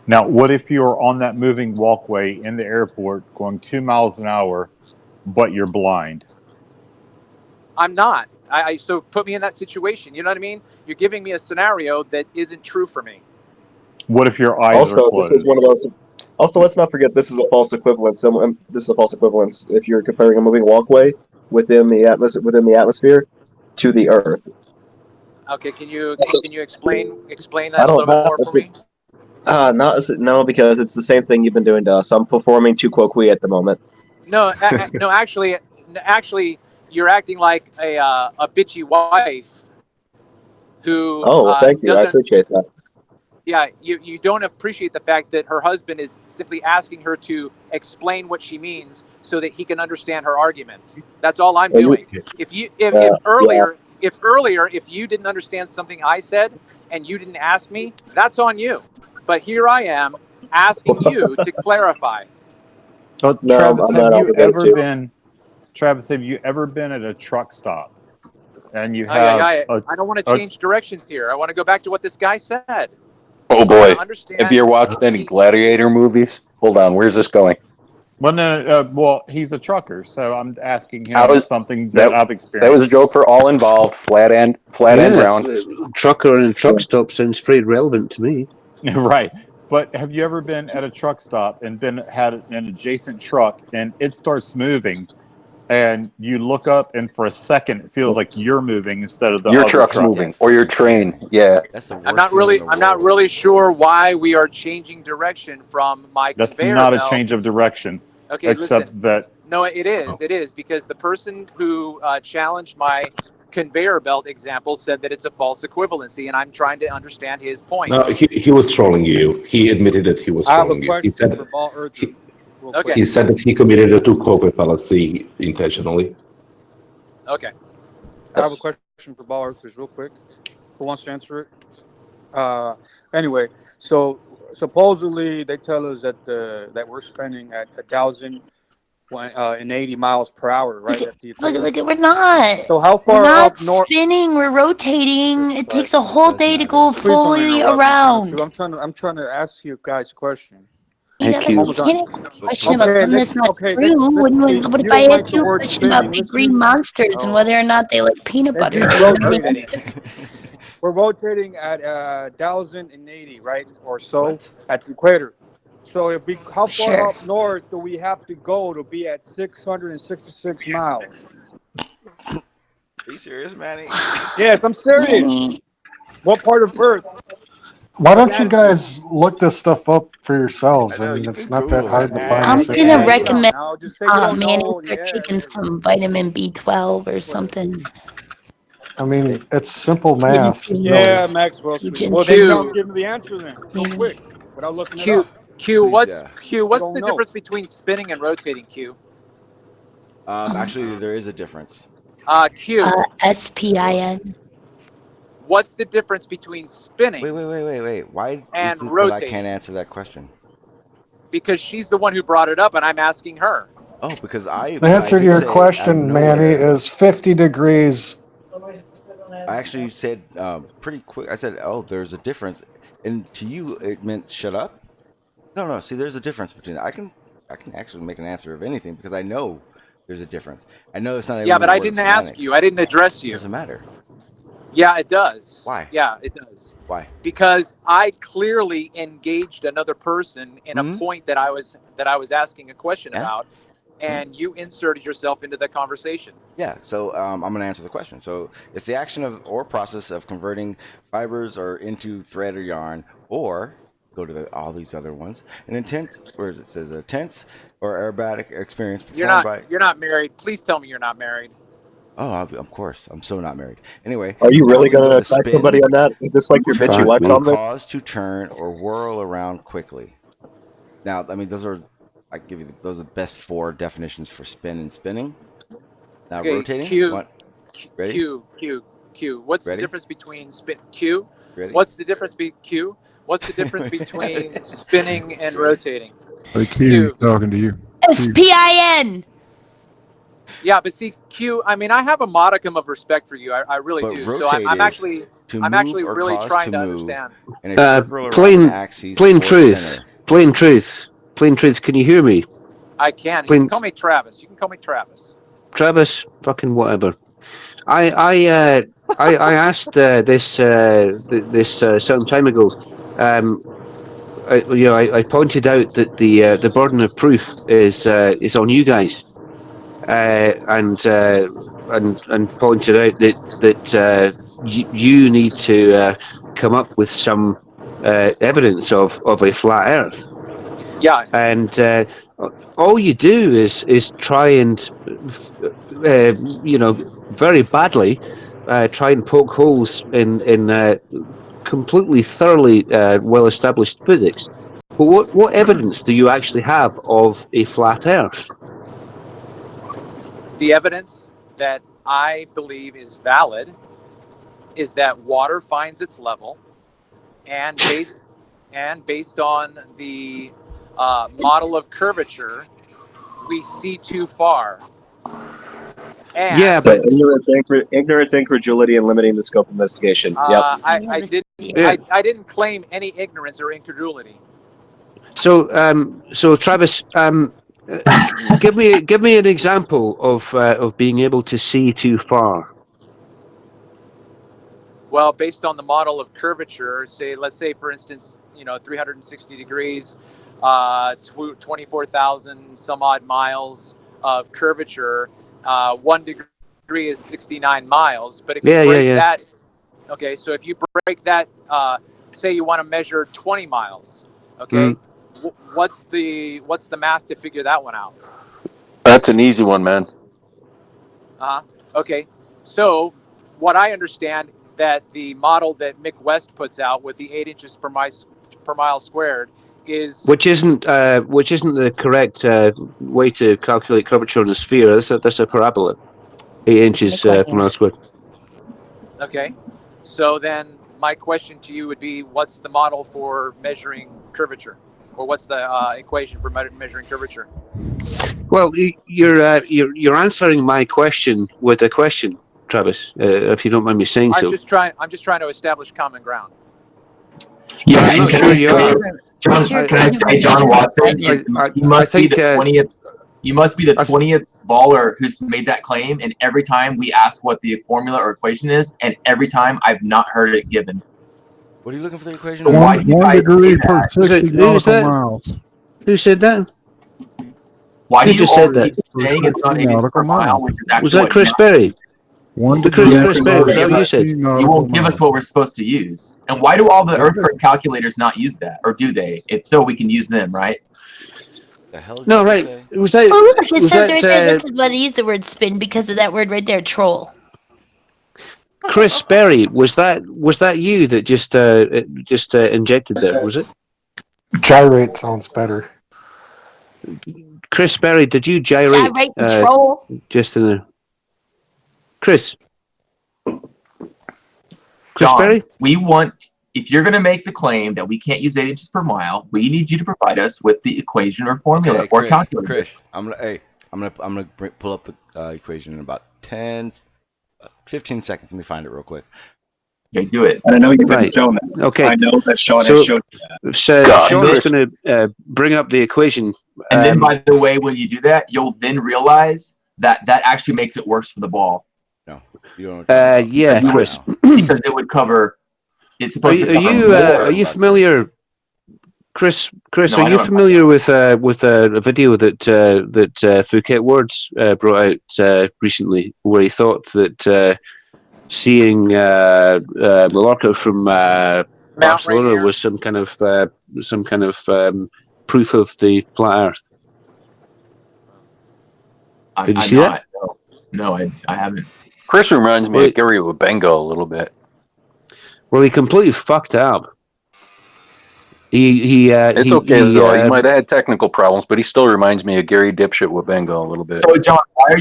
S9: Now, what if you're on that moving walkway in the airport going 2 miles an hour, but you're blind?
S10: I'm not. So put me in that situation. You know what I mean? You're giving me a scenario that isn't true for me.
S9: What if your eyes are closed?
S5: This is one of those. Also, let's not forget this is a false equivalence. This is a false equivalence if you're comparing a moving walkway within the atmosphere to the Earth.
S10: Okay, can you explain that a little bit more for me?
S5: No, because it's the same thing you've been doing to us. I'm performing tu quoque at the moment.
S10: No, no, actually, you're acting like a bitchy wife who.
S5: Oh, thank you. I appreciate that.
S10: Yeah, you don't appreciate the fact that her husband is simply asking her to explain what she means so that he can understand her argument. That's all I'm doing. If earlier you didn't understand something I said and you didn't ask me, that's on you. But here I am asking you to clarify.
S9: So, Travis, have you ever been at a truck stop and you have?
S10: I don't want to change directions here. I want to go back to what this guy said.
S12: Oh boy! Have you ever watched any Gladiator movies? Hold on, where's this going?
S9: Well, no, well, he's a trucker, so I'm asking him something that I've experienced.
S12: That was a joke for all involved, flat and round.
S2: Trucker and truck stop sounds pretty relevant to me.
S9: Right. But have you ever been at a truck stop and had an adjacent truck and it starts moving and you look up and for a second it feels like you're moving instead of
S12: your truck's moving or your train? Yeah.
S10: I'm not really sure why we are changing direction from my
S9: That's
S10: conveyor
S9: not
S10: belt.
S9: A change of direction.
S10: Okay,
S9: except
S10: listen.
S9: that.
S10: No, it is because the person who challenged my conveyor belt example said that it's a false equivalency, and I'm trying to understand his point.
S3: No, he was trolling you. He admitted that he was trolling you.
S15: I have a question for Ball Earth. real
S10: Okay.
S15: quick.
S3: He said that he committed a two-copy fallacy intentionally.
S10: Okay.
S15: I have a question for Bauer, please, real quick. Who wants to answer it? Anyway, so supposedly they tell us that that we're spinning at 1,080 miles per hour, right at the equator.
S14: Look, we're not.
S15: So how
S14: We're
S15: far
S14: not
S15: up north?
S14: spinning. We're rotating. It takes a whole day to go
S15: Please don't
S14: fully
S15: interrupt me,
S14: around.
S15: I'm trying to ask you guys a question.
S14: You
S2: Thank
S14: gotta,
S2: you.
S14: you can't ask a question about
S15: Okay,
S14: something that's not
S15: okay,
S14: true. What if
S15: you
S14: I
S15: don't like
S14: ask
S15: the
S14: you a
S15: word
S14: question about
S15: spinning.
S14: big green monsters and whether or not they like peanut
S15: Let's
S14: butter?
S15: use
S14: They
S15: rotating. We're rotating at 1,080, right, or so at the equator. So how far up north do we have to go to be at 666 miles?
S1: Are you serious, Manny?
S15: Yes, I'm serious. What part of Earth?
S13: Why don't you guys look this stuff up for yourselves?
S1: I know,
S13: I mean,
S1: you
S13: it's
S1: could
S13: not that
S1: Google
S13: hard
S1: it.
S13: to find
S14: I'm
S13: this
S14: gonna
S13: information.
S14: recommend
S15: Now, just say you don't
S14: Manny
S15: know.
S14: start taking some vitamin B12 or something.
S13: I mean, it's simple math,
S14: Ginseng.
S13: really.
S15: Yeah, Maxwell.
S14: Some
S15: Well, then
S14: ginseng.
S15: give me the answer then, real
S14: Maybe.
S15: quick, without looking it
S10: Q,
S15: up.
S10: what's
S15: I don't
S10: the
S15: know.
S10: difference between spinning and rotating? Q.
S1: Actually, there is a difference.
S10: Q.
S14: SPIN.
S10: What's the difference between spinning
S1: Wait. Why
S10: and
S1: is it that I
S10: rotating?
S1: can't answer that question?
S10: Because she's the one who brought it up, and I'm asking her.
S1: Oh, because
S13: The answer to your question, Manny, is 50 degrees.
S1: I actually said pretty quick. I said, "Oh, there's a difference," and to you, it meant shut up. No. See, there's a difference between. I can actually make an answer of anything because I know there's a difference. I know it's not.
S10: Yeah, but I
S1: word of
S10: didn't ask
S1: semantics.
S10: you. I didn't address you.
S1: Doesn't matter.
S10: Yeah, it does.
S1: Why?
S10: Yeah, it does.
S1: Why?
S10: Because I clearly engaged another person in a point that I was asking a question about, and you inserted yourself into the conversation.
S1: Yeah, so I'm going to answer the question. So it's the action of or process of converting fibers or into thread or yarn, or go to all these other ones. An intent, where it says a tense or aerobatic experience performed by.
S10: You're not married. Please tell me you're not married.
S1: Oh, of course. I'm so not married. Anyway.
S5: Are you really going to
S1: with a
S5: attack
S1: spin,
S5: somebody on that? Just like your bitchy wife comment?
S1: cause to turn or whirl around quickly. Now, I mean, those are those are the best 4 definitions for spin and spinning. Now,
S10: Okay,
S1: rotating.
S10: Q.
S1: Ready?
S10: Q. What's the difference between spin? Q.
S1: Ready?
S10: What's the difference Q? What's the difference between spinning and rotating?
S4: Hey, Q, talking to you.
S14: SPIN.
S10: Yeah, but see, Q. I mean, I have a modicum of respect for you. I really do. So I'm actually really trying to understand.
S1: In a circle around
S2: plain,
S1: an axis
S2: plain
S1: or
S2: truth.
S1: center.
S2: Plain truth. Plain truth. Can you hear me?
S10: I can. You
S2: Plain,
S10: can call me Travis. You can call me Travis.
S2: Travis, fucking whatever. I asked this some time ago. I pointed out that the burden of proof is on you guys, and pointed out that you need to come up with some evidence of a flat Earth.
S10: Yeah.
S2: And all you do is try and very badly try and poke holes in completely thoroughly well established physics. But what evidence do you actually have of a flat Earth?
S10: The evidence that I believe is valid is that water finds its level, and based on the model of curvature, we see too far. And
S2: yeah, but
S5: ignorance, incredulity, and limiting the scope of investigation.
S10: I didn't claim any ignorance or incredulity.
S2: So Travis, give me an example of being able to see too far.
S10: Well, based on the model of curvature, let's say for instance, 360 degrees, 24,000 some odd miles of curvature. 1 degree is 69 miles. But if you break that, okay, so if you break that, say you want to measure 20 miles, okay, what's the math to figure that one out?
S12: That's an easy one, man.
S10: Okay, so what I understand that the model that Mick West puts out with the 8 inches per mile squared
S2: which isn't the correct way to calculate curvature in a sphere. That's a parabola, 8 inches from R squared.
S10: Okay. So then my question to you would be, what's the model for measuring curvature? Or what's the equation for measuring curvature?
S2: Well, you're answering my question with a question, Travis. If you don't mind me saying so.
S10: I'm just trying to establish common ground.
S7: Yeah,
S2: I'm not sure you are.
S7: John, can I say John Watson? You must be the 20th. You must be the 20th baller who's made that claim, and every time we ask what the formula or equation is, and every time I've not heard it given.
S1: What are you looking for the equation?
S7: So why do you
S4: 1
S7: guys
S4: degree
S7: say
S4: per
S7: that?
S4: 60 nautical miles.
S2: Who said that?
S7: Why do
S2: Who
S7: you
S2: just said
S7: keep
S2: that?
S7: saying it's not 80 per mile, which is actually
S2: Was that Chris Berry?
S4: One
S2: Chris Berry, was that what you said?
S7: You won't give us what we're supposed to use. And why do all the Earthquake calculators not use that? Or do they? If so, we can use them, right?
S1: The hell
S2: No, right. Was that?
S14: Oh, look, it
S2: was
S14: says
S2: that,
S14: right there, this is why they use the word spin, because of that word right there, troll.
S2: Chris Berry, was that you that just injected there? Was it?
S13: Gyrate sounds better.
S2: Chris Berry, did you gyrate?
S14: Gyrate and troll.
S2: Just in there. Chris
S7: John,
S2: Berry?
S7: we want, if you're going to make the claim that we can't use 8 inches per mile, we need you to provide us with the equation or formula or calculator.
S1: Chris, I'm gonna pull up the equation in about 15 seconds. Let me find it real quick.
S7: Okay, do it.
S5: And I know you've been shown that.
S2: Okay.
S5: I know that Sean has shown that.
S2: So Sean is going to bring up the equation.
S7: And then, by the way, when you do that, you'll then realize that actually makes it worse for the ball.
S1: No, you don't.
S2: Yeah, Chris.
S7: Because it would cover. It's supposed to cover more.
S2: Are you familiar, Chris?
S7: No,
S2: are you familiar with a video that Phuket Words brought out recently, where he thought that seeing Mallorca from Barcelona was some kind of proof of the flat Earth? Did you see that?
S7: No, I haven't.
S12: Chris reminds me of Gary Wabengo a little bit.
S2: Well, he completely fucked up.
S12: It's okay though. He might have had technical problems, but he still reminds me of Gary Dipshit Wabengo a little bit.
S7: So, John, why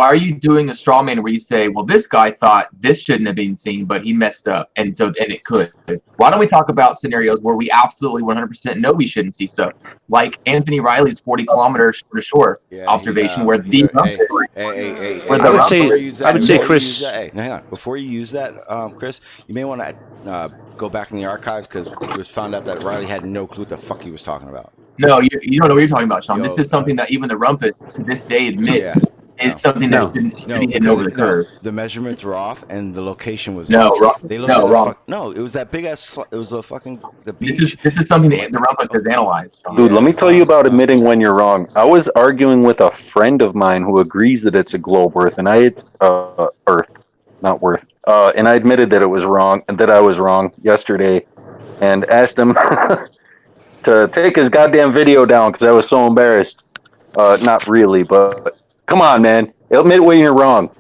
S7: are you doing a straw man where you say, well, this guy thought this shouldn't have been seen, but he messed up, and it could? Why don't we talk about scenarios where we absolutely 100% know we shouldn't see stuff, like Anthony Riley's 40 kilometers shore to shore observation, where the
S2: I would say, Chris.
S1: Hey, hang on. Before you use that, Chris, you may want to go back in the archives, because it was found out that Riley had no clue what the fuck he was talking about.
S7: No, you don't know what you're talking about, Sean. This is something that even the Rumpus to this day admits is something that shouldn't be hidden over the curve.
S1: The measurements were off, and the location was
S7: wrong.
S1: They looked at no, it was that big ass. It was the fucking the beach.
S7: This is something that the Rumpus has analyzed, Sean.
S12: Dude, let me tell you about admitting when you're wrong. I was arguing with a friend of mine who agrees that it's a globe Earth, and and I admitted that it was wrong, and that I was wrong yesterday, and asked him to take his goddamn video down because I was so embarrassed. Not really, but come on, man. Admit when you're wrong.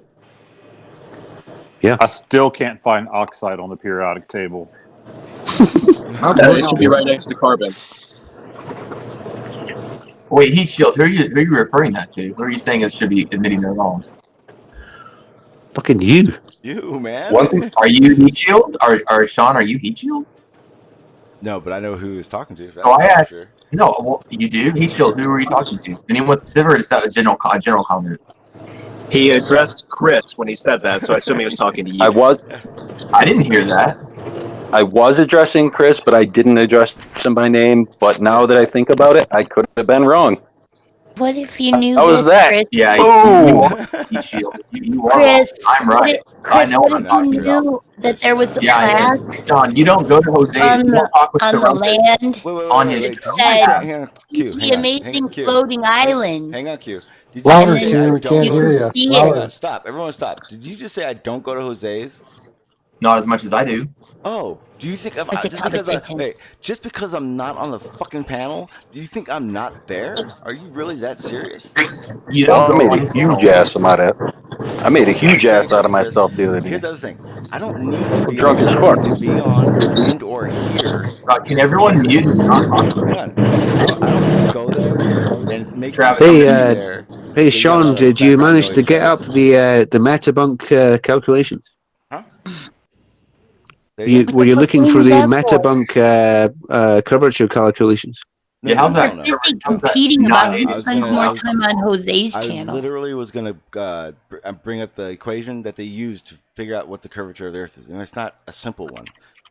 S9: Yeah. I still can't find oxide on the periodic table.
S5: It should be right next to carbon.
S7: Wait, heat shield. Who are you referring that to? Who are you saying it should be admitting they're wrong?
S2: Fucking you.
S1: You, man.
S7: Are you heat shield? Or Sean, are you heat shield?
S1: No, but I know who he was talking to.
S7: I asked. Sure. No, well, you do. Heat shield. Who were you talking to? Anyone specific, or is that a general comment?
S5: He addressed Chris when he said that, so I assume he was talking to you.
S7: I didn't hear that.
S12: I was addressing Chris, but I didn't address him by name. But now that I think about it, I could have been wrong.
S14: What if you knew
S12: How was
S14: this,
S12: that?
S14: Chris?
S7: Yeah, you are heat shield. You are.
S14: Chris,
S7: I'm right.
S14: Chris,
S7: I know
S14: what
S7: what I'm
S14: if you
S7: talking about.
S14: knew that there was a plaque
S7: John, you don't go to Jose's.
S14: on
S7: You don't talk with
S14: the land
S7: on his
S14: that the amazing floating island?
S1: Hang on, Q. Did
S13: Louder,
S1: you say
S13: Q. We can't hear you. Louder.
S1: Stop. Everyone stop. Did you just say I don't go to Jose's?
S7: Not as much as I do.
S1: Oh, Do you think if
S14: What's it
S1: just
S14: called,
S1: because
S14: attention?
S1: just because I'm not on the fucking panel, do you think I'm not there? Are you really that serious?
S7: You
S12: Well,
S7: don't
S12: I
S7: go
S12: made
S7: on
S12: a
S7: the
S12: huge
S7: panel.
S12: ass out of it. I made a huge ass out of
S1: Chris,
S12: myself the other day.
S1: here's the other thing. I don't need to
S12: I'm
S1: be
S12: drunk
S1: on.
S12: as
S1: I don't
S12: fuck.
S1: need to be on and or hear.
S7: Can everyone mute and not talk?
S1: Hang on. I don't need to go there and make you
S7: Travis,
S1: see
S7: I'm
S1: me
S7: gonna mute.
S1: there.
S2: Hey,
S1: So you got a
S2: Sean,
S1: lot of
S2: did you
S1: background
S2: manage to
S1: noise,
S2: get
S1: Travis.
S2: up the metabunk calculations?
S1: Huh? Again?
S2: Were you looking for the
S14: That for?
S2: metabunk curvature calculations?
S1: No,
S7: Yeah, how's
S1: no,
S7: that?
S1: no.
S14: Busy
S7: How's that
S14: competing
S7: not
S14: about
S7: aided?
S14: who spends more
S1: I was
S14: time on Jose's
S1: I
S14: channel.
S1: literally was gonna bring up the equation that they use to figure out what the curvature of the Earth is, and it's not a simple one.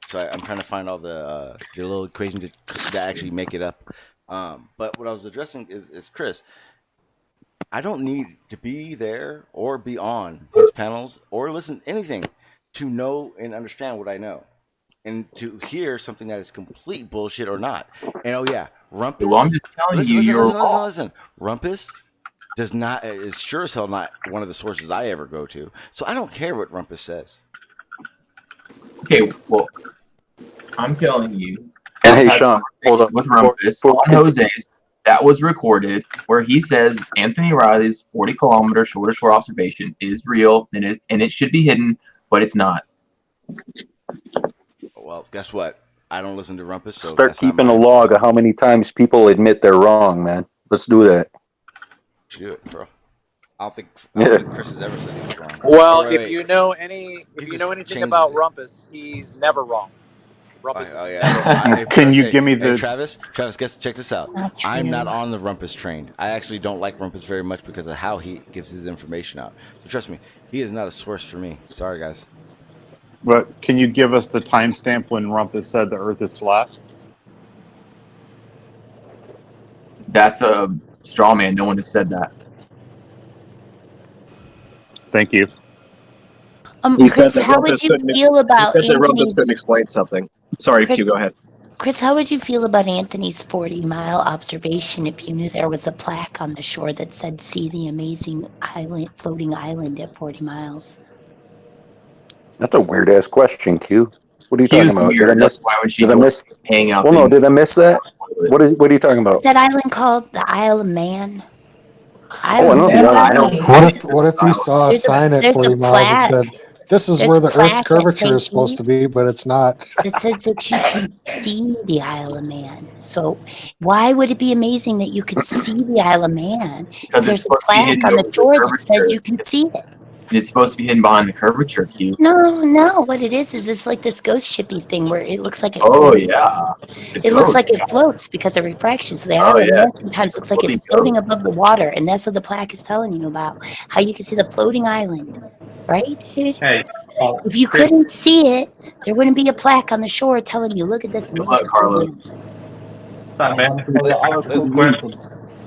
S1: So I'm trying to find all the little equations that actually make it up. But what I was addressing is Chris. I don't need to be there or be on his panels or listen to anything to know and understand what I know, and to hear something that is complete bullshit or not. And oh yeah, Rumpus.
S7: Well, I'm just telling you, you're wrong.
S1: Listen. Rumpus is sure as hell not one of the sources I ever go to. So I don't care what Rumpus says.
S7: Okay, well, I'm telling you.
S12: And
S7: I've
S12: hey,
S7: had
S12: Sean, hold up.
S7: with Rumpus on Jose's that was recorded where he says Anthony Riley's 40-kilometer shore-to-shore observation is real and it should be hidden, but it's not.
S1: Well, guess what? I don't listen to Rumpus, so
S12: Start
S1: that's not
S12: keeping
S1: my
S12: a
S1: info.
S12: log of how many times people admit they're wrong, man. Let's do that.
S1: Should do it, bro. I don't think Chris has ever said he was wrong.
S10: Well,
S1: Or,
S10: if you know anything about Rumpus, he's never wrong. Rumpus is never.
S9: Can you give me the?
S1: Travis, check this out. I'm not on the Rumpus train. I actually don't like Rumpus very much because of how he gives his information out. So trust me, he is not a source for me. Sorry, guys.
S9: But can you give us the timestamp when Rumpus said the Earth is flat?
S7: That's a straw man. No one has said that.
S9: Thank you.
S5: He said
S14: Chris,
S5: that
S14: how would you feel about
S5: He said that Rumpus
S14: Anthony's?
S5: couldn't explain something. Sorry,
S14: Chris-
S5: Q, go ahead.
S14: Chris, how would you feel about Anthony's 40-mile observation if you knew there was a plaque on the shore that said, "See the amazing island, floating island at 40 miles"?
S12: That's a weird ass question, Q. What are you
S7: Q's
S12: talking about?
S7: weird. That's why when she
S12: Did I miss?
S7: hang out.
S12: Well, no, did I miss that? What are you talking about?
S14: Is that island called the Isle of Man?
S12: Oh, I know the island.
S13: What if you saw a sign at
S14: there's
S13: 40
S14: a
S13: miles that
S14: plaque.
S13: said, "This is
S14: There's
S13: where
S14: a
S13: the Earth's
S14: plaque that
S13: curvature is
S14: says
S13: supposed to be," but it's not?
S14: It says that you can see the Isle of Man. So why would it be amazing that you could see the Isle of Man?
S7: Because
S14: There's
S7: it's
S14: a
S7: supposed to be
S14: plaque
S7: hidden
S14: on the
S7: over
S14: shore
S7: the
S14: that says
S7: curvature.
S14: you can see it.
S7: It's supposed to be hidden behind the curvature, Q.
S14: No. What it is this like this ghost shippy thing where it looks like it
S7: Oh
S14: floats.
S7: yeah.
S14: It looks like it floats because of refraction. So the Isle of Man sometimes looks like it's floating above the water, and that's what the plaque is telling you about. How you can see the floating island, right, dude?
S8: Hey,
S14: If you couldn't see it, there wouldn't be a plaque on the shore telling you, "Look at this."
S7: Good luck, Carlos.
S8: man. I have a cool question.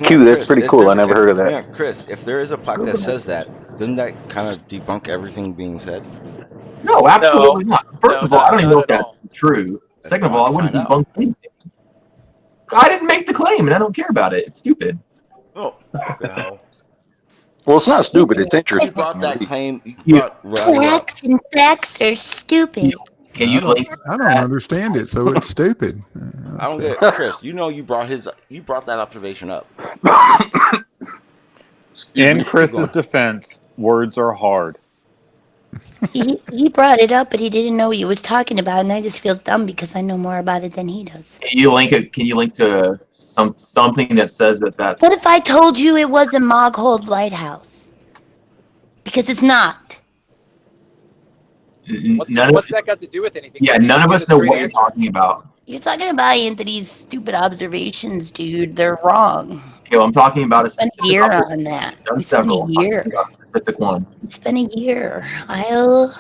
S12: Q, that's pretty cool. I never heard of that.
S1: Yeah, Chris, if there is a plaque that says that, doesn't that kind of debunk everything being said?
S7: No, absolutely not. First of all, I don't even know if
S10: not at
S7: that's true. Second of all, I wouldn't
S1: find out.
S7: debunk anything. I didn't make the claim, and I don't care about it. It's stupid.
S1: Oh, what the hell?
S12: Well, it's not stupid. It's interesting.
S1: You brought that claim.
S14: Plaques and facts are stupid.
S7: Can you link?
S4: I don't understand it, so it's stupid.
S1: I don't get it, Chris. You know, you brought that observation up.
S9: In Chris's defense, words are hard.
S14: He brought it up, but he didn't know what he was talking about, and I just feel dumb because I know more about it than he does.
S7: Can you link it? Can you link to something that says that that's?
S14: What if I told you it was a Moghold lighthouse? Because it's not.
S10: What's that got to do with anything?
S7: Yeah, none of us know what you're talking about.
S14: You're talking about Anthony's stupid observations, dude. They're wrong.
S7: Okay, well, I'm talking about a
S14: spent a year on that. We spent a year.
S7: Specific one.
S14: We spent a year. Isle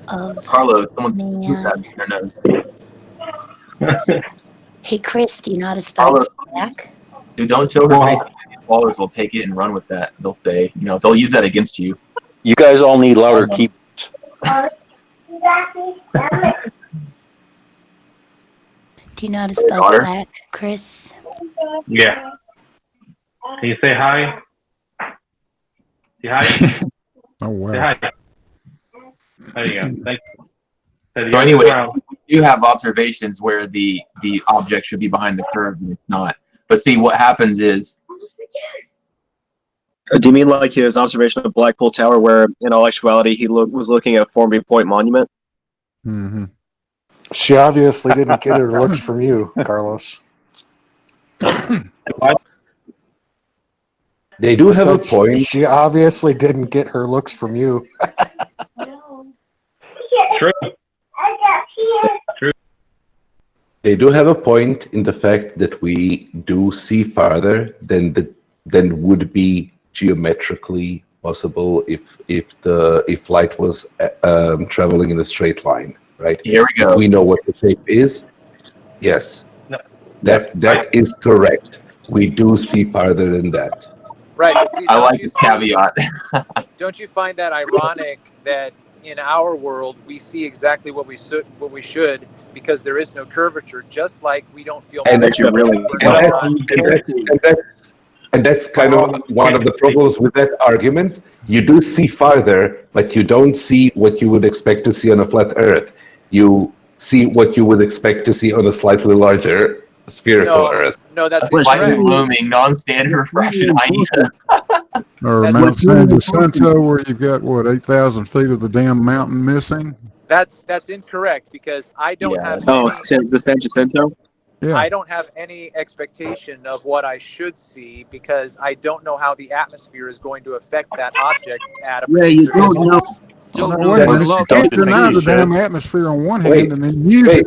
S14: of
S7: Carlos, someone's
S14: Man.
S7: their nose.
S14: Hey, Chris, do you know how to spell
S7: Carlos,
S14: back?
S7: dude, don't show her face. Followers will take it and run with that. They'll say, they'll use that against you.
S12: You guys all need louder keyboards.
S14: Do you know how to spell black, Chris?
S8: Yeah. Can you say hi? Say hi.
S4: Oh wow.
S8: Say hi. There you go. Thank you.
S7: So anyway, you have observations where the object should be behind the curve and it's not. But see, what happens is.
S5: Do you mean like his observation of Blackpool Tower, where in all actuality he was looking at Formby Point Monument?
S4: Mm-hmm.
S13: She obviously didn't get her looks from you, Carlos.
S3: They do have a point.
S13: She obviously didn't get her looks from you.
S8: True.
S3: They do have a point in the fact that we do see farther than would be geometrically possible if light was traveling in a straight line, right?
S7: Here we go.
S3: If we know what the shape is, yes,
S8: No.
S3: that is correct. We do see farther than that.
S10: Right. But see,
S7: I like this caveat.
S10: Don't you find that ironic that in our world we see exactly what we should because there is no curvature, just like we don't feel.
S3: And that's kind of one of the problems with that argument. You do see farther, but you don't see what you would expect to see on a flat Earth. You see what you would expect to see on a slightly larger spherical Earth.
S10: No, that's
S7: slightly blooming, non-standard refraction idea.
S4: Or Mount San Jacinto, where you've got, 8,000 feet of the damn mountain missing?
S10: That's incorrect because I don't have.
S5: The San Jacinto.
S4: Yeah.
S10: I don't have any expectation of what I should see because I don't know how the atmosphere is going to affect that object at a
S16: you
S10: particular
S16: don't know.
S10: distance.
S4: Now, wait a minute. You can't deny the damn atmosphere on one hand and then use it.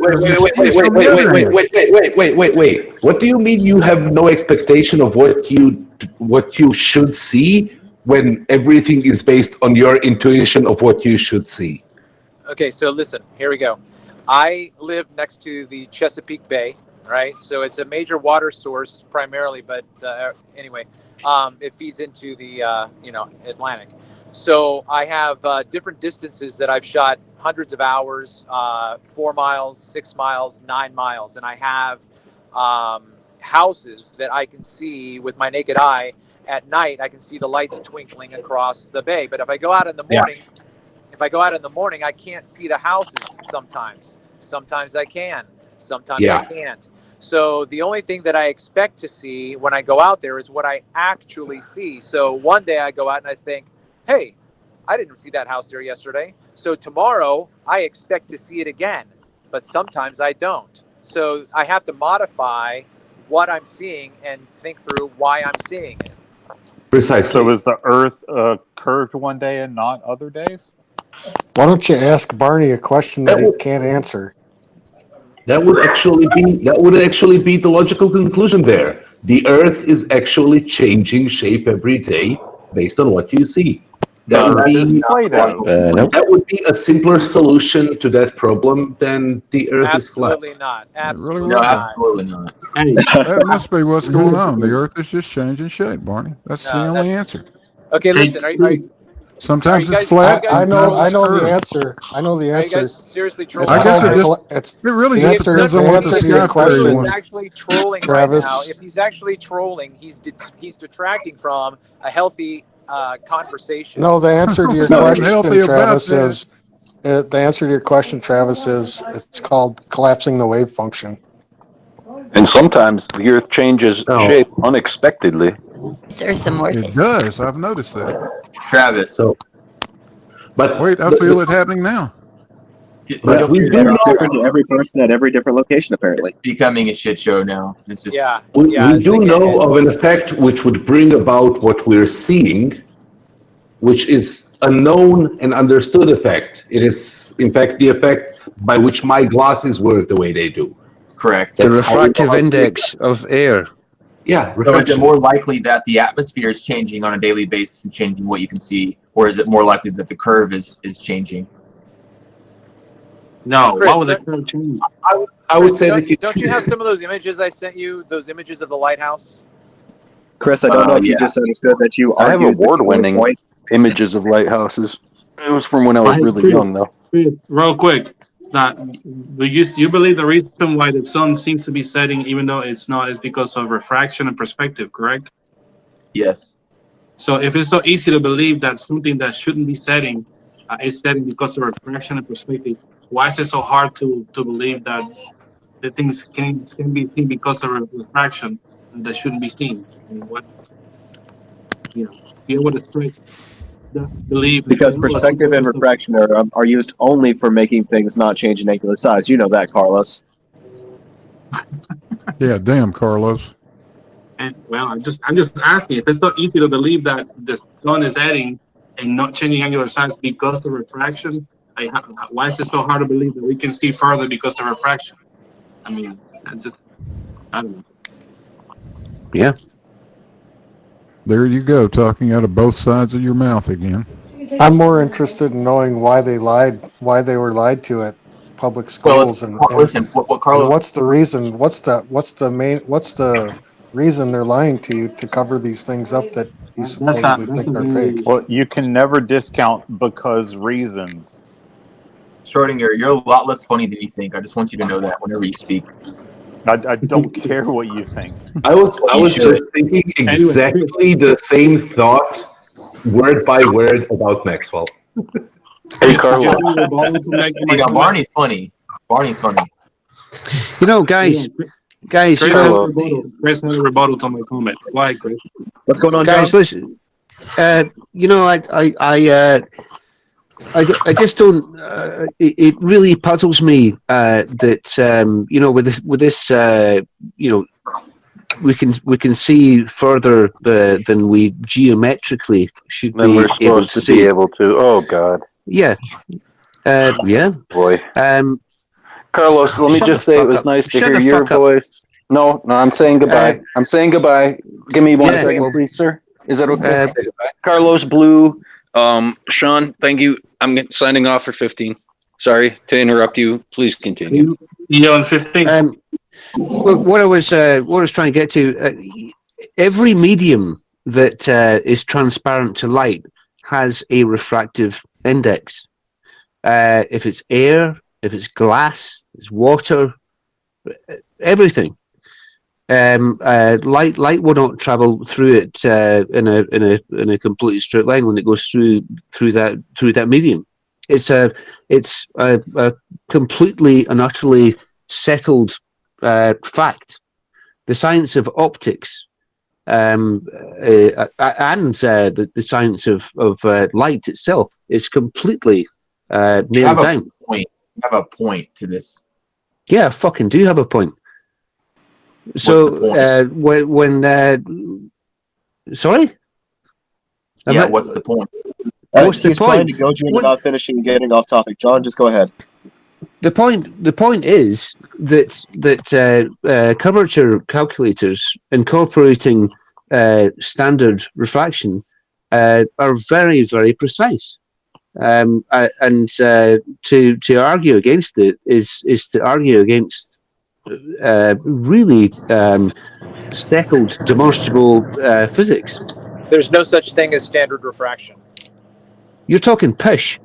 S3: Wait. What do you mean you have no expectation of what you should see when everything is based on your intuition of what you should see?
S10: Okay, so listen, here we go. I live next to the Chesapeake Bay, right? So it's a major water source primarily, but anyway, it feeds into the Atlantic. So I have different distances that I've shot hundreds of hours, 4 miles, 6 miles, 9 miles, and I have houses that I can see with my naked eye. At night, I can see the lights twinkling across the bay. But if I go out in the morning, I can't see the houses sometimes. Sometimes I can. Sometimes I can't. So the only thing that I expect to see when I go out there is what I actually see. So one day I go out and I think, hey, I didn't see that house there yesterday. So tomorrow I expect to see it again, but sometimes I don't. So I have to modify what I'm seeing and think through why I'm seeing it.
S3: Precisely.
S9: So is the Earth curved one day and not other days?
S13: Why don't you ask Barney a question that he can't answer?
S3: That would actually be the logical conclusion there. The Earth is actually changing shape every day based on what you see. That would be a simpler solution to that problem than the Earth is flat.
S10: Absolutely not.
S4: Absolutely
S7: not.
S4: That must be what's going on. The Earth is just changing shape, Barney. That's the only answer.
S10: Okay, listen.
S4: Sometimes
S10: it's
S4: flat.
S13: I know the answer. I know the answer.
S10: Are you guys seriously trolling?
S4: It really depends on what the
S13: your question.
S10: He's actually trolling
S13: Travis.
S10: right now. If he's actually trolling, he's detracting from a healthy conversation.
S13: No, the answer to your question, Travis, is it's called collapsing the wave function.
S12: And sometimes the Earth changes shape unexpectedly.
S14: It's earthomorphous.
S4: It does. I've noticed that.
S7: Travis.
S3: But
S4: wait, I feel it happening now.
S5: But we do it's different to every person at every different location, apparently.
S7: It's becoming a shit show now. It's just
S3: we do know of an effect which would bring about what we're seeing, which is a known and understood effect. It is, in fact, the effect by which my glasses work the way they do.
S7: Correct.
S2: The refractive index of air.
S3: Yeah.
S7: So is it more likely that the atmosphere is changing on a daily basis and changing what you can see, or is it more likely that the curve is changing?
S11: No,
S10: Chris,
S11: why would the curve change?
S3: I would say that
S10: don't you have some of those images I sent you? Those images of the lighthouse.
S5: Chris, I don't know if you just understood that you
S12: I have
S5: argued
S12: award-winning images of lighthouses. It was from when I was really young, though.
S11: Chris, real quick, you believe the reason why the sun seems to be setting, even though it's not, is because of refraction and perspective, correct?
S7: Yes.
S11: So if it's so easy to believe that something that shouldn't be setting is setting because of refraction and perspective, why is it so hard to believe that the things can be seen because of refraction that shouldn't be seen? And what, be able to stretch that belief and say,
S5: Because
S11: oh, it's
S5: perspective and
S11: because of.
S5: refraction are used only for making things not change in angular size. You know that, Carlos.
S4: Yeah, damn, Carlos.
S11: And well, I'm just asking if it's so easy to believe that the sun is setting and not changing angular size because of refraction. Why is it so hard to believe that we can see further because of refraction? I mean, I don't know.
S2: Yeah.
S4: There you go, talking out of both sides of your mouth again.
S13: I'm more interested in knowing why they were lied to at public
S7: Well,
S13: schools, and
S7: listen, what Carlos,
S13: what's the reason? What's the reason they're lying to you to cover these things up that you supposedly
S11: That's
S13: think
S11: a
S13: are
S11: very.
S13: fake?
S9: Well, you can never discount because reasons.
S7: Schrodinger, you're a lot less funny than you think. I just want you to know that whenever you speak.
S9: I don't care what you think.
S3: I was
S7: You
S3: just
S7: should.
S3: thinking exactly the same thought, word by word, about Maxwell.
S12: Hey, Carlos.
S7: Hey, now Barney's funny. Barney's funny.
S2: You know, guys,
S11: Chris
S2: you
S11: had a
S2: know,
S11: rebuttal to my comment. Why, Chris?
S5: What's going on,
S2: guys,
S5: John?
S2: listen. You know, I just don't. It really puzzles me that you know, with this you know, we can see further than we geometrically should
S12: Then
S2: be
S12: we're
S2: able
S12: supposed
S2: to
S12: to
S2: see.
S12: be able to. Oh God.
S2: Yeah. Yeah.
S12: Boy.
S2: Carlos,
S12: let me just say it was nice to hear your voice. No, I'm saying goodbye. I'm saying goodbye. Give me 1 second, please, sir. Is that okay? Carlos, Blue, Sean, thank you. I'm signing off for 15. Sorry to interrupt you. Please continue.
S11: Yeah, on 15.
S2: Well, what I was trying to get to, every medium that is transparent to light has a refractive index. If it's air, if it's glass, it's water, everything. Light will not travel through it in a completely straight line when it goes through that medium. It's a completely and utterly settled fact. The science of optics and the science of light itself is completely nailed down.
S7: You have a point to this.
S2: Yeah, I fucking do have a point. So when sorry?
S7: Yeah, what's the point?
S2: What's the
S5: He's
S2: point?
S5: trying to goad you into not finishing and getting off topic. John, just go ahead.
S2: The point is that curvature calculators incorporating standard refraction are very, very precise. And to argue against it is to argue against really settled demonstrable physics.
S10: There's no such thing as standard refraction.
S2: You're talking pish.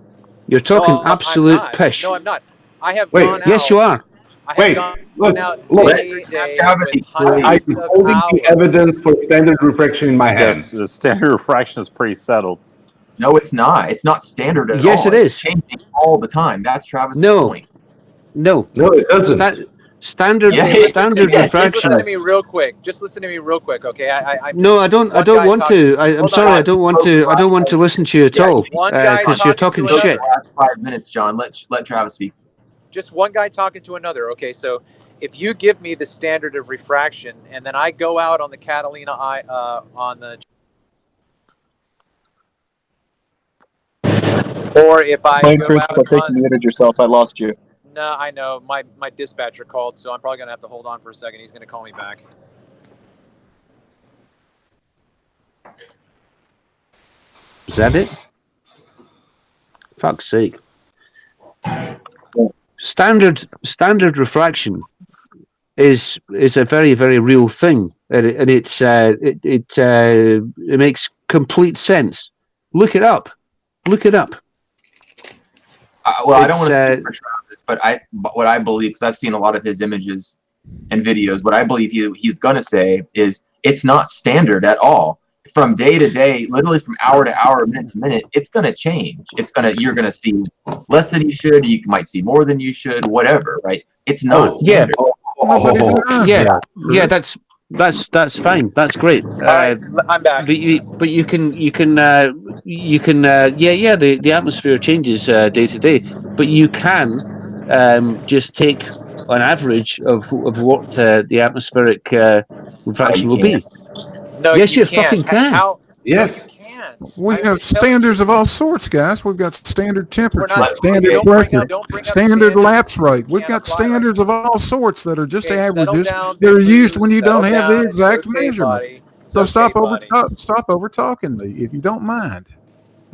S2: You're talking absolute pish.
S10: No, I'm not. I have gone out.
S2: Yes, you are.
S10: I have gone out every day with hundreds
S3: I'm
S10: of
S3: holding
S10: hours.
S3: the evidence for standard refraction in my hand.
S9: Yes, the standard refraction is pretty settled.
S7: No, it's not. It's not standard at all.
S2: Yes, it is.
S7: It's changing all the time. That's Travis's point.
S2: No,
S3: it doesn't.
S2: Standard refraction.
S10: Just listen to me real quick. Just listen to me real quick, okay?
S2: No, I don't want to. I'm sorry, I don't want to. I don't want to listen to you at all because you're talking shit.
S7: Last 5 minutes, John. Let Travis speak.
S10: Just one guy talking to another. Okay, so if you give me the standard of refraction, and then I go out on the Catalina on the, or if I
S5: Hey,
S10: go
S5: Chris,
S10: out
S5: I think
S10: on,
S5: you muted yourself. I lost you.
S10: no, I know my dispatcher called, so I'm probably gonna have to hold on for a second. He's gonna call me back.
S2: Is that it? Fuck's sake. Standard refraction is a very, very real thing, and it makes complete sense. Look it up. Look it up.
S7: Well, I don't want to speak for Travis, but what I believe, because I've seen a lot of his images and videos, what I believe he's going to say is it's not standard at all. from day to day, literally from hour to hour, minute to minute, it's going to change. You're going to see less than you should. You might see more than you should, whatever, right? It's not standard.
S2: Yeah, that's fine. That's great.
S10: I'm back.
S2: But you can the atmosphere changes day to day, but you can just take an average of what the atmospheric refraction will be.
S10: No,
S2: Yes, you
S10: can't.
S2: fucking can.
S10: How?
S3: Yes.
S10: No, you can't.
S4: We have standards of all sorts, guys. We've got standard temperature,
S10: not-
S4: standard
S10: don't bring
S4: pressure,
S10: up
S4: standard
S10: standards.
S4: lapse rate. We've
S10: Can't
S4: got
S10: apply right
S4: standards of all sorts that are just
S10: Okay, settle
S4: averages.
S10: down,
S4: They're
S10: Big
S4: used
S10: Lou.
S4: when you don't
S10: Settle
S4: have the
S10: down. It's
S4: exact
S10: okay,
S4: measurement.
S10: buddy. It's
S4: So
S10: okay,
S4: stop
S10: buddy.
S4: over talking me if you don't mind.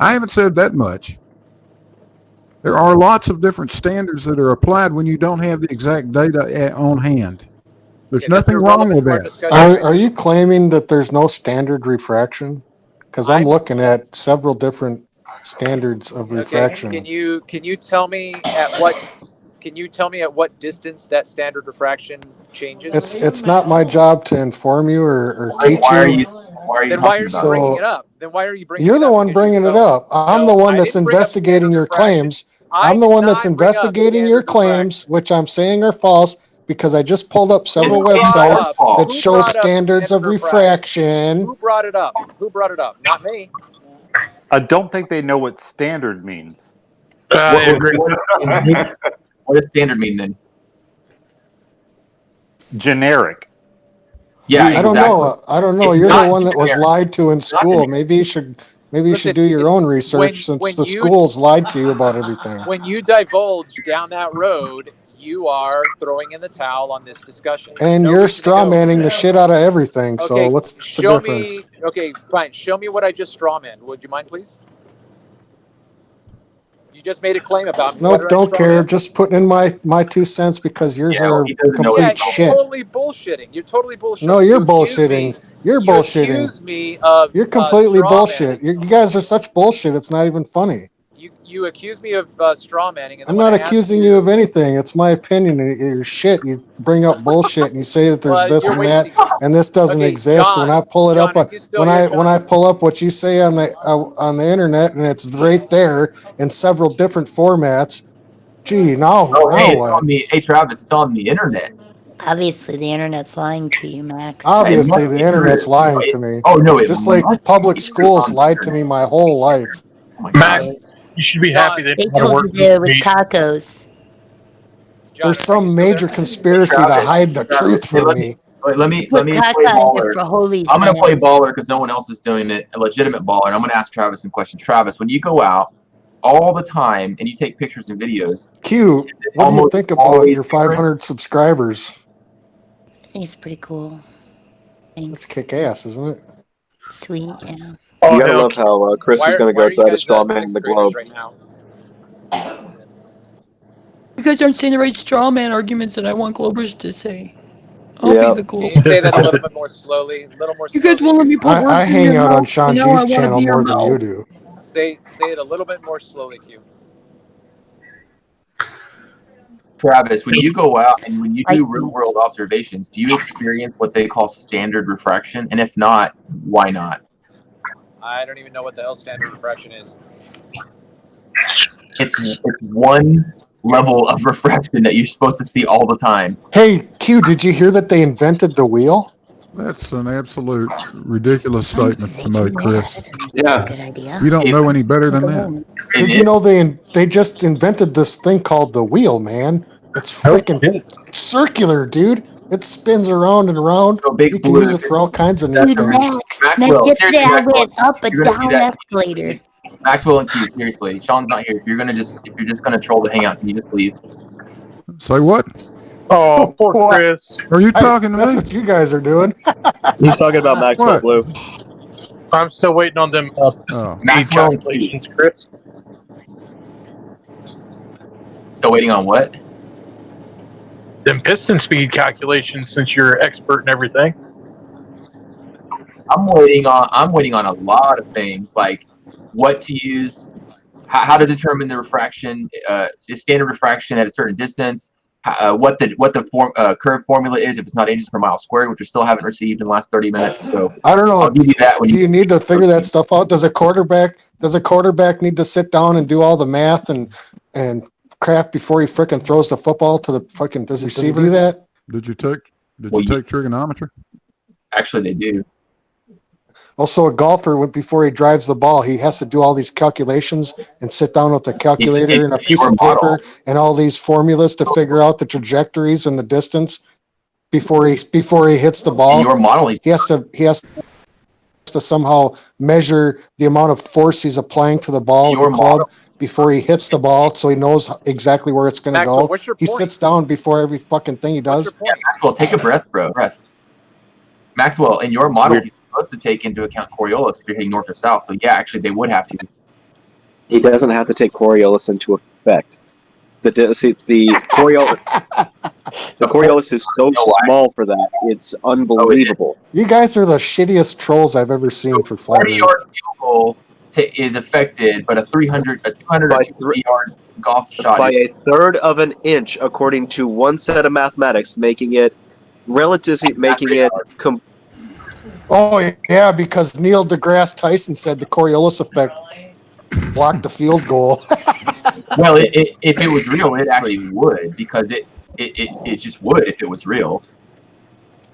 S4: I haven't said that much. There are lots of different standards that are applied when you don't have the exact data on hand. There's nothing wrong with that.
S13: Are you claiming that there's no standard refraction? Because I'm looking at several different standards of refraction.
S10: Can you tell me at what distance that standard refraction changes?
S13: It's not my job to inform you or teach
S7: Why are
S13: you.
S7: you
S10: Then why are you
S13: So-
S10: bringing it up? Then why are you bringing
S13: You're
S10: it
S13: the
S10: up?
S13: one bringing it up. I'm the one that's investigating your claims. I'm the one that's investigating your claims, which I'm saying are false because I just pulled up several websites that show standards of refraction.
S10: Who brought it up? Who brought it up? Not me.
S9: I don't think they know what standard means.
S7: What does standard mean then?
S9: Generic.
S7: Yeah,
S13: I don't know. I don't know.
S7: It's
S13: You're the
S7: not
S13: one that was
S7: generic.
S13: lied to in school. Maybe you should do your own research since the schools lied to you about everything.
S10: When you divulge down that road, you are throwing in the towel on this discussion.
S13: And
S10: No
S13: you're
S10: reason to
S13: straw
S10: go
S13: manning
S10: there.
S13: the shit out of everything. So
S10: Okay,
S13: what's the
S10: show
S13: difference?
S10: me. Okay, fine. Show me what I just straw man. Would you mind, please? You just made a claim about me. What
S13: Nope,
S10: did I
S13: don't
S10: straw
S13: care.
S10: man?
S13: Just putting in my 2 cents because yours are complete shit.
S10: Totally bullshitting. You're totally bullshitting.
S13: No, you're
S10: You accuse
S13: bullshitting.
S10: me-
S13: You're
S10: you
S13: bullshitting.
S10: accuse me of
S13: You're completely
S10: straw
S13: bullshit. You guys are such bullshit. It's not even funny.
S10: You accuse me of straw manning. And
S13: I'm
S10: then when
S13: not
S10: I ask
S13: accusing you of anything. It's my opinion. You're shit. You bring up bullshit and you say that there's
S10: Well,
S13: this
S10: you're
S13: and that, and this doesn't
S10: Okay,
S13: exist.
S10: John,
S13: when I pull it
S10: John,
S13: up,
S10: are you still
S13: when
S10: here,
S13: I pull up what you say on the internet, and it's right there in several different formats. Gee, now
S7: Hey, it's
S13: what?
S7: on hey, Travis, it's on the internet.
S14: Obviously, the internet's lying to you, Max.
S13: Obviously, the internet's lying to me.
S7: Oh no,
S13: just like public schools lied to me my whole life.
S11: Max, you should be happy that
S14: They
S11: you want to
S14: told
S11: work
S14: you there was
S11: with me.
S14: tacos.
S13: There's some major conspiracy to hide the truth from me.
S7: Let me
S14: Put
S7: play
S14: caca in
S7: baller.
S14: the frijoles,
S7: I'm gonna
S14: man.
S7: play baller because no one else is doing it. A legitimate baller, and I'm gonna ask Travis some questions. Travis, when you go out all the time and you take pictures and videos,
S13: Q, what do you think about your 500 subscribers?
S14: I think it's pretty cool.
S13: It's kick ass, isn't it?
S14: Sweet, yeah.
S5: You gotta love how Chris was going to go try to straw man the globe.
S10: Right now.
S16: You guys aren't saying the right straw man arguments that I want Globers to say. I'll
S5: Yeah.
S16: be the Globe.
S10: Can you say that a little bit more slowly? A little more
S16: You guys won't let me put words
S13: I
S16: in
S13: hang
S16: your
S13: out on
S16: mouth,
S13: Sean
S16: and now I
S13: G's
S16: wanna
S13: channel
S16: be your
S13: more than you
S16: mouth.
S13: do.
S10: Say it a little bit more slowly, Q.
S7: Travis, when you go out and when you do real-world observations, do you experience what they call standard refraction? And if not, why not?
S10: I don't even know what the hell standard refraction is.
S7: It's one level of refraction that you're supposed to see all the time.
S13: Hey, Q, did you hear that they invented the wheel?
S4: That's an absolute ridiculous statement to make, Chris.
S13: Yeah.
S14: Good idea.
S4: You don't know any better than that.
S13: Did you know they just invented this thing called the wheel, man? It's freaking circular, dude. It spins around and around. You can use it for all kinds of neat
S14: Dude,
S13: things.
S14: Max,
S7: Maxwell,
S14: yesterday I
S7: seriously,
S14: went up a
S7: you're gonna do
S14: down
S7: that.
S14: escalator.
S7: Maxwell and Q, seriously, Sean's not here. If you're just gonna troll the hangout, can you just leave?
S4: Say what?
S8: Oh, poor Chris.
S4: Are you talking to
S13: That's
S4: me?
S13: what you guys are doing.
S5: He's talking about Maxwell
S4: What?
S5: Blue.
S8: I'm still waiting on them
S4: Oh.
S7: Maxwell and
S8: calculations, Chris.
S7: Still waiting on what?
S8: Them piston speed calculations, since you're expert in everything.
S7: I'm waiting on a lot of things, like what to use, how to determine the refraction, standard refraction at a certain distance, what the curve formula is if it's not inches per mile squared, which we still haven't received in the last 30 minutes. So
S13: I don't know.
S7: I'll give you that when
S13: do you need to figure that stuff out? Does a quarterback need to sit down and do all the math and crap before he frickin' throws the football to the fucking? Does he do that?
S4: Did you take trigonometry?
S7: Actually, they do.
S13: Also, a golfer, before he drives the ball, he has to do all these calculations and sit down with a calculator and a piece of paper and all these formulas to figure out the trajectories and the distance before he hits the ball.
S7: Your model,
S13: he has to somehow measure the amount of force he's applying to the ball with the club before he hits the ball, so he knows exactly where it's going to go. He sits down before every fucking thing he does.
S7: Yeah, Maxwell, take a breath, bro. Maxwell, in your model, he's supposed to take into account Coriolis if you're heading north or south. So yeah, actually, they would have to.
S5: He doesn't have to take Coriolis into effect. The Coriolis is so small for that. It's unbelievable.
S13: You guys are the shittiest trolls I've ever seen for flat Earth.
S7: 40-yard field goal is affected, but a 200 yard golf shot
S5: by a third of an inch, according to one set of mathematics, making it
S13: Oh yeah, because Neil deGrasse Tyson said the Coriolis effect blocked the field goal.
S7: Well, if it was real, it actually would, because it just would if it was real.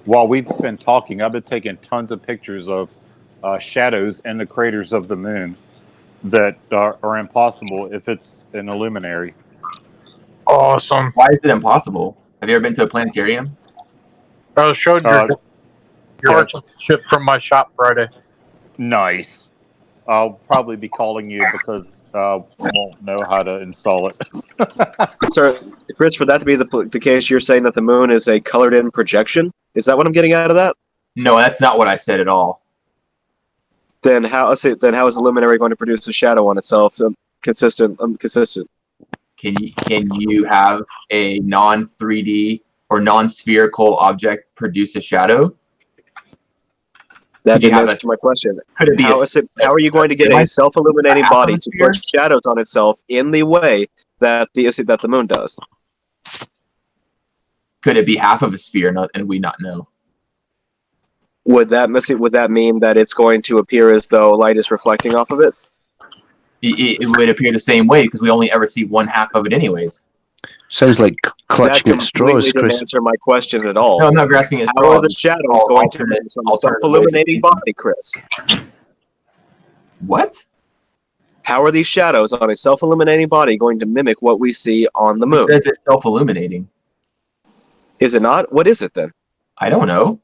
S9: While we've been talking, I've been taking tons of pictures of shadows in the craters of the moon that are impossible if it's an illuminary.
S17: Awesome.
S7: Why is it impossible? Have you ever been to a planetarium?
S17: I was showing your parts shipped from my shop Friday.
S9: Nice. I'll probably be calling you because I won't know how to install it.
S5: So, Chris, for that to be the case, you're saying that the moon is a colored-in projection? Is that what I'm getting out of that?
S7: No, that's not what I said at all.
S5: Then how is a luminary going to produce a shadow on itself? Consistent.
S7: Can you have a non-3D or non-spherical object produce a shadow?
S5: That didn't answer my question.
S7: Could it be
S5: how are you going to get a self-illuminating body to put shadows on itself in the way that the moon does?
S7: Could it be half of a sphere and we not know?
S5: Would that mean that it's going to appear as though light is reflecting off of it?
S7: It would appear the same way because we only ever see one half of it anyways.
S2: Sounds like clutching at straws,
S5: Didn't
S2: Chris.
S5: answer my question at all.
S7: No, I'm not grasping at straws.
S5: How are the shadows going to produce on a self-illuminating body, Chris?
S7: What?
S5: How are these shadows on a self-illuminating body going to mimic what we see on the moon?
S7: It says it's self-illuminating.
S5: Is it not? What is it then?
S7: I don't know.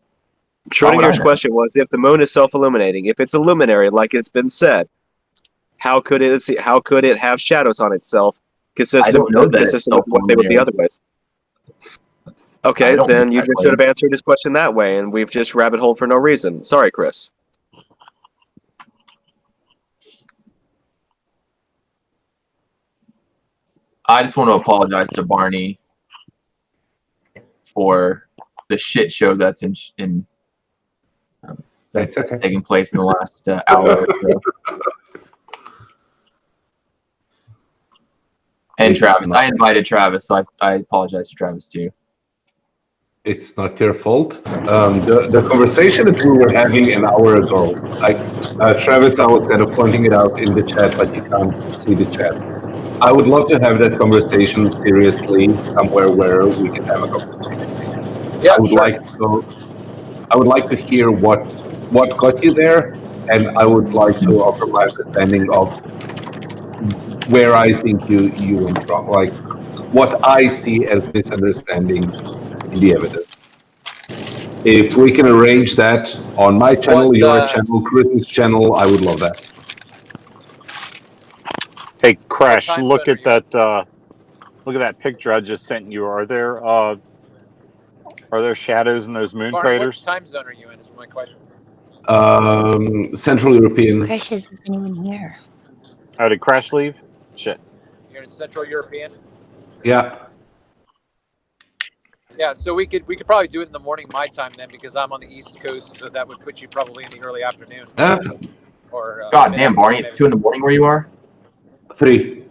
S5: Schrodinger's question was, if the moon is self-illuminating, if it's a luminary, like it's been said, how could it have shadows on itself consistent with what they would be otherwise? Okay, then you just should have answered his question that way, and we've just rabbit holed for no reason. Sorry, Chris.
S7: I just want to apologize to Barney for the shit show that's taking place in the last hour or so. And Travis. I invited Travis, so I apologize to Travis too.
S3: It's not your fault. The conversation that we were having an hour ago, like Travis, I was kind of pointing it out in the chat, but you can't see the chat. I would love to have that conversation seriously somewhere where we can have a conversation. Yeah, I would like to hear what got you there, and I would like to offer my understanding of where I think you went wrong, like what I see as misunderstandings in the evidence. If we can arrange that on my channel, your channel, Chris's channel, I would love that.
S9: Hey, Crash, look at that picture I just sent you. Are there shadows in those moon craters?
S10: What time zone are you in? Is my question.
S3: Central European.
S14: Crash isn't even here.
S9: Oh, did Crash leave? Shit.
S10: You're in Central European.
S3: Yeah.
S10: Yeah, so we could probably do it in the morning my time then, because I'm on the East Coast, so that would put you probably in the early afternoon.
S7: God damn, Barney, it's 2 in the morning where you are?
S3: 3.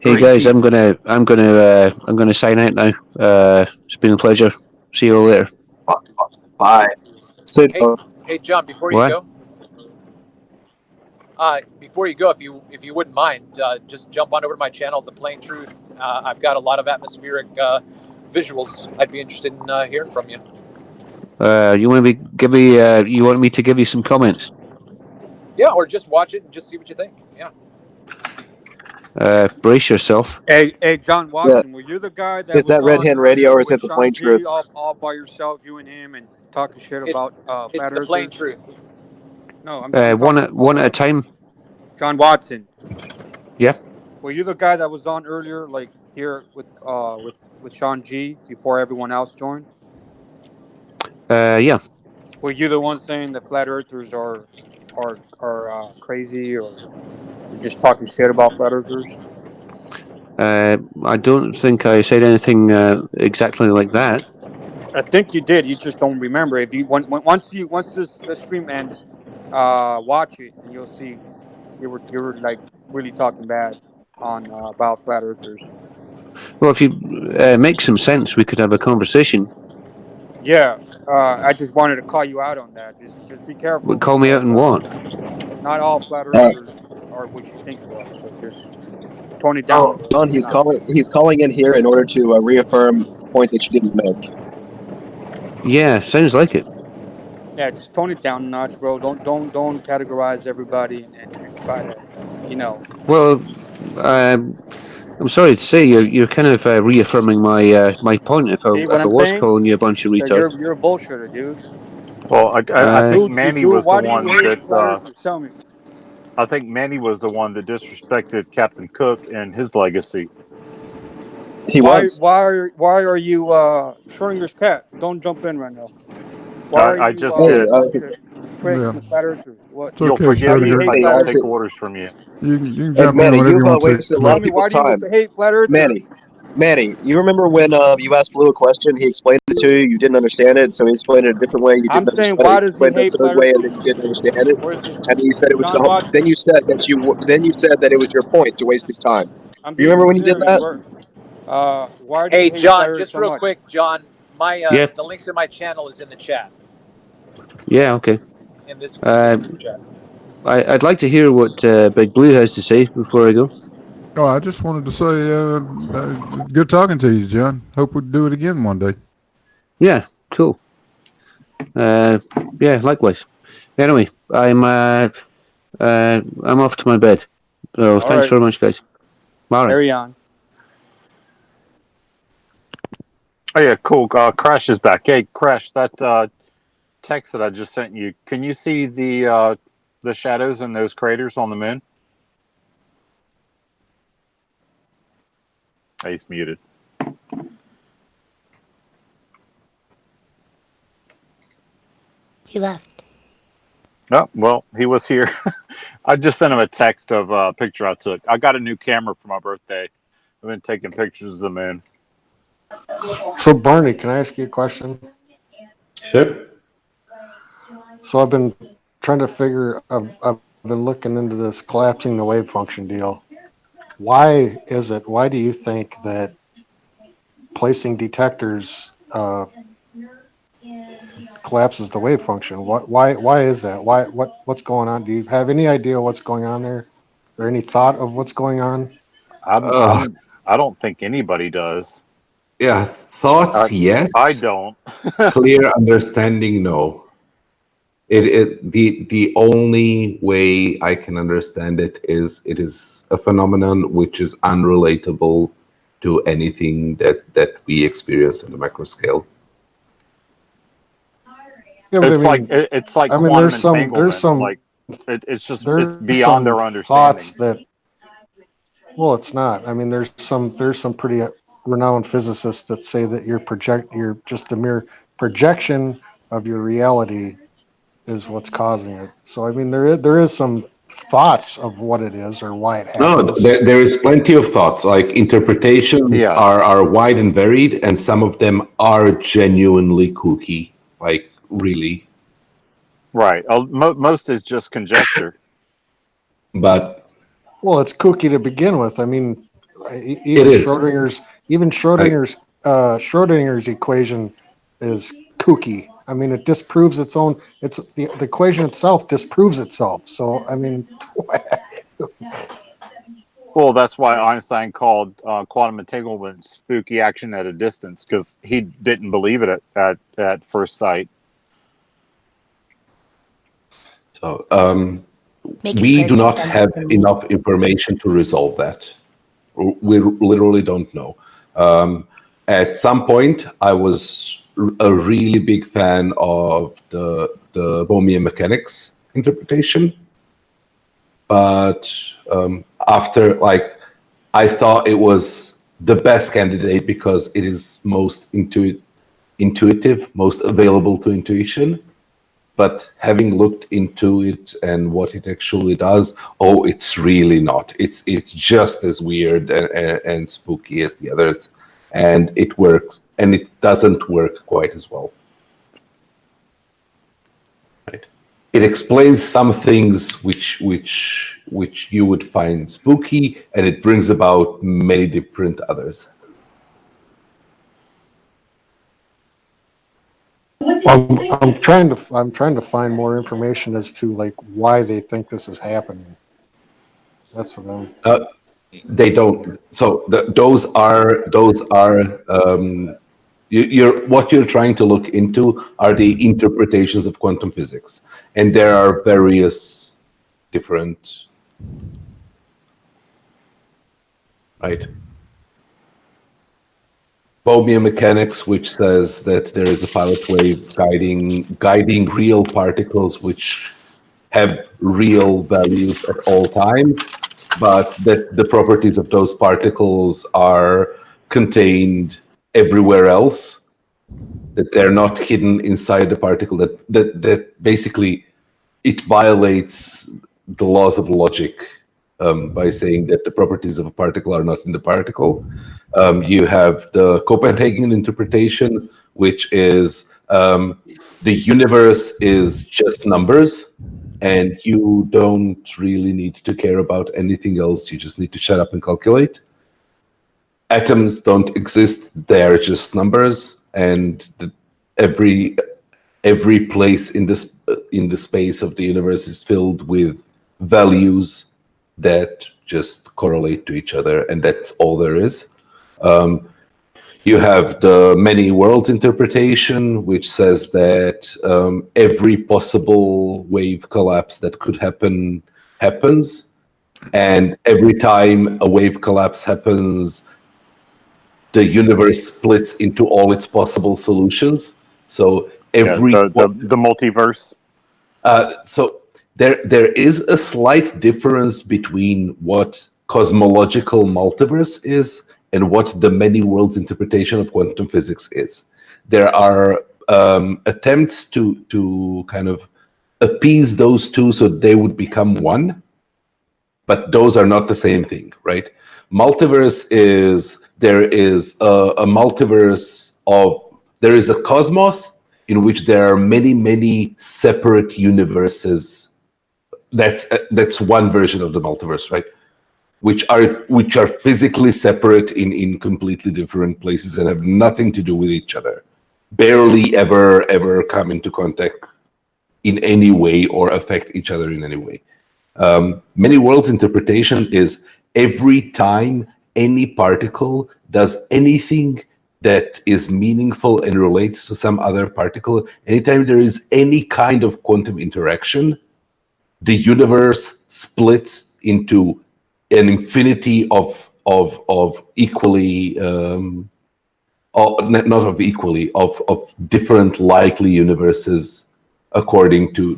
S2: Hey guys, I'm gonna sign out now. It's been a pleasure. See you all later.
S7: Bye.
S10: Hey, John, before you
S2: What?
S10: go, if you wouldn't mind, just jump on over to my channel, The Plain Truth. I've got a lot of atmospheric visuals. I'd be interested in hearing from you.
S2: You want you want me to give you some comments?
S10: Yeah, or just watch it and just see what you think. Yeah.
S2: Brace yourself.
S15: Hey, John Watson, were you the guy that
S5: Is
S15: was
S5: that Red
S15: on
S5: Hand Radio
S15: earlier
S5: or is
S15: with
S5: it the
S15: Sean
S5: Plain Truth?
S15: G all by yourself, you and him, and talking shit about
S10: It's
S15: flat
S10: The Plain
S15: earthers?
S10: Truth.
S15: No, I'm
S2: One
S15: talking
S2: at
S15: about
S2: a time.
S15: John Watson.
S2: Yeah.
S15: Were you the guy that was on earlier, like here with Sean G before everyone else joined?
S2: Yeah.
S15: Were you the one saying that flat earthers are crazy or just talking shit about flat earthers?
S2: I don't think I said anything exactly like that.
S15: I think you did. You just don't remember. If you once this stream ends, watch it and you'll see you were like really talking bad on about flat earthers.
S2: Well, if you make some sense, we could have a conversation.
S15: Yeah, I just wanted to call you out on that. Just be careful
S2: Call me out
S15: because
S2: and what?
S15: not all flat earthers are what you think they are. So just tone it down a little.
S5: John, he's calling in here in order to reaffirm a point that you didn't make.
S2: Yeah, sounds like it.
S15: Yeah, just tone it down a notch, bro. Don't categorize everybody and try to,
S2: Well, I'm sorry to say you're kind of reaffirming my point. If
S15: See what
S2: I
S15: I'm
S2: was
S15: saying?
S2: calling you a bunch of
S15: That
S2: retards.
S15: you're a bullshitter, dude.
S9: Well, I think Manny was the
S15: Why do you
S9: one
S15: hate flat
S9: that
S15: earthers? Tell me.
S9: I think Manny was the one that disrespected Captain Cook and his legacy.
S15: Why are you Schrodinger's cat? Don't jump in right now. Why are
S9: I
S15: you
S9: just did.
S15: prick
S4: Yeah.
S15: to flat earthers? What?
S4: It's okay,
S9: You'll forgive
S15: Why do
S9: me
S15: you
S9: if
S15: hate
S9: I
S15: flat
S9: don't
S15: earthers?
S9: take orders from you.
S4: You can
S5: Hey,
S4: jump in
S5: Manny,
S4: whenever
S5: you've
S4: you want to.
S5: wasted a lot
S15: Tell
S5: of
S15: me, why
S5: people's
S15: do you
S5: time.
S15: hate flat earthers?
S5: Manny, you remember when you asked Blue a question, he explained it to you, you didn't understand it, so he explained it a different way, you
S15: I'm
S5: didn't
S15: saying,
S5: understand it, he
S15: why does he
S5: explained it
S15: hate
S5: a third
S15: flat
S5: way, and then
S15: earthers?
S5: you didn't understand it,
S15: Where's it?
S5: and then you said it was
S15: John Watson.
S5: then you said that it was your point to waste his time.
S15: I'm
S5: Do you
S15: being
S5: remember when you did
S15: serious.
S5: that?
S15: Why do you
S10: Hey,
S15: hate flat
S10: John,
S15: earthers
S10: just
S15: so
S10: real
S15: much?
S10: quick, John, my
S2: Yeah.
S10: the link to my channel is in the chat.
S2: Yeah. Okay.
S10: In this group chat.
S2: I'd like to hear what Big Blue has to say before I go.
S4: Oh, I just wanted to say, good talking to you, John. Hope we do it again one day.
S2: Yeah. Cool. Yeah. Likewise. Anyway, I'm off to my bed. So
S15: All
S2: thanks
S15: right.
S2: very much, guys. All right.
S15: Carry on.
S9: Oh yeah, cool. Crash is back. Hey, Crash, that text that I just sent you. Can you see the shadows in those craters on the moon? Oh, he's muted.
S14: He left.
S9: Oh, well, he was here. I just sent him a text of a picture I took. I got a new camera for my birthday. I've been taking pictures of the moon.
S13: So, Barney, can I ask you a question?
S3: Sure.
S13: So I've been trying to figure. I've been looking into this collapsing the wave function deal. Why is it? Why do you think that placing detectors collapses the wave function? Why is that? What's going on? Do you have any idea what's going on there, or any thought of what's going on?
S9: I don't think anybody does.
S3: Yeah, thoughts, yes.
S9: I don't.
S3: Clear understanding, no. The only way I can understand it is a phenomenon which is unrelatable to anything that we experience on the macro scale.
S13: Yeah, but
S9: it's like quantum
S13: there's
S9: entanglement.
S13: some
S9: like it's beyond our understanding.
S13: Thoughts that. Well, it's not. I mean, there's some pretty renowned physicists that say that you're just a mere projection of your reality is what's causing it. So I mean, there is some thoughts of what it is or why it happens.
S3: No, there is plenty of thoughts. Like interpretations are wide and varied, and some of them are genuinely kooky. Like really.
S9: Right. Most is just conjecture.
S3: But
S13: well, it's kooky to begin with. I mean, Even Schrodinger's equation is kooky. I mean, it disproves its own. It's the equation itself disproves itself. So I mean,
S9: Well, that's why Einstein called quantum entanglement spooky action at a distance, because he didn't believe it at first sight.
S3: So
S14: Makes
S3: we do
S14: perfect
S3: not
S14: sense
S3: have
S14: to me.
S3: enough information to resolve that. We literally don't know. At some point, I was a really big fan of the Bohmian mechanics interpretation, but after, like, I thought it was the best candidate because it is most intuitive, most available to intuition. But having looked into it and what it actually does, oh, it's really not. It's just as weird and spooky as the others, and it works, and it doesn't work quite as well. Right? It explains some things which you would find spooky, and it brings about many different others.
S13: I'm trying to find more information as to like why they think this is happening. That's what I'm.
S3: They don't. So those are what you're trying to look into are the interpretations of quantum physics, and there are various different, right? Bohmian mechanics, which says that there is a pilot wave guiding real particles which have real values at all times, but that the properties of those particles are contained everywhere else, that they're not hidden inside the particle, that basically it violates the laws of logic by saying that the properties of a particle are not in the particle. You have the Copenhagen interpretation, which is the universe is just numbers, and you don't really need to care about anything else. You just need to shut up and calculate. Atoms don't exist; they're just numbers, and every place in the space of the universe is filled with values that just correlate to each other, and that's all there is. You have the many worlds interpretation, which says that every possible wave collapse that could happen happens, and every time a wave collapse happens, the universe splits into all its possible solutions. So every
S9: the multiverse.
S3: So there is a slight difference between what cosmological multiverse is and what the many worlds interpretation of quantum physics is. There are attempts to kind of appease those two so they would become one, but those are not the same thing, right? Multiverse is there is a multiverse of there is a cosmos in which there are many separate universes. That's one version of the multiverse, right? Which are physically separate in completely different places and have nothing to do with each other. Barely ever come into contact in any way or affect each other in any way. Many worlds interpretation is every time any particle does anything that is meaningful and relates to some other particle, anytime there is any kind of quantum interaction, the universe splits into an infinity of equally not of equally of different likely universes according to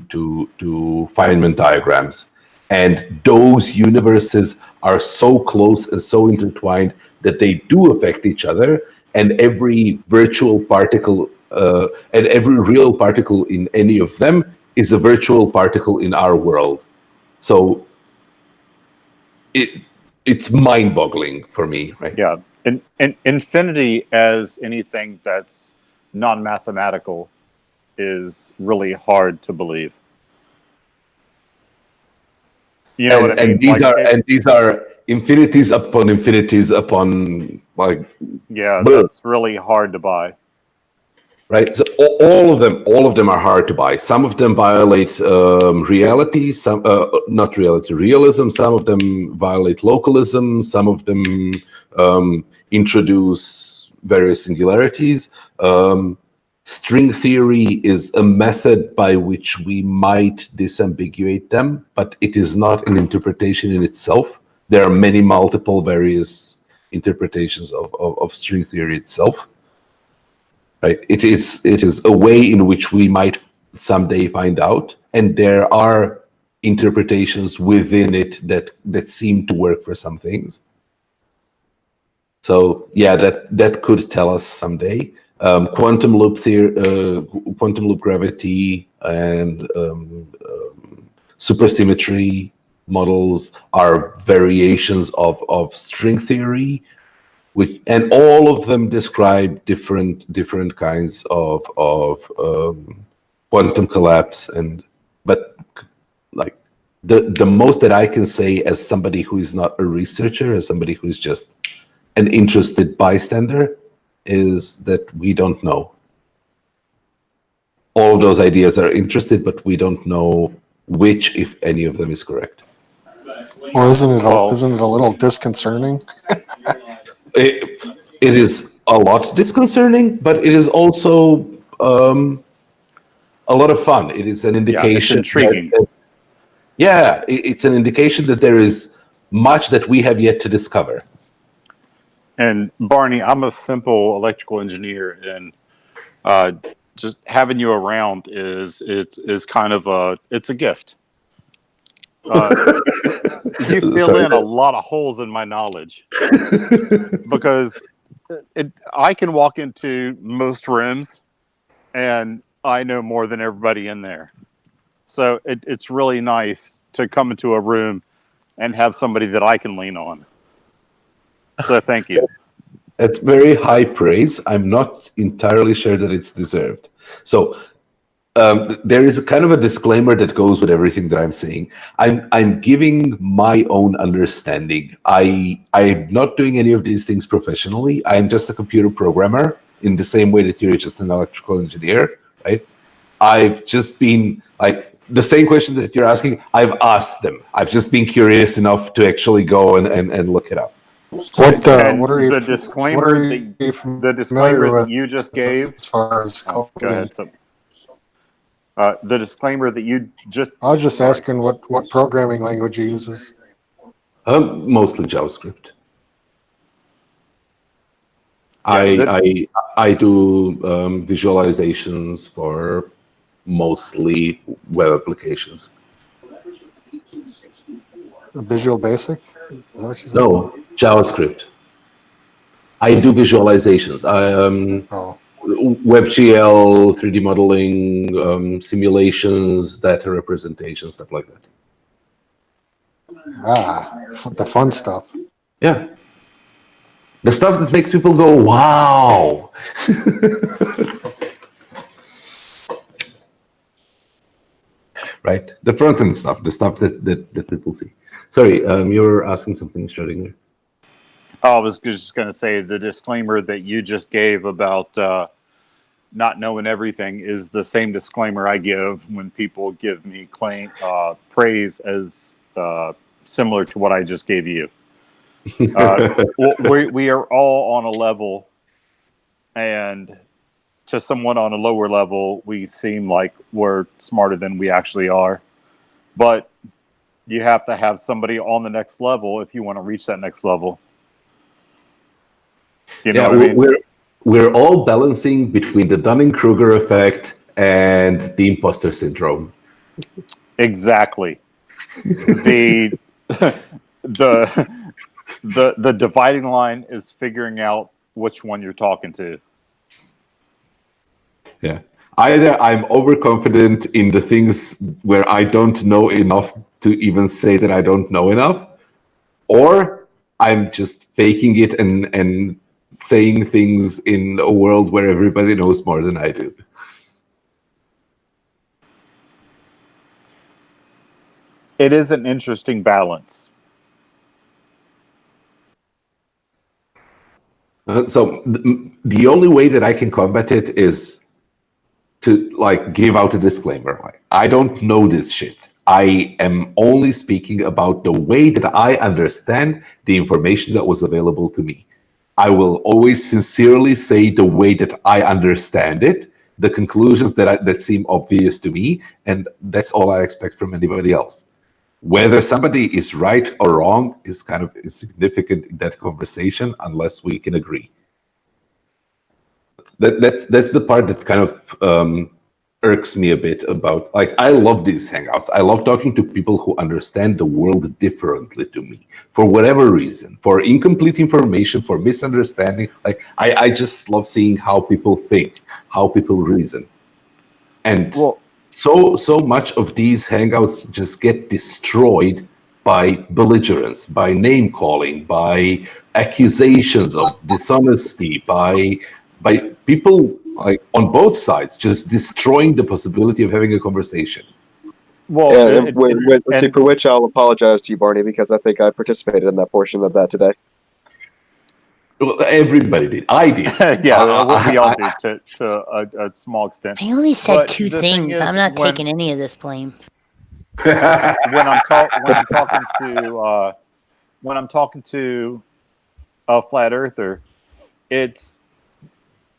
S3: Feynman diagrams. And those universes are so close and so intertwined that they do affect each other, and every virtual particle and every real particle in any of them is a virtual particle in our world. So it's mind-boggling for me, right?
S9: Yeah, and infinity as anything that's non-mathematical is really hard to believe. You know what I mean?
S3: And these are infinities upon like.
S9: Yeah,
S3: Blue.
S9: that's really hard to buy.
S3: Right, so all of them are hard to buy. Some of them violate reality, some not reality, realism. Some of them violate localism. Some of them introduce various singularities. String theory is a method by which we might disambiguate them, but it is not an interpretation in itself. There are many multiple various interpretations of string theory itself. Right. It is a way in which we might someday find out, and there are interpretations within it that seem to work for some things. So yeah, that could tell us someday. Quantum loop theory, quantum loop gravity, and supersymmetry models are variations of string theory. And all of them describe different kinds of quantum collapse, but like the most that I can say as somebody who is not a researcher, as somebody who is just an interested bystander, is that we don't know. All of those ideas are interested, but we don't know which, if any of them, is correct.
S13: Well, isn't it a little disconcerting?
S3: It is a lot disconcerting, but it is also a lot of fun. It is an indication.
S9: Yeah, it's intriguing.
S3: It's an indication that there is much that we have yet to discover.
S9: And Barney, I'm a simple electrical engineer, and just having you around is kind of a gift. You fill in a lot of holes in my knowledge because I can walk into most rooms and I know more than everybody in there. So it's really nice to come into a room and have somebody that I can lean on. So thank you.
S3: That's very high praise. I'm not entirely sure that it's deserved. So there is a kind of a disclaimer that goes with everything that I'm saying. I'm giving my own understanding. I'm not doing any of these things professionally. I'm just a computer programmer in the same way that you're just an electrical engineer, right? I've just been like the same questions that you're asking. I've asked them. I've just been curious enough to actually go and look it up.
S13: What are you?
S9: The disclaimer that you just gave.
S13: As far as
S9: go ahead. The disclaimer that you just.
S13: I was just asking what programming language he uses.
S3: Mostly JavaScript.
S9: Yeah,
S3: I do visualizations for mostly web applications.
S13: Visual Basic? Is that what you said?
S3: No, JavaScript. I do visualizations. WebGL, 3D modeling, simulations, data representation, stuff like that.
S13: The fun stuff.
S3: Yeah. The stuff that makes people go, wow. Right? The front-end stuff, the stuff that people see. Sorry, you were asking something, Schrodinger.
S9: I was just going to say the disclaimer that you just gave about not knowing everything is the same disclaimer I give when people give me praise as similar to what I just gave you. We are all on a level, and to someone on a lower level, we seem like we're smarter than we actually are. But you have to have somebody on the next level if you want to reach that next level. You know what I mean?
S3: We're all balancing between the Dunning-Kruger effect and the imposter syndrome.
S9: Exactly. The dividing line is figuring out which one you're talking to.
S3: Yeah. Either I'm overconfident in the things where I don't know enough to even say that I don't know enough, or I'm just faking it and saying things in a world where everybody knows more than I do.
S9: It is an interesting balance.
S3: So the only way that I can combat it is to like give out a disclaimer. Like, I don't know this shit. I am only speaking about the way that I understand the information that was available to me. I will always sincerely say the way that I understand it, the conclusions that seem obvious to me, and that's all I expect from anybody else. Whether somebody is right or wrong is kind of insignificant in that conversation unless we can agree. That's the part that kind of irks me a bit about, like, I love these hangouts. I love talking to people who understand the world differently to me for whatever reason, for incomplete information, for misunderstanding. Like, I just love seeing how people think, how people reason. And so much of these hangouts just get destroyed by belligerence, by name calling, by accusations of dishonesty, by people like on both sides just destroying the possibility of having a conversation.
S5: Well, for which I'll apologize to you, Barney, because I think I participated in that portion of that today.
S3: Well, everybody did. I did.
S9: Yeah, we all did to a small extent.
S14: I only said
S9: But
S14: two
S9: the thing
S14: things.
S9: is,
S14: I'm not
S9: when-
S14: taking any of this blame.
S9: when I'm talking to a flat earther, it's,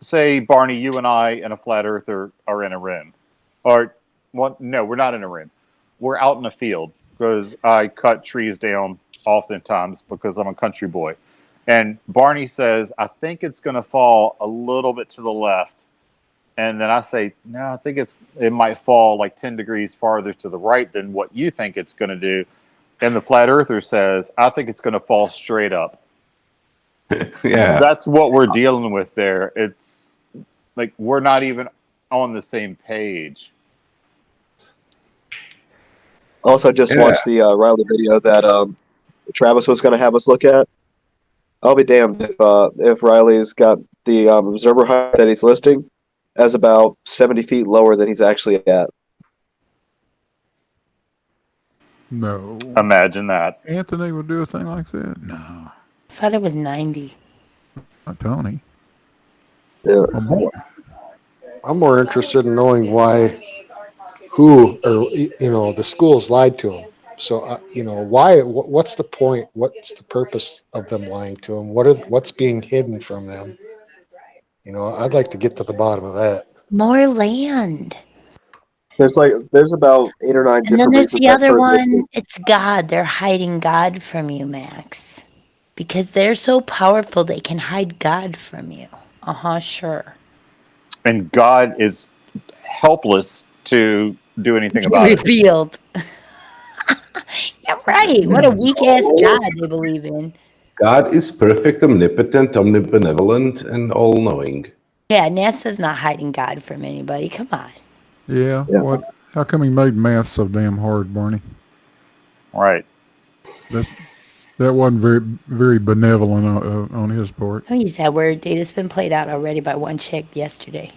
S9: say, Barney, you and I and a flat earther are in a room, or no, we're not in a room. We're out in a field because I cut trees down oftentimes because I'm a country boy. And Barney says, I think it's going to fall a little bit to the left. And then I say, no, I think it might fall like 10 degrees farther to the right than what you think it's going to do. And the flat earther says, I think it's going to fall straight up.
S3: Yeah.
S9: That's what we're dealing with there. It's like we're not even on the same page.
S5: Also, just watched the Riley video that Travis was going to have us look at. I'll be damned if Riley's got the observer height that he's listing as about 70 feet lower than he's actually at.
S4: No.
S9: Imagine that.
S4: Anthony would do a thing like that? No.
S14: I thought it was 90.
S4: Not Tony.
S5: Yeah.
S4: Oh, boy.
S13: I'm more interested in knowing the schools lied to him. So, why? What's the point? What's the purpose of them lying to him? What's being hidden from them? I'd like to get to the bottom of that.
S14: More land.
S5: There's about 8 or 9
S14: And
S5: different
S14: then there's
S5: reasons
S14: the
S5: I've
S14: other
S5: heard
S14: one. It's God. They're hiding God from you, Max. Because they're so powerful, they can hide God from you. Sure.
S9: And God is helpless to do anything about it.
S14: Revealed. Yeah, right. What a weak ass God they believe in.
S3: God is perfect, omnipotent, omnibenevolent, and all-knowing.
S14: Yeah, NASA's not hiding God from anybody. Come on.
S4: Yeah. What? How come he made math so damn hard, Barney?
S9: Right.
S4: That wasn't very, very benevolent on his part.
S14: Don't use that word, dude. It's been played out already by one chick yesterday.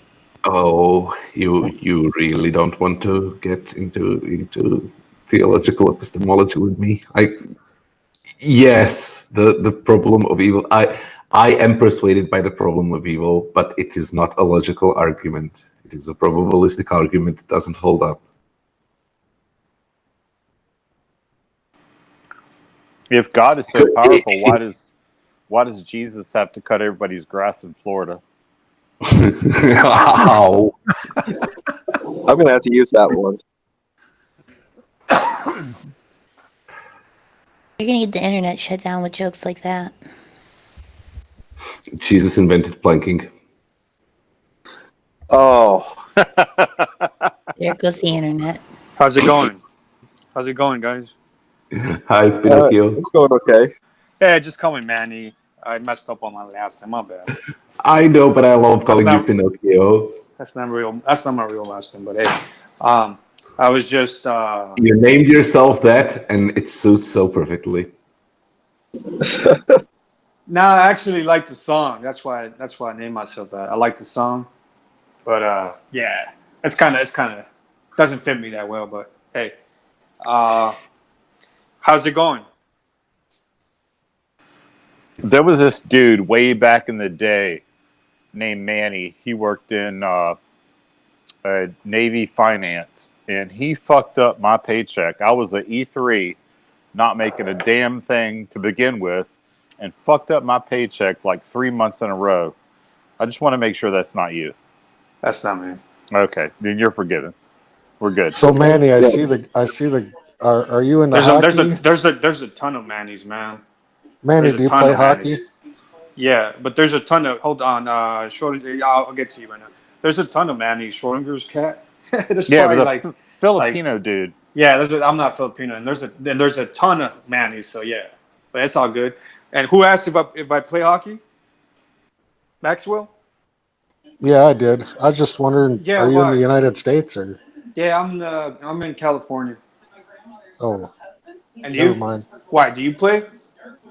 S3: Oh, you really don't want to get into theological epistemology with me? Yes, the problem of evil. I am persuaded by the problem of evil, but it is not a logical argument. It is a probabilistic argument that doesn't hold up.
S9: If God is so powerful, why does Jesus have to cut everybody's grass in Florida?
S3: How?
S5: I'm going to have to use that one.
S14: You're going to get the internet shut down with jokes like that.
S3: Jesus invented planking.
S5: Oh.
S14: There goes the internet.
S15: How's it going? How's it going, guys?
S3: Hi, Pinocchio.
S5: It's going okay.
S15: Yeah, just call me Manny. I messed up on my last name. My bad.
S3: I know, but I love calling you Pinocchio.
S15: That's not real. That's not my real last name. But hey, I was just.
S3: You named yourself that, and it suits so perfectly.
S15: No, I actually like the song. That's why I named myself that. I like the song, but yeah, it's kind of doesn't fit me that well. But hey, how's it going?
S9: There was this dude way back in the day named Manny. He worked in Navy finance, and he fucked up my paycheck. I was an E3, not making a damn thing to begin with, and fucked up my paycheck like 3 months in a row. I just want to make sure that's not you.
S17: That's not me.
S9: Okay, then you're forgiven. We're good.
S13: So Manny, I see the. Are you into hockey?
S17: There's a ton of Manny's, man.
S13: Manny,
S17: There's a
S13: do you
S17: ton
S13: play
S17: of
S13: hockey?
S17: Manny's. Yeah, but there's a ton of. Hold on, Schrodinger. I'll get to you right now. There's a ton of Manny's. Schrodinger's cat. There's
S9: Yeah, it
S17: probably
S9: was a
S17: like
S9: Filipino dude.
S17: Yeah, I'm not Filipino, and there's a ton of Manny's. So yeah, but it's all good. And who asked if I play hockey? Maxwell.
S13: Yeah, I did. I was just wondering,
S17: Yeah,
S13: are you in the
S17: why?
S13: United States or?
S17: Yeah, I'm in California.
S13: Oh,
S17: And
S13: never
S17: you?
S13: mind.
S17: Why? Do you play?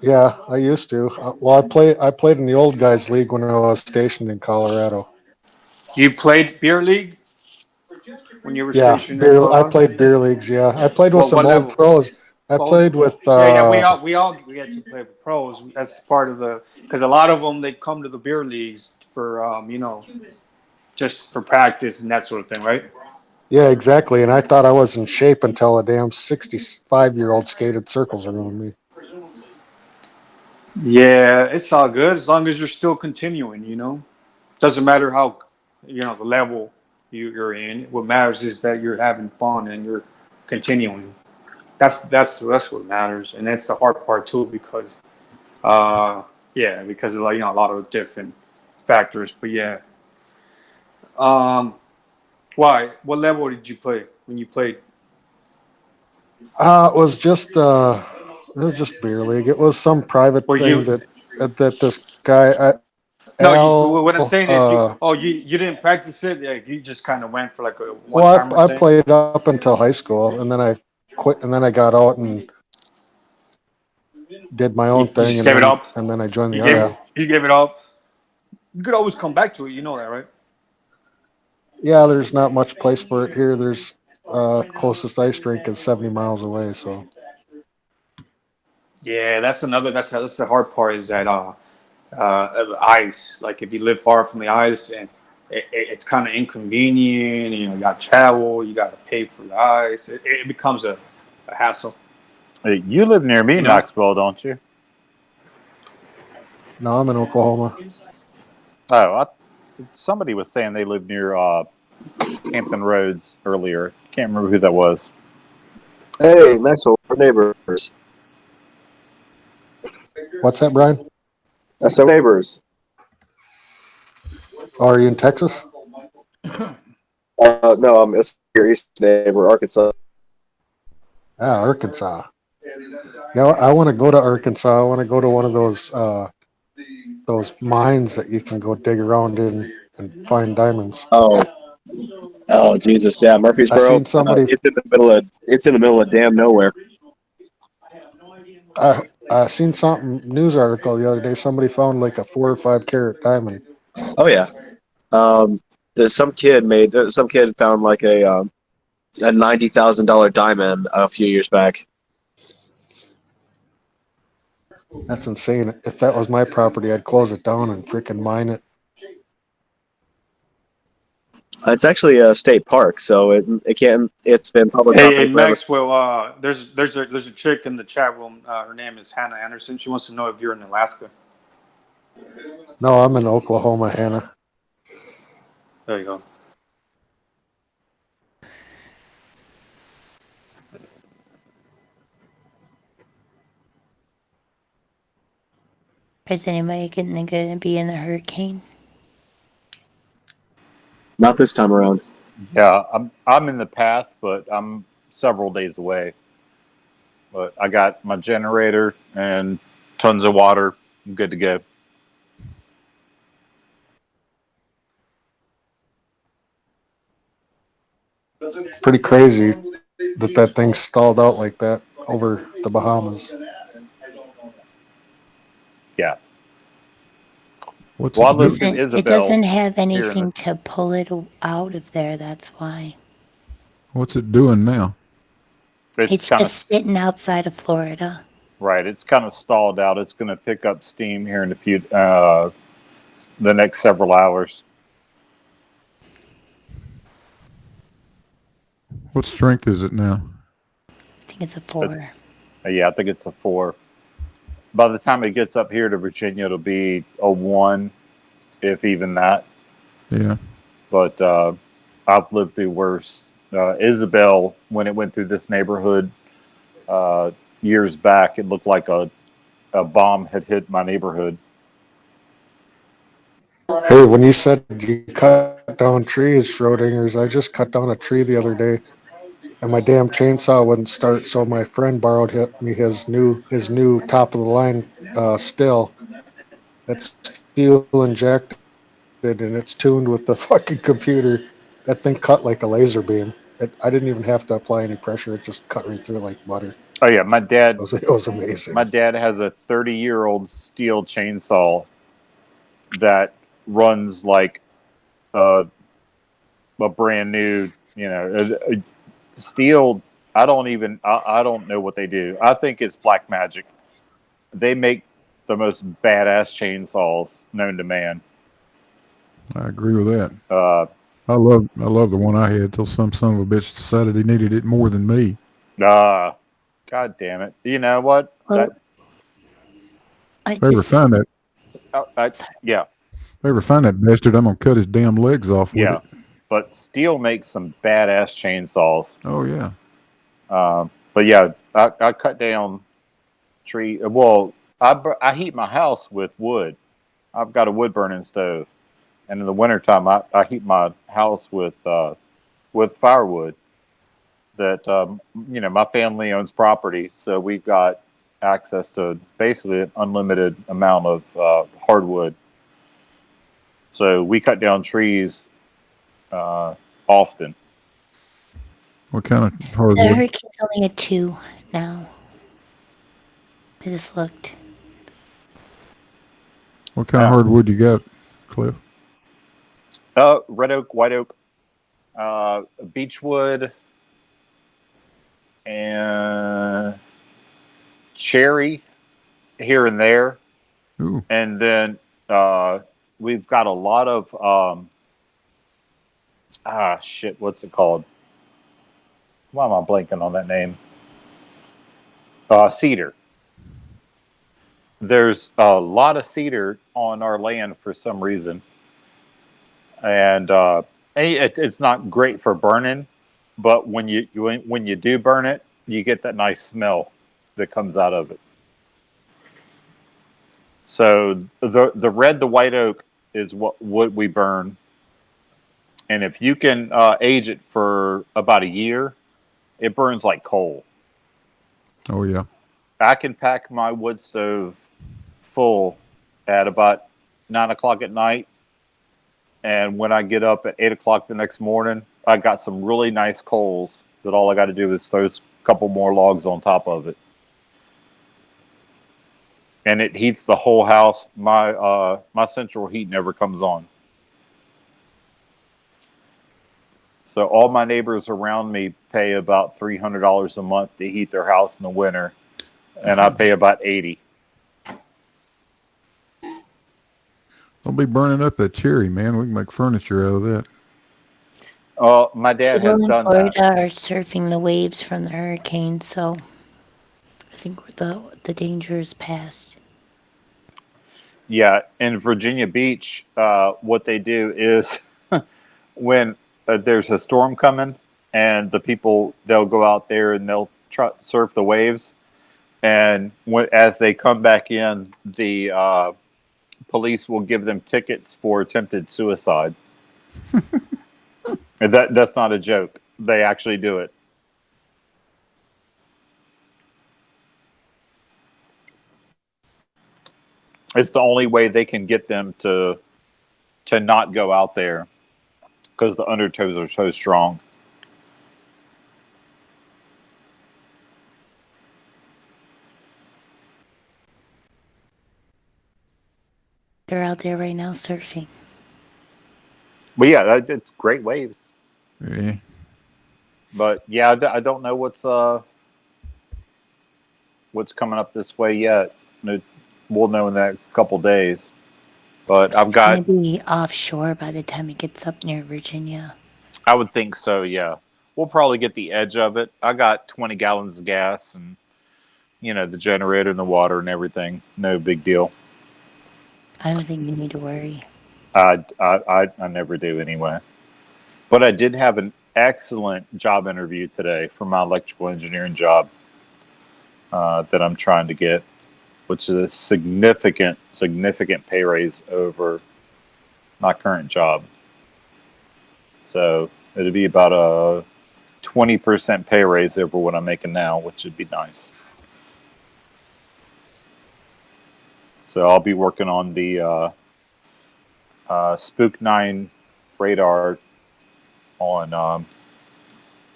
S13: Yeah, I used to. Well, I played in the old guys league when I was stationed in Colorado.
S17: You played beer league when you were
S13: Yeah,
S17: stationed in
S13: I
S17: Colorado.
S13: played beer leagues. Yeah, I played with some
S17: What
S13: old
S17: level?
S13: pros. I
S17: Well,
S13: played with.
S17: yeah. We get to play with pros. That's part of the because a lot of them they come to the beer leagues for just for practice and that sort of thing, right?
S13: Yeah, exactly. And I thought I was in shape until a damn 65-year-old skated circles around me.
S17: Yeah, it's all good as long as you're still continuing. Doesn't matter how the level you're in. What matters is that you're having fun and you're continuing. That's what matters, and that's the hard part too because because of a lot of different factors. But yeah, why? What level did you play when you played?
S13: It was just beer league. It was some private
S17: Were
S13: thing
S17: you?
S13: that this guy
S17: No,
S13: Al.
S17: what I'm saying is you didn't practice it. Yeah, you just kind of went for like a one
S13: Well,
S17: timer
S13: I
S17: thing.
S13: played up until high school, and then I quit, and then I got out and did my own
S17: You
S13: thing,
S17: just gave it up.
S13: and then I joined the
S17: You gave it up. You could always come back to it. You know that, right?
S13: Yeah, there's not much place for it here. There's closest ice rink is 70 miles away. So
S17: Yeah, that's the hard part is that the ice. Like if you live far from the ice, and it's kind of inconvenient. You got to travel. You got to pay for the ice. It becomes a hassle.
S9: Hey, you live near me, Maxwell, don't you?
S13: no, I'm in Oklahoma.
S9: Oh, somebody was saying they live near Hampton Roads earlier. Can't remember who that was.
S5: Hey, Maxwell, we're neighbors.
S13: What's that, Brian?
S5: That's our neighbors.
S13: Are you in Texas?
S5: No, it's your east neighbor, Arkansas.
S13: Ah, Arkansas. Yeah, I want to go to Arkansas. I want to go to one of those mines that you can go dig around in and find diamonds.
S5: Oh, Jesus! Yeah, Murfreesboro.
S13: I seen somebody.
S5: It's in the middle of damn nowhere.
S13: I seen something news article the other day. Somebody found like a 4 or 5 carat diamond.
S5: Oh yeah. Some kid found like a $90,000 diamond a few years back.
S13: That's insane. If that was my property, I'd close it down and freaking mine it.
S5: It's actually a state park, so it can't. It's been public property
S17: Hey,
S5: forever.
S17: Maxwell. There's a chick in the chat room. Her name is Hannah Anderson. She wants to know if you're in Alaska.
S13: No, I'm in Oklahoma, Hannah.
S17: There you go.
S14: Is anybody going to be in the hurricane?
S5: Not this time around.
S9: Yeah, I'm in the path, but I'm several days away. But I got my generator and tons of water. I'm good to go.
S13: Pretty crazy that thing stalled out like that over the Bahamas.
S9: Yeah.
S14: Well, it doesn't have anything to pull it out of there. That's why.
S4: What's it doing now?
S14: It's just sitting outside of Florida.
S9: Right. It's kind of stalled out. It's going to pick up steam here in the next several hours.
S4: What strength is it now?
S14: I think it's a 4.
S9: Yeah, I think it's a 4. By the time it gets up here to Virginia, it'll be a 1, if even that.
S4: Yeah.
S9: But I've lived through worse. Isabel, when it went through this neighborhood years back, it looked like a bomb had hit my neighborhood.
S13: Hey, when you said you cut down trees, Schrodinger's, I just cut down a tree the other day, and my damn chainsaw wouldn't start. So my friend borrowed me his new top of the line still. It's fuel injected and it's tuned with the fucking computer. That thing cut like a laser beam. I didn't even have to apply any pressure. It just cut right through like butter.
S9: Oh yeah, my dad.
S13: It was amazing.
S9: My dad has a 30-year-old steel chainsaw that runs like a brand new, steel. I don't know what they do. I think it's black magic. They make the most badass chainsaws known to man.
S4: I agree with that. I love the one I had till some son of a bitch decided he needed it more than me.
S9: God damn it! You know what?
S14: Well,
S4: if I ever find that.
S9: Yeah.
S4: If I ever find that bastard, I'm gonna cut his damn legs off with it.
S9: But steel makes some badass chainsaws.
S4: Oh yeah.
S9: But yeah, I cut down tree. Well, I heat my house with wood. I've got a wood burning stove, and in the wintertime, I heat my house with firewood. That my family owns property, so we've got access to basically an unlimited amount of hardwood. So we cut down trees often.
S4: What kind of hardwood?
S14: The hurricane's only a 2 now. I just looked.
S4: What kind of hardwood you got, Cliff?
S9: Red oak, white oak, beechwood, and cherry here and there.
S4: Ooh.
S9: And then we've got a lot of what's it called? Why am I blanking on that name? Cedar. There's a lot of cedar on our land for some reason, and it's not great for burning. But when you do burn it, you get that nice smell that comes out of it. So the red, the white oak is what we burn, and if you can age it for about a year, it burns like coal.
S4: Oh yeah.
S9: I can pack my wood stove full at about 9 o'clock at night, and when I get up at 8 o'clock the next morning, I got some really nice coals that all I got to do is throw a couple more logs on top of it, and it heats the whole house. My central heat never comes on. So all my neighbors around me pay about $300 a month to heat their house in the winter, and I pay about $80.
S4: Don't be burning up that cherry, man. We can make furniture out of that.
S9: My dad
S14: People
S9: has
S14: in
S9: done
S14: Florida
S9: that.
S14: are surfing the waves from the hurricane, so I think the danger is past.
S9: Yeah, in Virginia Beach, what they do is when there's a storm coming, and they'll go out there and they'll surf the waves, and as they come back in, the police will give them tickets for attempted suicide. And that's not a joke. They actually do it. It's the only way they can get them to not go out there, because the undertows are so strong.
S14: They're out there right now surfing.
S9: But yeah, it's great waves.
S4: Yeah.
S9: But yeah, I don't know what's what's coming up this way yet. We'll know in the next couple days. But I've
S14: It's
S9: got.
S14: going to be offshore by the time it gets up near Virginia.
S9: I would think so. Yeah, we'll probably get the edge of it. I got 20 gallons of gas and the generator and the water and everything. No big deal.
S14: I don't think you need to worry.
S9: I never do anyway. But I did have an excellent job interview today for my electrical engineering job that I'm trying to get, which is a significant pay raise over my current job. So it'd be about a 20% pay raise over what I'm making now, which would be nice. So I'll be working on the Spook 9 radar on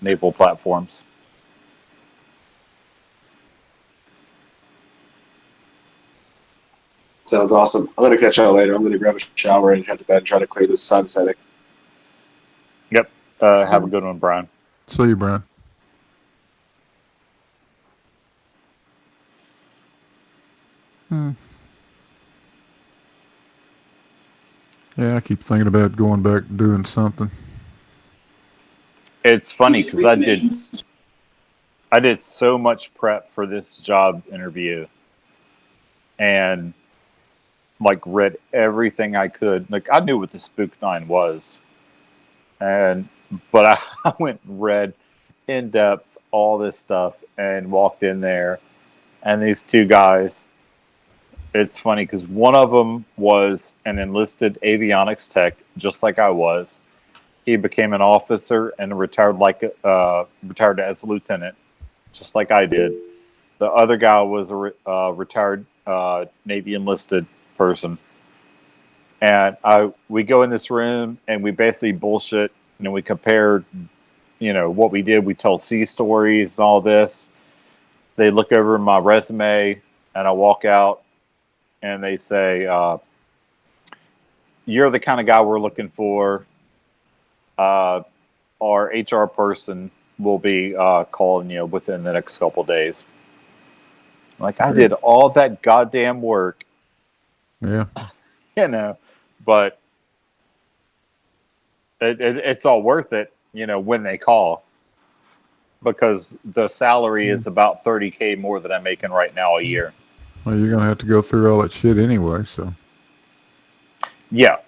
S9: naval platforms.
S5: Sounds awesome. I'm going to catch y'all later. I'm going to grab a shower and head to bed and try to clear this sinus headache.
S9: Yep. Have a good one, Brian.
S4: See you, Brian. Yeah, I keep thinking about going back and doing something.
S9: It's funny because I did so much prep for this job interview and read everything I could. I knew what the Spook 9 was. But I went and read in depth all this stuff and walked in there, and these two guys, it's funny because one of them was an enlisted avionics tech, just like I was. He became an officer and retired as a lieutenant, just like I did. The other guy was a retired Navy enlisted person. And we go in this room and we basically bullshit, and we compare, what we did. We tell sea stories and all this. They look over my resume, and I walk out, and they say, "You're the kind of guy we're looking for. Our HR person will be calling you within the next couple of days." I did all that goddamn work.
S4: Yeah.
S9: But it's all worth it, when they call, because the salary is about $30K more than I'm making right now a year.
S4: Well, you're gonna have to go through all that shit anyway, so.
S9: Yeah.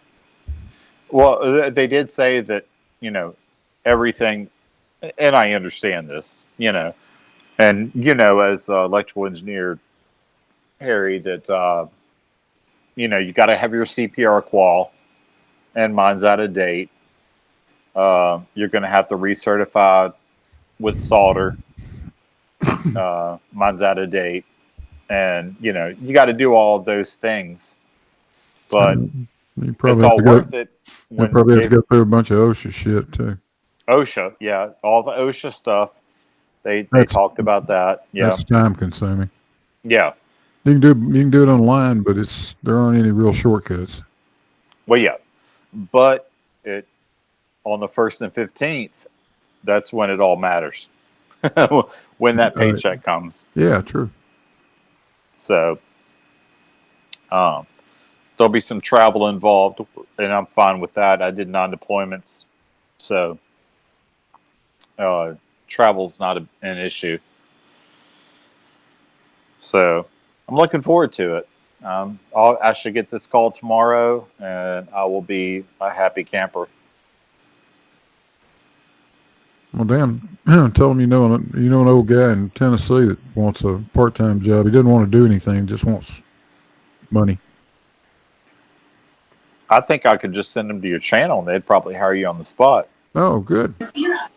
S9: Well, they did say that, everything, and I understand this, and as electrical engineer, Harry, that you got to have your CPR qual, and mine's out of date. You're going to have to recertify with solder. Mine's out of date, and you got to do all of those things, but it's all worth it.
S4: You probably have to go through a bunch of OSHA shit too.
S9: OSHA, yeah, all the OSHA stuff. They talked about that. Yeah,
S4: that's time consuming.
S9: Yeah,
S4: you can do it online, but there aren't any real shortcuts.
S9: Well, yeah, but on the 1st and 15th, that's when it all matters. When that paycheck comes.
S4: Yeah, true.
S9: So, there'll be some travel involved, and I'm fine with that. I did non-deployments, so travel's not an issue. So, I'm looking forward to it. I should get this call tomorrow, and I will be a happy camper.
S4: Well, Dan, tell them you know an old guy in Tennessee that wants a part-time job. He doesn't want to do anything; just wants money.
S9: I think I could just send them to your channel, and they'd probably hire you on the spot.
S4: Oh, good.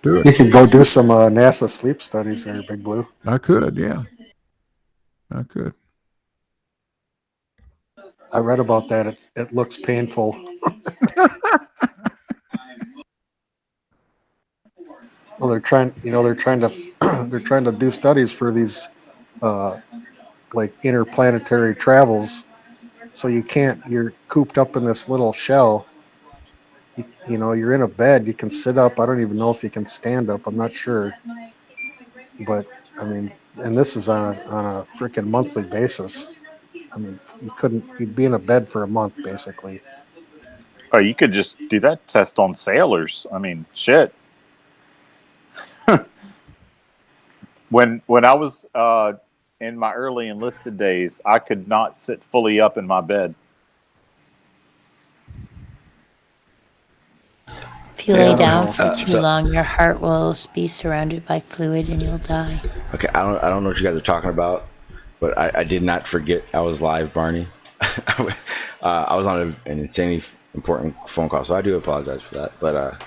S4: Do it.
S13: You could go do some NASA sleep studies there, Big Blue.
S4: I could, yeah. I could.
S13: I read about that. It looks painful. Well, they're trying to do studies for these interplanetary travels. So you're cooped up in this little shell. You're in a bed. You can sit up. I don't even know if you can stand up. I'm not sure. But I mean, and this is on a freaking monthly basis. I mean, you'd be in a bed for a month basically.
S9: Oh, you could just do that test on sailors. I mean, shit. When I was in my early enlisted days, I could not sit fully up in my bed.
S14: If you lay down for too long, your heart will be surrounded by fluid and you'll die.
S1: Okay, I don't know what you guys are talking about, but I did not forget I was live, Barney. I was on an insanely important phone call, so I do apologize for that. But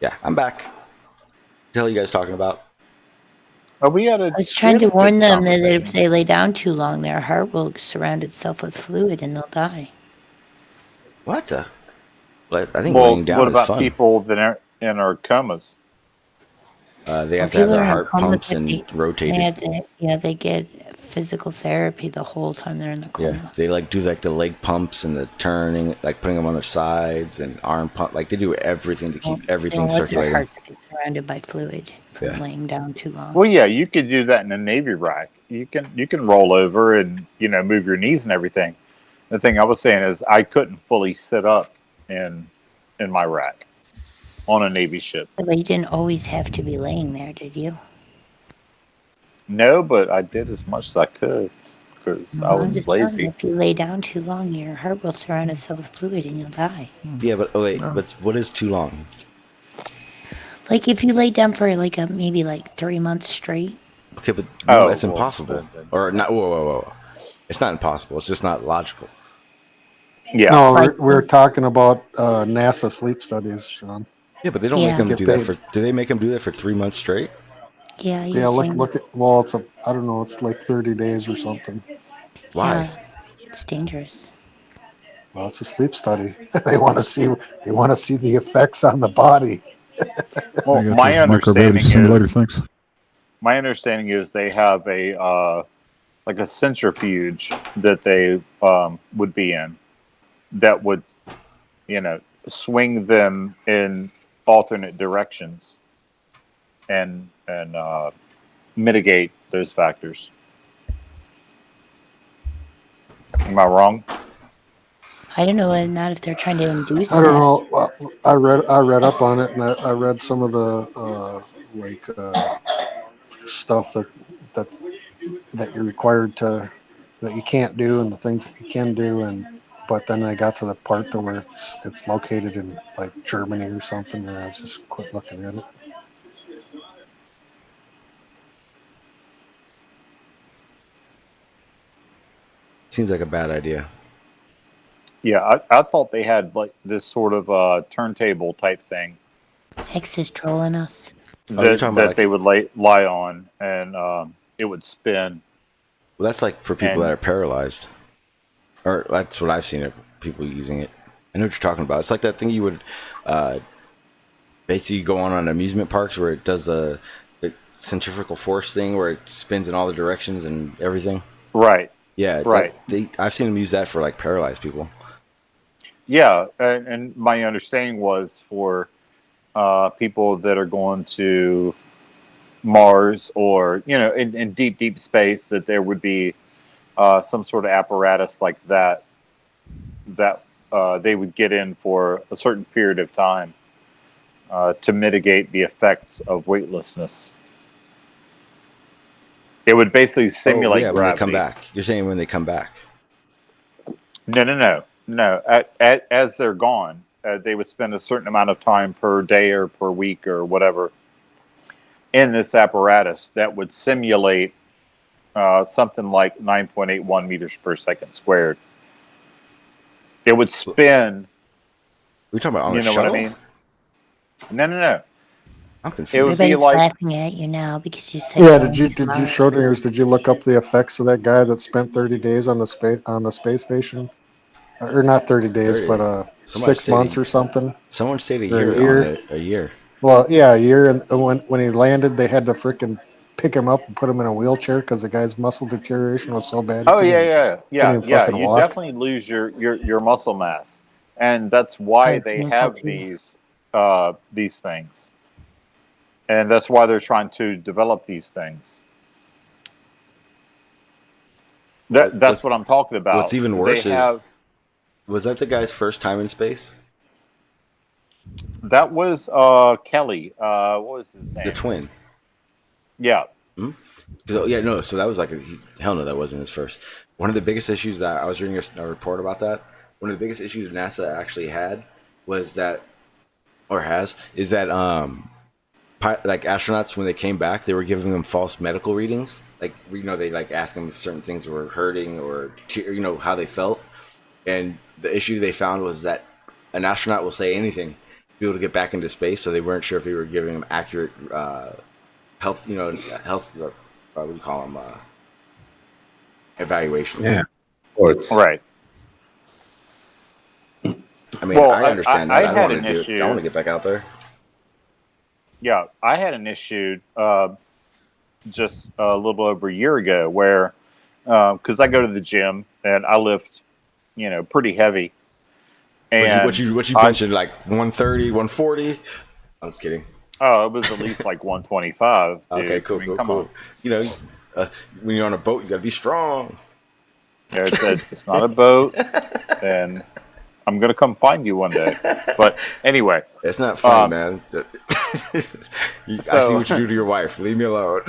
S1: yeah, I'm back. What the hell are you guys talking about?
S9: Oh,
S14: I was trying to warn them that if they lay down too long, their heart will surround itself with fluid and they'll die.
S1: What the? I think
S9: Well,
S1: laying down
S9: what
S1: is
S9: about
S1: fun.
S9: people that are in our comas?
S1: They have to have their heart pumps and rotated.
S14: They get physical therapy the whole time they're in the coma.
S1: Yeah, they like do like the leg pumps and the turning, like putting them on their sides and arm pump. Like they do everything to keep everything circulating.
S14: Their hearts get surrounded by fluid from laying down too long.
S9: Well, yeah, you could do that in a Navy rack. You can roll over and move your knees and everything. The thing I was saying is I couldn't fully sit up in my rack on a Navy ship.
S14: But you didn't always have to be laying there, did you?
S9: No, but I did as much as I could because I was lazy.
S14: If you lay down too long, your heart will surround itself with fluid and you'll die.
S1: Yeah, but but what is too long?
S14: Like if you lay down for maybe 3 months straight.
S1: Okay, but that's impossible. Or not? Whoa! It's not impossible. It's just not logical.
S9: Yeah.
S13: No, we're talking about NASA sleep studies, Sean.
S1: Yeah, but they don't make them do that for. Do they make them do that for 3 months straight?
S14: Yeah.
S13: Yeah. Look at. Well, I don't know. It's like 30 days or something.
S1: Why?
S14: Yeah, it's dangerous.
S13: Well, it's a sleep study. They want to see the effects on the body.
S9: Well, my understanding
S4: simulator things.
S9: My understanding is they have a like a centrifuge that they would be in that would swing them in alternate directions and mitigate those factors. Am I wrong?
S14: I don't know, not if they're trying to induce.
S13: I don't know. Well, I read up on it, and I read some of the stuff that you're required that you can't do, and the things that you can do, but then I got to the part where it's located in like Germany or something, and I just quit looking at it.
S1: Seems like a bad idea.
S9: Yeah, I thought they had like this sort of turntable type thing.
S14: X is trolling us.
S9: That they would lie on, and it would spin.
S1: Well, that's like for people that are paralyzed, or that's what I've seen of people using it. I know what you're talking about. It's like that thing you would basically go on amusement parks where it does the centrifugal force thing where it spins in all the directions and everything.
S9: Right.
S1: Yeah.
S9: Right.
S1: I've seen them use that for like paralyzed people.
S9: Yeah, and my understanding was for people that are going to Mars or in deep space, that there would be some sort of apparatus like that they would get in for a certain period of time to mitigate the effects of weightlessness. It would basically simulate gravity.
S1: When they come back. You're saying when they come back?
S9: No. As they're gone, they would spend a certain amount of time per day or per week or whatever in this apparatus that would simulate something like 9.81 meters per second squared. It would spin.
S1: We talking about on the
S9: shuttle? What I mean? No.
S1: I'm confused.
S9: It would
S14: Everybody's
S9: be like
S14: laughing at you now because you said.
S13: Yeah, did you Schrodinger's? Did you look up the effects of that guy that spent 30 days on the space station? Or not 30 days, but 6 months or something.
S1: Someone stayed a year. A year.
S13: Well, yeah, a year, and when he landed, they had to freaking pick him up and put him in a wheelchair because the guy's muscle deterioration was so bad.
S9: Oh yeah. You
S13: walk.
S9: definitely lose your muscle mass, and that's why they have these things, and that's why they're trying to develop these things. That's what I'm talking about.
S1: What's even worse
S9: They
S1: is,
S9: have,
S1: was that the guy's first time in space?
S9: that was Kelly. What was his name?
S1: The twin.
S9: Yeah.
S1: Hmm? So, yeah, no. So that was like hell no, that wasn't his first. One of the biggest issues that I was reading a report about that. One of the biggest issues NASA actually had was that, or has, is that like astronauts when they came back, they were giving them false medical readings. Like they like ask them if certain things were hurting or how they felt. And the issue they found was that an astronaut will say anything to be able to get back into space, so they weren't sure if they were giving them accurate health, health. What do you call them? Evaluations.
S3: Yeah, or it's
S9: right.
S1: I mean, well, I understand that. I don't want to do it. I want to get back out there.
S9: Yeah, I had an issue just a little over a year ago where, because I go to the gym and I lift, pretty heavy. And
S1: what you mentioned, like 130, 140? I'm just kidding.
S9: Oh, it was at least like 125.
S1: Okay, cool, cool. When you're on a boat, you gotta be strong.
S9: It's not a boat, and I'm gonna come find you one day. But anyway,
S1: it's not fun, man. I see what you do to your wife. Leave me alone.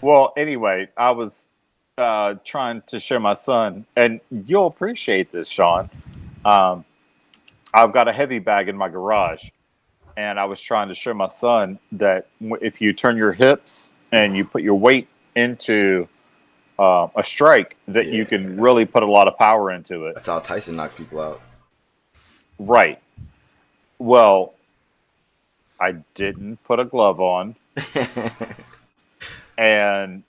S9: Well, anyway, I was trying to show my son, and you'll appreciate this, Sean. I've got a heavy bag in my garage, and I was trying to show my son that if you turn your hips and you put your weight into a strike, that you can really put a lot of power into it.
S1: That's how Tyson knocked people out.
S9: Right. Well, I didn't put a glove on, and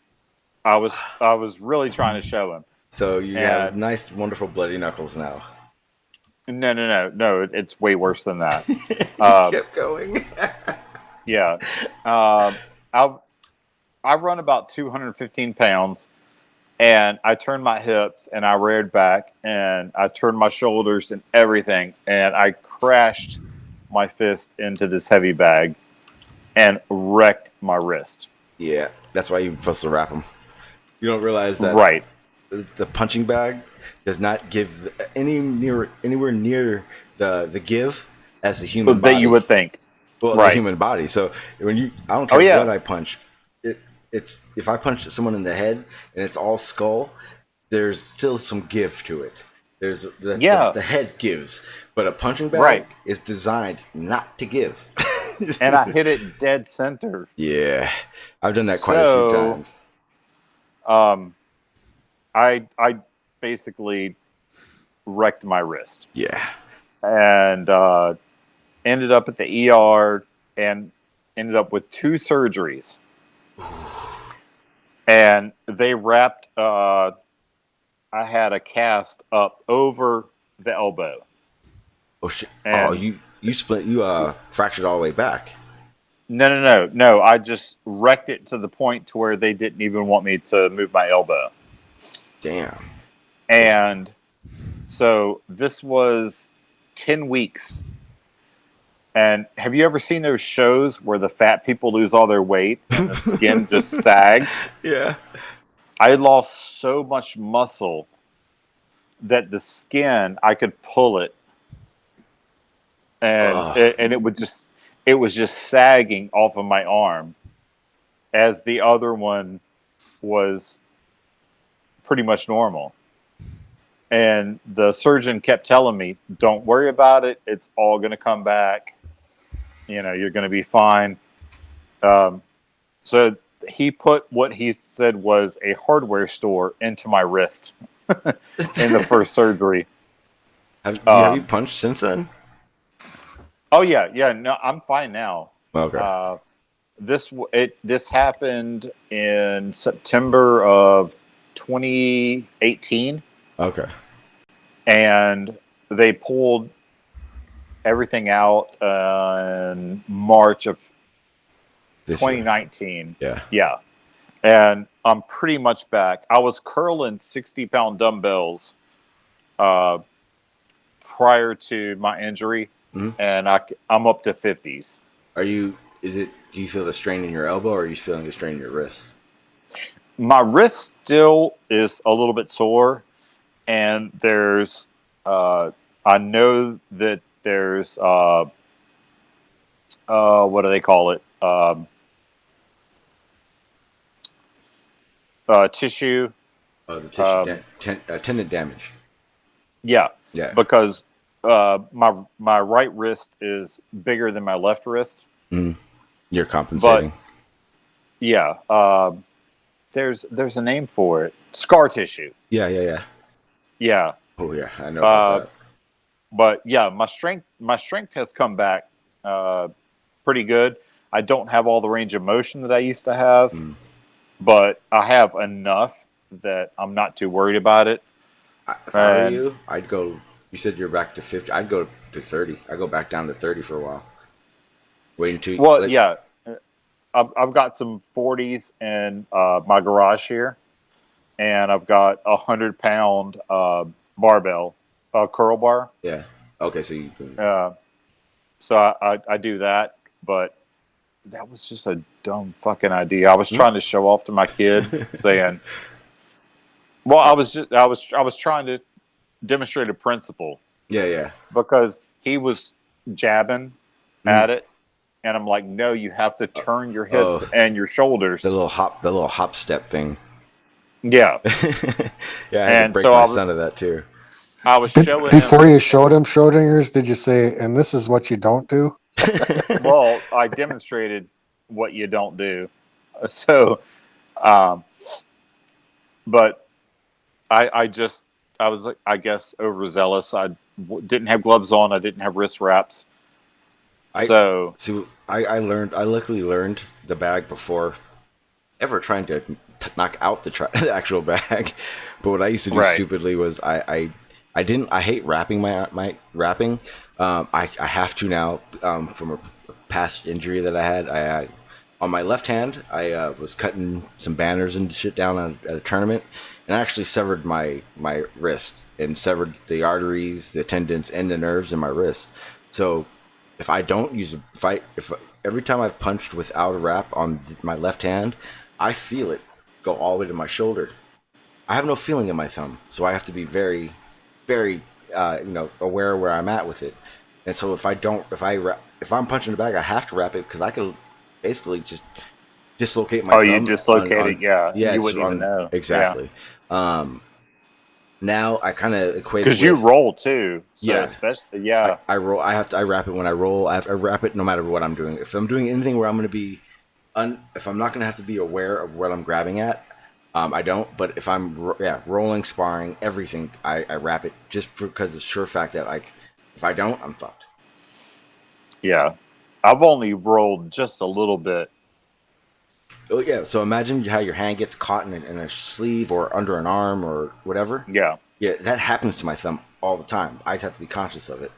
S9: I was really trying to show him.
S1: So you have nice, wonderful bloody knuckles now.
S9: No. It's way worse than that.
S1: Kept going.
S9: Yeah. I run about 215 pounds, and I turned my hips, and I reared back, and I turned my shoulders and everything, and I crashed my fist into this heavy bag and wrecked my wrist.
S1: Yeah, that's why you're supposed to wrap them. You don't realize that
S9: right.
S1: The punching bag does not give anywhere near the give as the human body.
S9: That you would think.
S1: Well,
S9: right.
S1: The human body. So I don't care what I punch. It's if I punch someone in the head and it's all skull, there's still some give to it. There's the head gives, but a punching bag is designed not to give.
S9: And I hit it dead center.
S1: Yeah, I've done that quite a few times.
S9: I basically wrecked my wrist.
S1: Yeah,
S9: and ended up at the ER and ended up with 2 surgeries. And they wrapped. I had a cast up over the elbow.
S1: Oh shit! You split. You fractured all the way back.
S9: No. I just wrecked it to the point to where they didn't even want me to move my elbow.
S1: Damn.
S9: And so this was 10 weeks. And have you ever seen those shows where the fat people lose all their weight and the skin just sags?
S1: Yeah.
S9: I lost so much muscle that the skin, I could pull it. And it was just sagging off of my arm as the other one was pretty much normal. And the surgeon kept telling me, don't worry about it. It's all going to come back. You're going to be fine. So he put what he said was a hardware store into my wrist in the first surgery.
S1: Have you punched since then?
S9: Oh yeah. No, I'm fine now.
S1: Okay.
S9: This happened in September of 2018.
S1: Okay.
S9: And they pulled everything out in March of 2019.
S1: Yeah.
S9: Yeah. And I'm pretty much back. I was curling 60-pound dumbbells prior to my injury, and I'm up to 50s.
S1: Do you feel the strain in your elbow, or are you feeling the strain in your wrist?
S9: my wrist still is a little bit sore, and there's I know that there's what do they call it? Tissue.
S1: Oh, the tissue tendon damage.
S9: Yeah.
S1: Yeah.
S9: Because my right wrist is bigger than my left wrist.
S1: You're compensating.
S9: But yeah, there's a name for it. Scar tissue.
S1: Yeah.
S9: Yeah.
S1: Oh yeah, I know about that.
S9: But yeah, my strength has come back pretty good. I don't have all the range of motion that I used to have, but I have enough that I'm not too worried about it.
S1: If I were you, I'd go. You said you're back to 50. I'd go to 30. I go back down to 30 for a while. Wait until.
S9: Well, yeah, I've got some 40s in my garage here, and I've got 100-pound barbell curl bar.
S1: Yeah. Okay, so you can.
S9: So I do that, but that was just a dumb fucking idea. I was trying to show off to my kid, saying, "Well, I was trying to demonstrate a principle."
S1: Yeah.
S9: Because he was jabbing at it, and I'm like, "No, you have to turn your hips and your shoulders."
S1: The little hop step thing.
S9: Yeah.
S1: Yeah, I had to break my son of that too.
S9: I was showing
S13: before you showed him Schrodinger's, did you say, "And this is what you don't do"?
S9: Well, I demonstrated what you don't do. So, but I was, I guess, overzealous. I didn't have gloves on. I didn't have wrist wraps.
S1: I luckily learned the bag before ever trying to knock out the actual bag. But what I used to do stupidly was I hate wrapping my wrapping. I have to now from a past injury that I had. On my left hand, I was cutting some banners and shit down at a tournament, and I actually severed my wrist and severed the arteries, the tendons, and the nerves in my wrist. So if I don't use if every time I've punched without a wrap on my left hand, I feel it go all the way to my shoulder. I have no feeling in my thumb, so I have to be very, very aware where I'm at with it. And so if I'm punching the bag, I have to wrap it because I could basically just dislocate my thumb.
S9: You dislocate it, yeah.
S1: Yeah,
S9: you wouldn't even know.
S1: Exactly.
S9: Yeah.
S1: Now I kind of equate
S9: because you roll too. So
S1: yeah,
S9: especially
S1: I roll. I wrap it when I roll. I wrap it no matter what I'm doing. If I'm doing anything where I'm going to be, if I'm not going to have to be aware of what I'm grabbing at, I don't. But if I'm rolling, sparring, everything, I wrap it just because it's sure fact that if I don't, I'm fucked.
S9: Yeah, I've only rolled just a little bit.
S1: Oh yeah, so imagine how your hand gets caught in a sleeve or under an arm or whatever.
S9: Yeah,
S1: that happens to my thumb all the time. I just have to be conscious of it.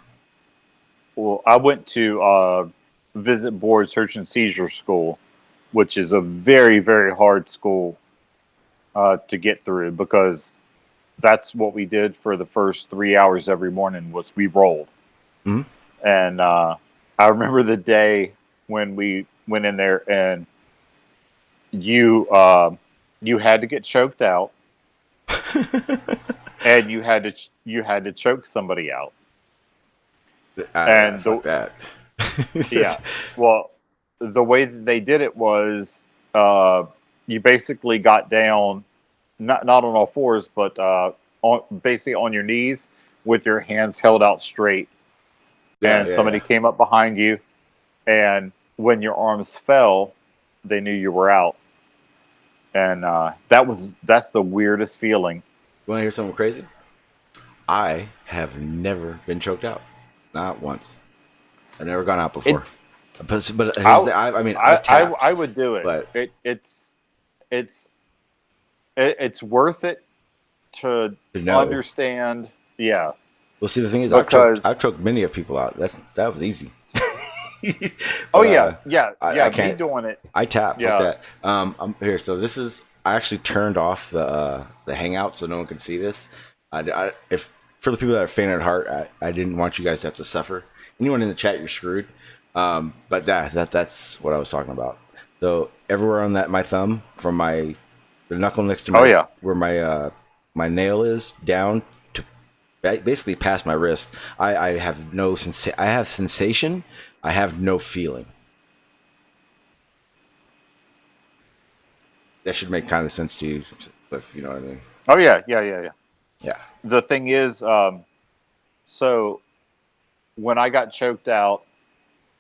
S9: Well, I went to visit board search and seizure school, which is a very, very hard school to get through because that's what we did for the first 3 hours every morning was we rolled.
S1: Mm-hmm.
S9: And I remember the day when we went in there and you had to get choked out and you had to choke somebody out.
S1: Fuck that.
S9: Yeah. Well, the way that they did it was you basically got down, not on all fours, but basically on your knees with your hands held out straight. And somebody came up behind you, and when your arms fell, they knew you were out. And that's the weirdest feeling.
S1: You want to hear something crazy? I have never been choked out, not once. I've never gone out before. But
S9: I would do it.
S1: But
S9: it's worth it to understand. Yeah.
S1: Well, see, the thing is, I've choked many of people out. That was easy.
S9: But, yeah.
S1: I can't
S9: doing it.
S1: I tap.
S9: Yeah.
S1: Fuck that. I'm here. So this is. I actually turned off the hangout so no one could see this. If for the people that are faint at heart, I didn't want you guys to have to suffer. Anyone in the chat, you're screwed. But that's what I was talking about. So everywhere on my thumb, from my The knuckle next to my,
S9: Oh, yeah.
S1: where my nail is down to basically past my wrist. I have no I have sensation. I have no feeling. That should make kind of sense to you, if you know what I mean.
S9: Oh yeah.
S1: Yeah.
S9: The thing is, so when I got choked out,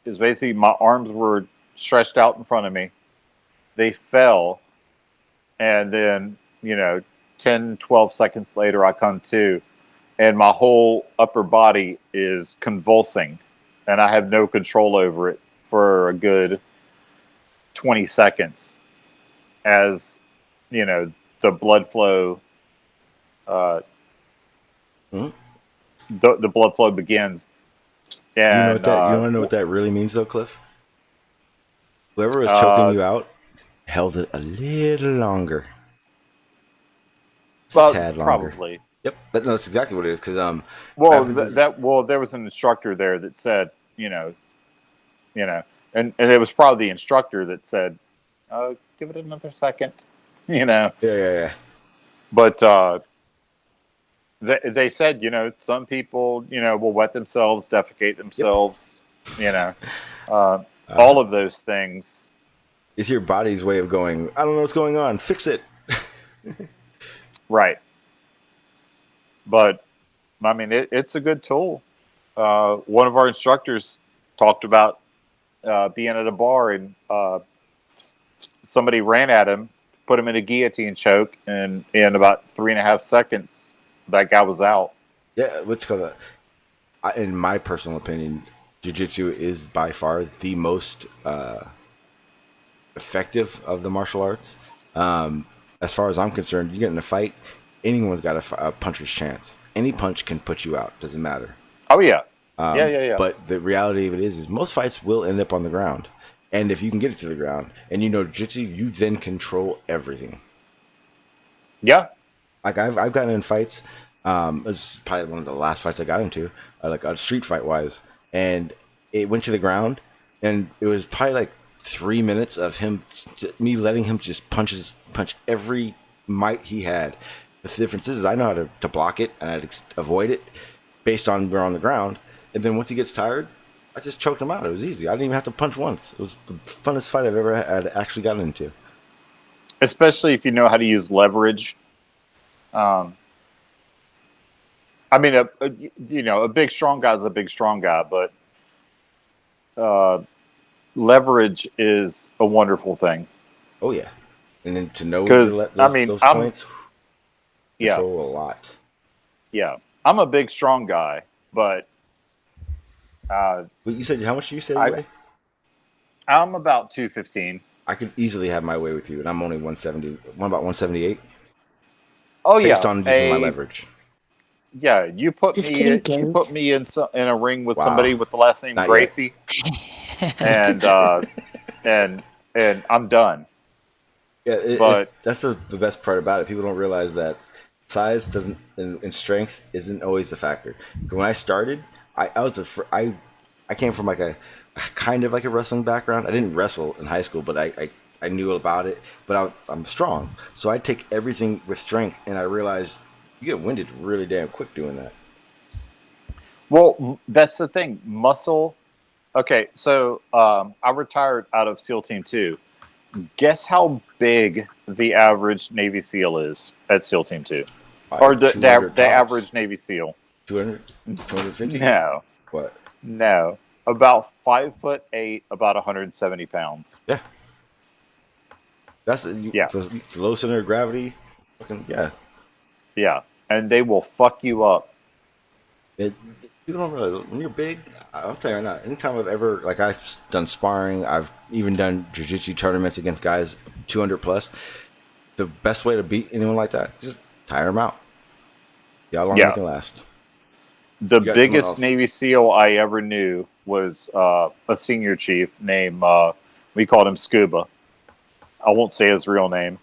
S9: is basically my arms were stretched out in front of me. They fell, and then 10, 12 seconds later, I come to, and my whole upper body is convulsing, and I have no control over it for a good 20 seconds as the blood flow the blood flow begins. And
S1: you know what that you want to know what that really means though, Cliff? Whoever was choking you out held it a little longer. It's a tad longer.
S9: Probably.
S1: Yep, that's exactly what it is. Because
S9: there was an instructor there that said, and it was probably the instructor that said, give it another second,
S1: Yeah.
S9: But they said, some people, will wet themselves, defecate themselves, all of those things.
S1: It's your body's way of going, I don't know what's going on, fix it.
S9: Right. But, I mean, it's a good tool. One of our instructors talked about being at a bar and somebody ran at him, put him in a guillotine choke, and in about 3.5 seconds, that guy was out.
S1: Yeah, what's called in my personal opinion, jiu-jitsu is by far the most effective of the martial arts. As far as I'm concerned, you get in a fight, anyone's got a puncher's chance. Any punch can put you out. Doesn't matter.
S9: Oh yeah. Yeah.
S1: But the reality of it is most fights will end up on the ground, and if you can get it to the ground, and jiu-jitsu, you then control everything.
S9: Yeah.
S1: Like I've gotten in fights. It's probably one of the last fights I got into, like a street fight wise, and it went to the ground, and it was probably like 3 minutes of me letting him just punch every might he had. The difference is I know how to block it and how to avoid it based on we're on the ground. And then once he gets tired, I just choked him out. It was easy. I didn't even have to punch once. It was the funnest fight I've ever had actually gotten into.
S9: Especially if you know how to use leverage. I mean, a big strong guy is a big strong guy, but leverage is a wonderful thing.
S1: Oh yeah, and then to know
S9: those
S1: points, control a lot.
S9: Yeah, I'm a big strong guy, but
S1: you said how much did you say you weigh?
S9: I'm about 215.
S1: I could easily have my way with you, and I'm only 170. I'm about 178.
S9: Oh yeah,
S1: based on using my leverage.
S9: Yeah, you put me in a ring with somebody with the last name Gracie, and I'm done.
S1: Yeah, that's the best part about it. People don't realize that size doesn't and strength isn't always the factor. When I started, I came from like a kind of like a wrestling background. I didn't wrestle in high school, but I knew about it. But I'm strong, so I take everything with strength, and I realized you get winded really damn quick doing that.
S9: Well, that's the thing. Muscle. Okay, so I retired out of SEAL Team 2. Guess how big the average Navy SEAL is at SEAL Team 2? Or the average Navy SEAL?
S1: 200? 250?
S9: No.
S1: What?
S9: No. About 5'8", about 170 pounds.
S1: Yeah. It's low center of gravity.
S9: Yeah, and they will fuck you up.
S1: You don't realize when you're big. I'll tell you right now. Anytime I've done sparring, I've even done jiu-jitsu tournaments against guys 200 plus. The best way to beat anyone like that, just tire them out. See how long they can last.
S9: The biggest Navy SEAL I ever knew was a senior chief named, we called him Scuba. I won't say his real name,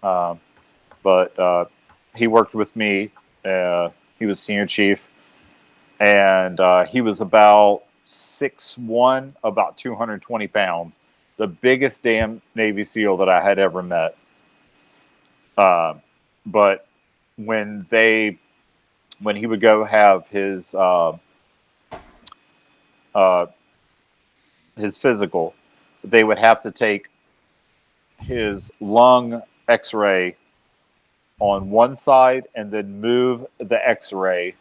S9: but he worked with me. He was senior chief, and he was about 6'1", about 220 pounds. The biggest damn Navy SEAL that I had ever met. But when he would go have his physical, they would have to take his lung X-ray on one side and then move the X-ray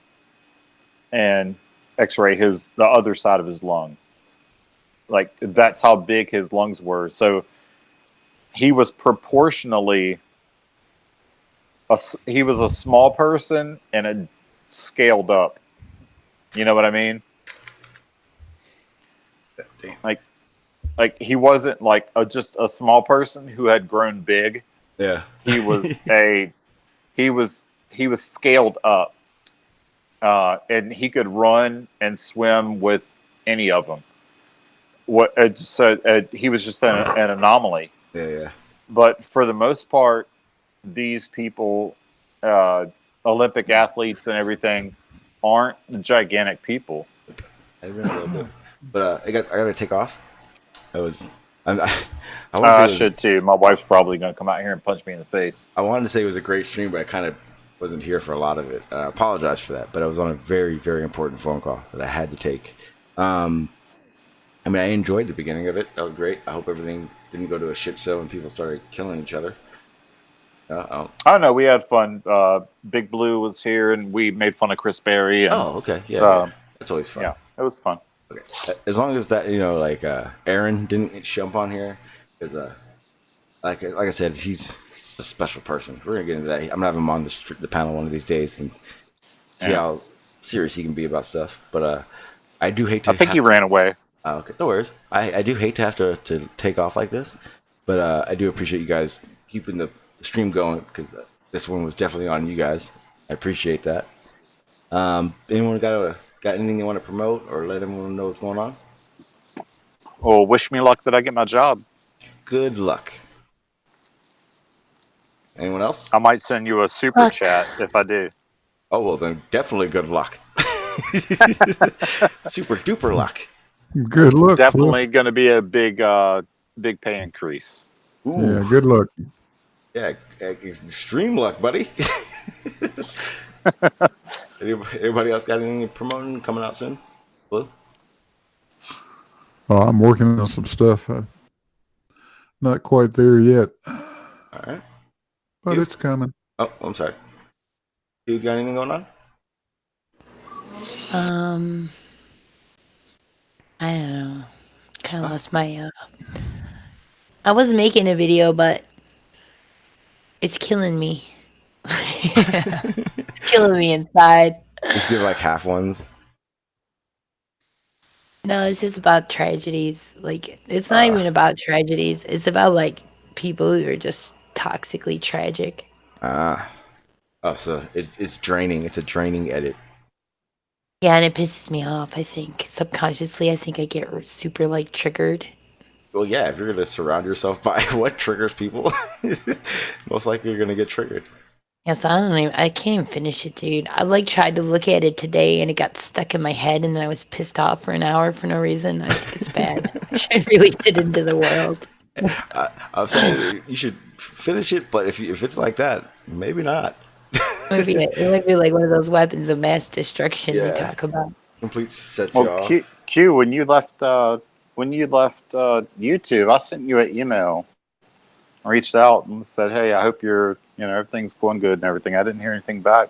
S9: and X-ray the other side of his lung. Like, that's how big his lungs were. So he was proportionally he was a small person and a scaled up. You know what I mean? Like he wasn't like just a small person who had grown big.
S1: Yeah.
S9: He was he was scaled up. And he could run and swim with any of them. He was just an anomaly.
S1: Yeah.
S9: But for the most part, these people, Olympic athletes and everything, aren't gigantic people.
S1: I ran a little bit, but I got to take off.
S9: I should too. My wife's probably going to come out here and punch me in the face.
S1: I wanted to say it was a great stream, but I kind of wasn't here for a lot of it. I apologize for that, but I was on a very, very important phone call that I had to take. I mean, I enjoyed the beginning of it. That was great. I hope everything didn't go to a shit show and people started killing each other.
S9: Oh no, we had fun. Big Blue was here, and we made fun of Chris Berry. And,
S1: okay, yeah. That's always fun.
S9: Yeah, it was fun.
S1: Okay. As long as that, like Aaron didn't jump on here, because like I said, he's a special person. We're gonna get into that. I'm gonna have him on the panel one of these days and see how serious he can be about stuff. But I do hate to.
S9: I think he ran away.
S1: Oh, okay, no worries. I do hate to have to take off like this, but I do appreciate you guys keeping the stream going, because this one was definitely on you guys. I appreciate that. Anyone got anything they want to promote or let everyone know what's going on?
S9: Well, wish me luck that I get my job.
S1: Good luck. Anyone else?
S9: I might send you a super chat if I do.
S1: Oh, well, then definitely good luck. Super duper luck.
S4: Good luck.
S9: Definitely going to be a big pay increase.
S1: Ooh.
S4: Yeah, good luck.
S1: Yeah, extreme luck, buddy. Anybody else got anything promoting coming out soon? Blue?
S4: Oh, I'm working on some stuff. Not quite there yet.
S1: All right.
S4: But it's coming.
S1: Oh, I'm sorry. You got anything going on?
S14: I don't know. Kind of lost my. I was making a video, but it's killing me. It's killing me inside.
S1: Just give like half ones.
S14: No, it's just about tragedies. Like, it's not even about tragedies. It's about like people who are just toxically tragic.
S1: So it's draining. It's a draining edit.
S14: Yeah, and it pisses me off. I think subconsciously, I think I get super like triggered.
S1: Well, yeah, if you're gonna surround yourself by what triggers people, most likely you're gonna get triggered.
S14: Yeah, so I can't even finish it, dude. I like tried to look at it today and it got stuck in my head and then I was pissed off for an hour for no reason. I think it's bad. I should release it into the world.
S1: I'm saying you should finish it, but if it's like that, maybe not.
S14: It might be like one of those weapons of mass destruction they talk about.
S1: Complete sets you off.
S9: Q, when you left YouTube, I sent you an email. I reached out and said, "Hey, I hope everything's going good and everything." I didn't hear anything back.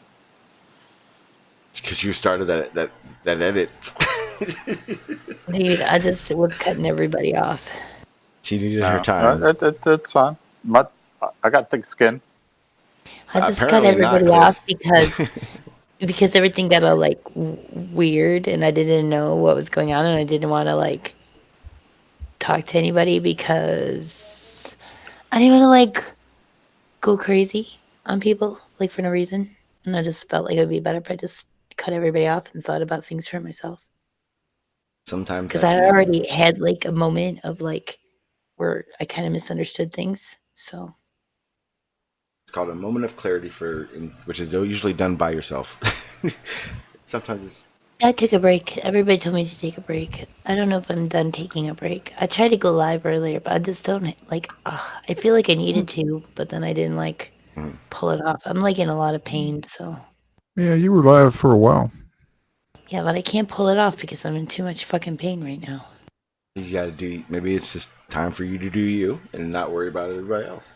S1: It's because you started that edit.
S14: Dude, I just was cutting everybody off.
S1: She needed her time.
S9: That's fine. I got thick skin.
S14: I just cut everybody off because everything got all like weird and I didn't know what was going on and I didn't want to like talk to anybody because I didn't want to like go crazy on people like for no reason, and I just felt like it would be better if I just cut everybody off and thought about things for myself.
S1: Sometimes
S14: because I already had like a moment of like where I kind of misunderstood things, so.
S1: It's called a moment of clarity which is usually done by yourself. Sometimes
S14: I took a break. Everybody told me to take a break. I don't know if I'm done taking a break. I tried to go live earlier, but I just don't like. I feel like I needed to, but then I didn't like pull it off. I'm like in a lot of pain, so.
S4: Yeah, you were live for a while.
S14: Yeah, but I can't pull it off because I'm in too much fucking pain right now.
S1: You gotta do. Maybe it's just time for you to do you and not worry about everybody else.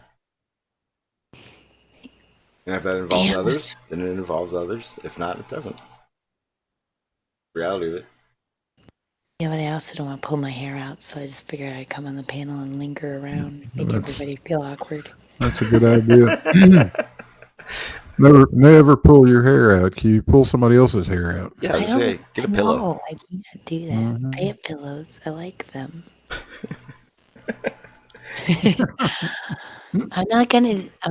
S1: And if that involves others, then it involves others. If not, it doesn't. Reality of it.
S14: Yeah, but I also don't want to pull my hair out, so I just figured I'd come on the panel and linger around, make everybody feel awkward.
S4: That's a good idea. Never pull your hair out. Can you pull somebody else's hair out?
S1: Yeah, I say, get a pillow.
S14: No, I can't do that. I have pillows. I like them. I'm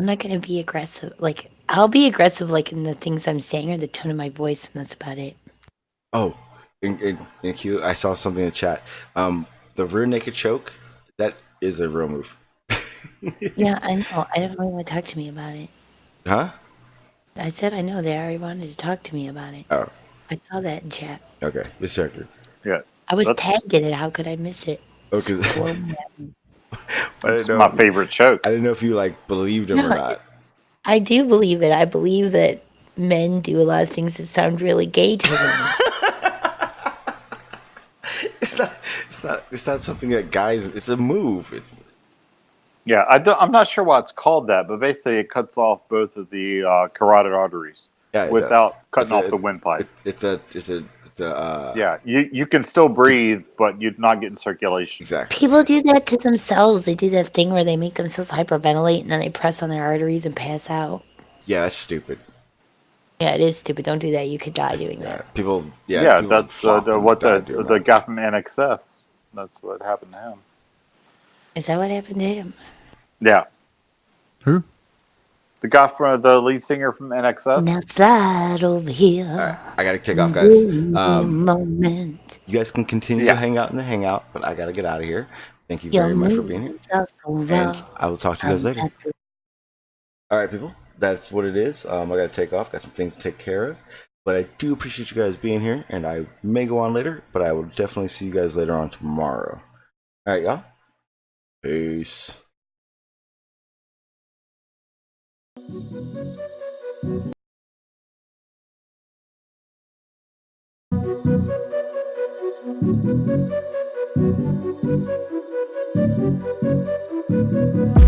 S14: not gonna be aggressive. Like, I'll be aggressive, like in the things I'm saying or the tone of my voice, and that's about it.
S1: Oh, in Q, I saw something in the chat. The rear naked choke, that is a real move.
S14: Yeah, I know. I don't really want to talk to me about it.
S1: Huh?
S14: I said I know. They already wanted to talk to me about it.
S1: Oh.
S14: I saw that in chat.
S1: Okay, just checking.
S9: Yeah.
S14: I was tagged in it. How could I miss it?
S1: Okay.
S9: It's my favorite choke.
S1: I didn't know if you like believed him or not.
S14: I do believe it. I believe that men do a lot of things that sound really gay to them.
S1: It's not something that guys. It's a move. It's.
S9: Yeah, I'm not sure why it's called that, but basically it cuts off both of the carotid arteries without cutting off the windpipe.
S1: It's a.
S9: Yeah, you can still breathe, but you're not getting circulation.
S1: Exactly.
S14: People do that to themselves. They do that thing where they make themselves hyperventilate and then they press on their arteries and pass out.
S1: Yeah, that's stupid.
S14: Yeah, it is stupid. Don't do that. You could die doing that.
S1: People.
S9: Yeah,
S1: people
S9: that's the guy from NXS. That's what happened to him.
S14: Is that what happened to him?
S9: Yeah.
S4: Who?
S9: The guy from the lead singer from NXS.
S14: Now slide over here.
S1: Right, I gotta kick off, guys.
S14: Moment.
S1: You guys can continue to hang out in the hangout, but I gotta get out of here. Thank you very much for being here. And I will talk to you guys later. All right, people. That's what it is. I gotta take off. Got some things to take care of. But I do appreciate you guys being here, and I may go on later, but I will definitely see you guys later on tomorrow. All right, y'all. Peace.
S18: Thank you.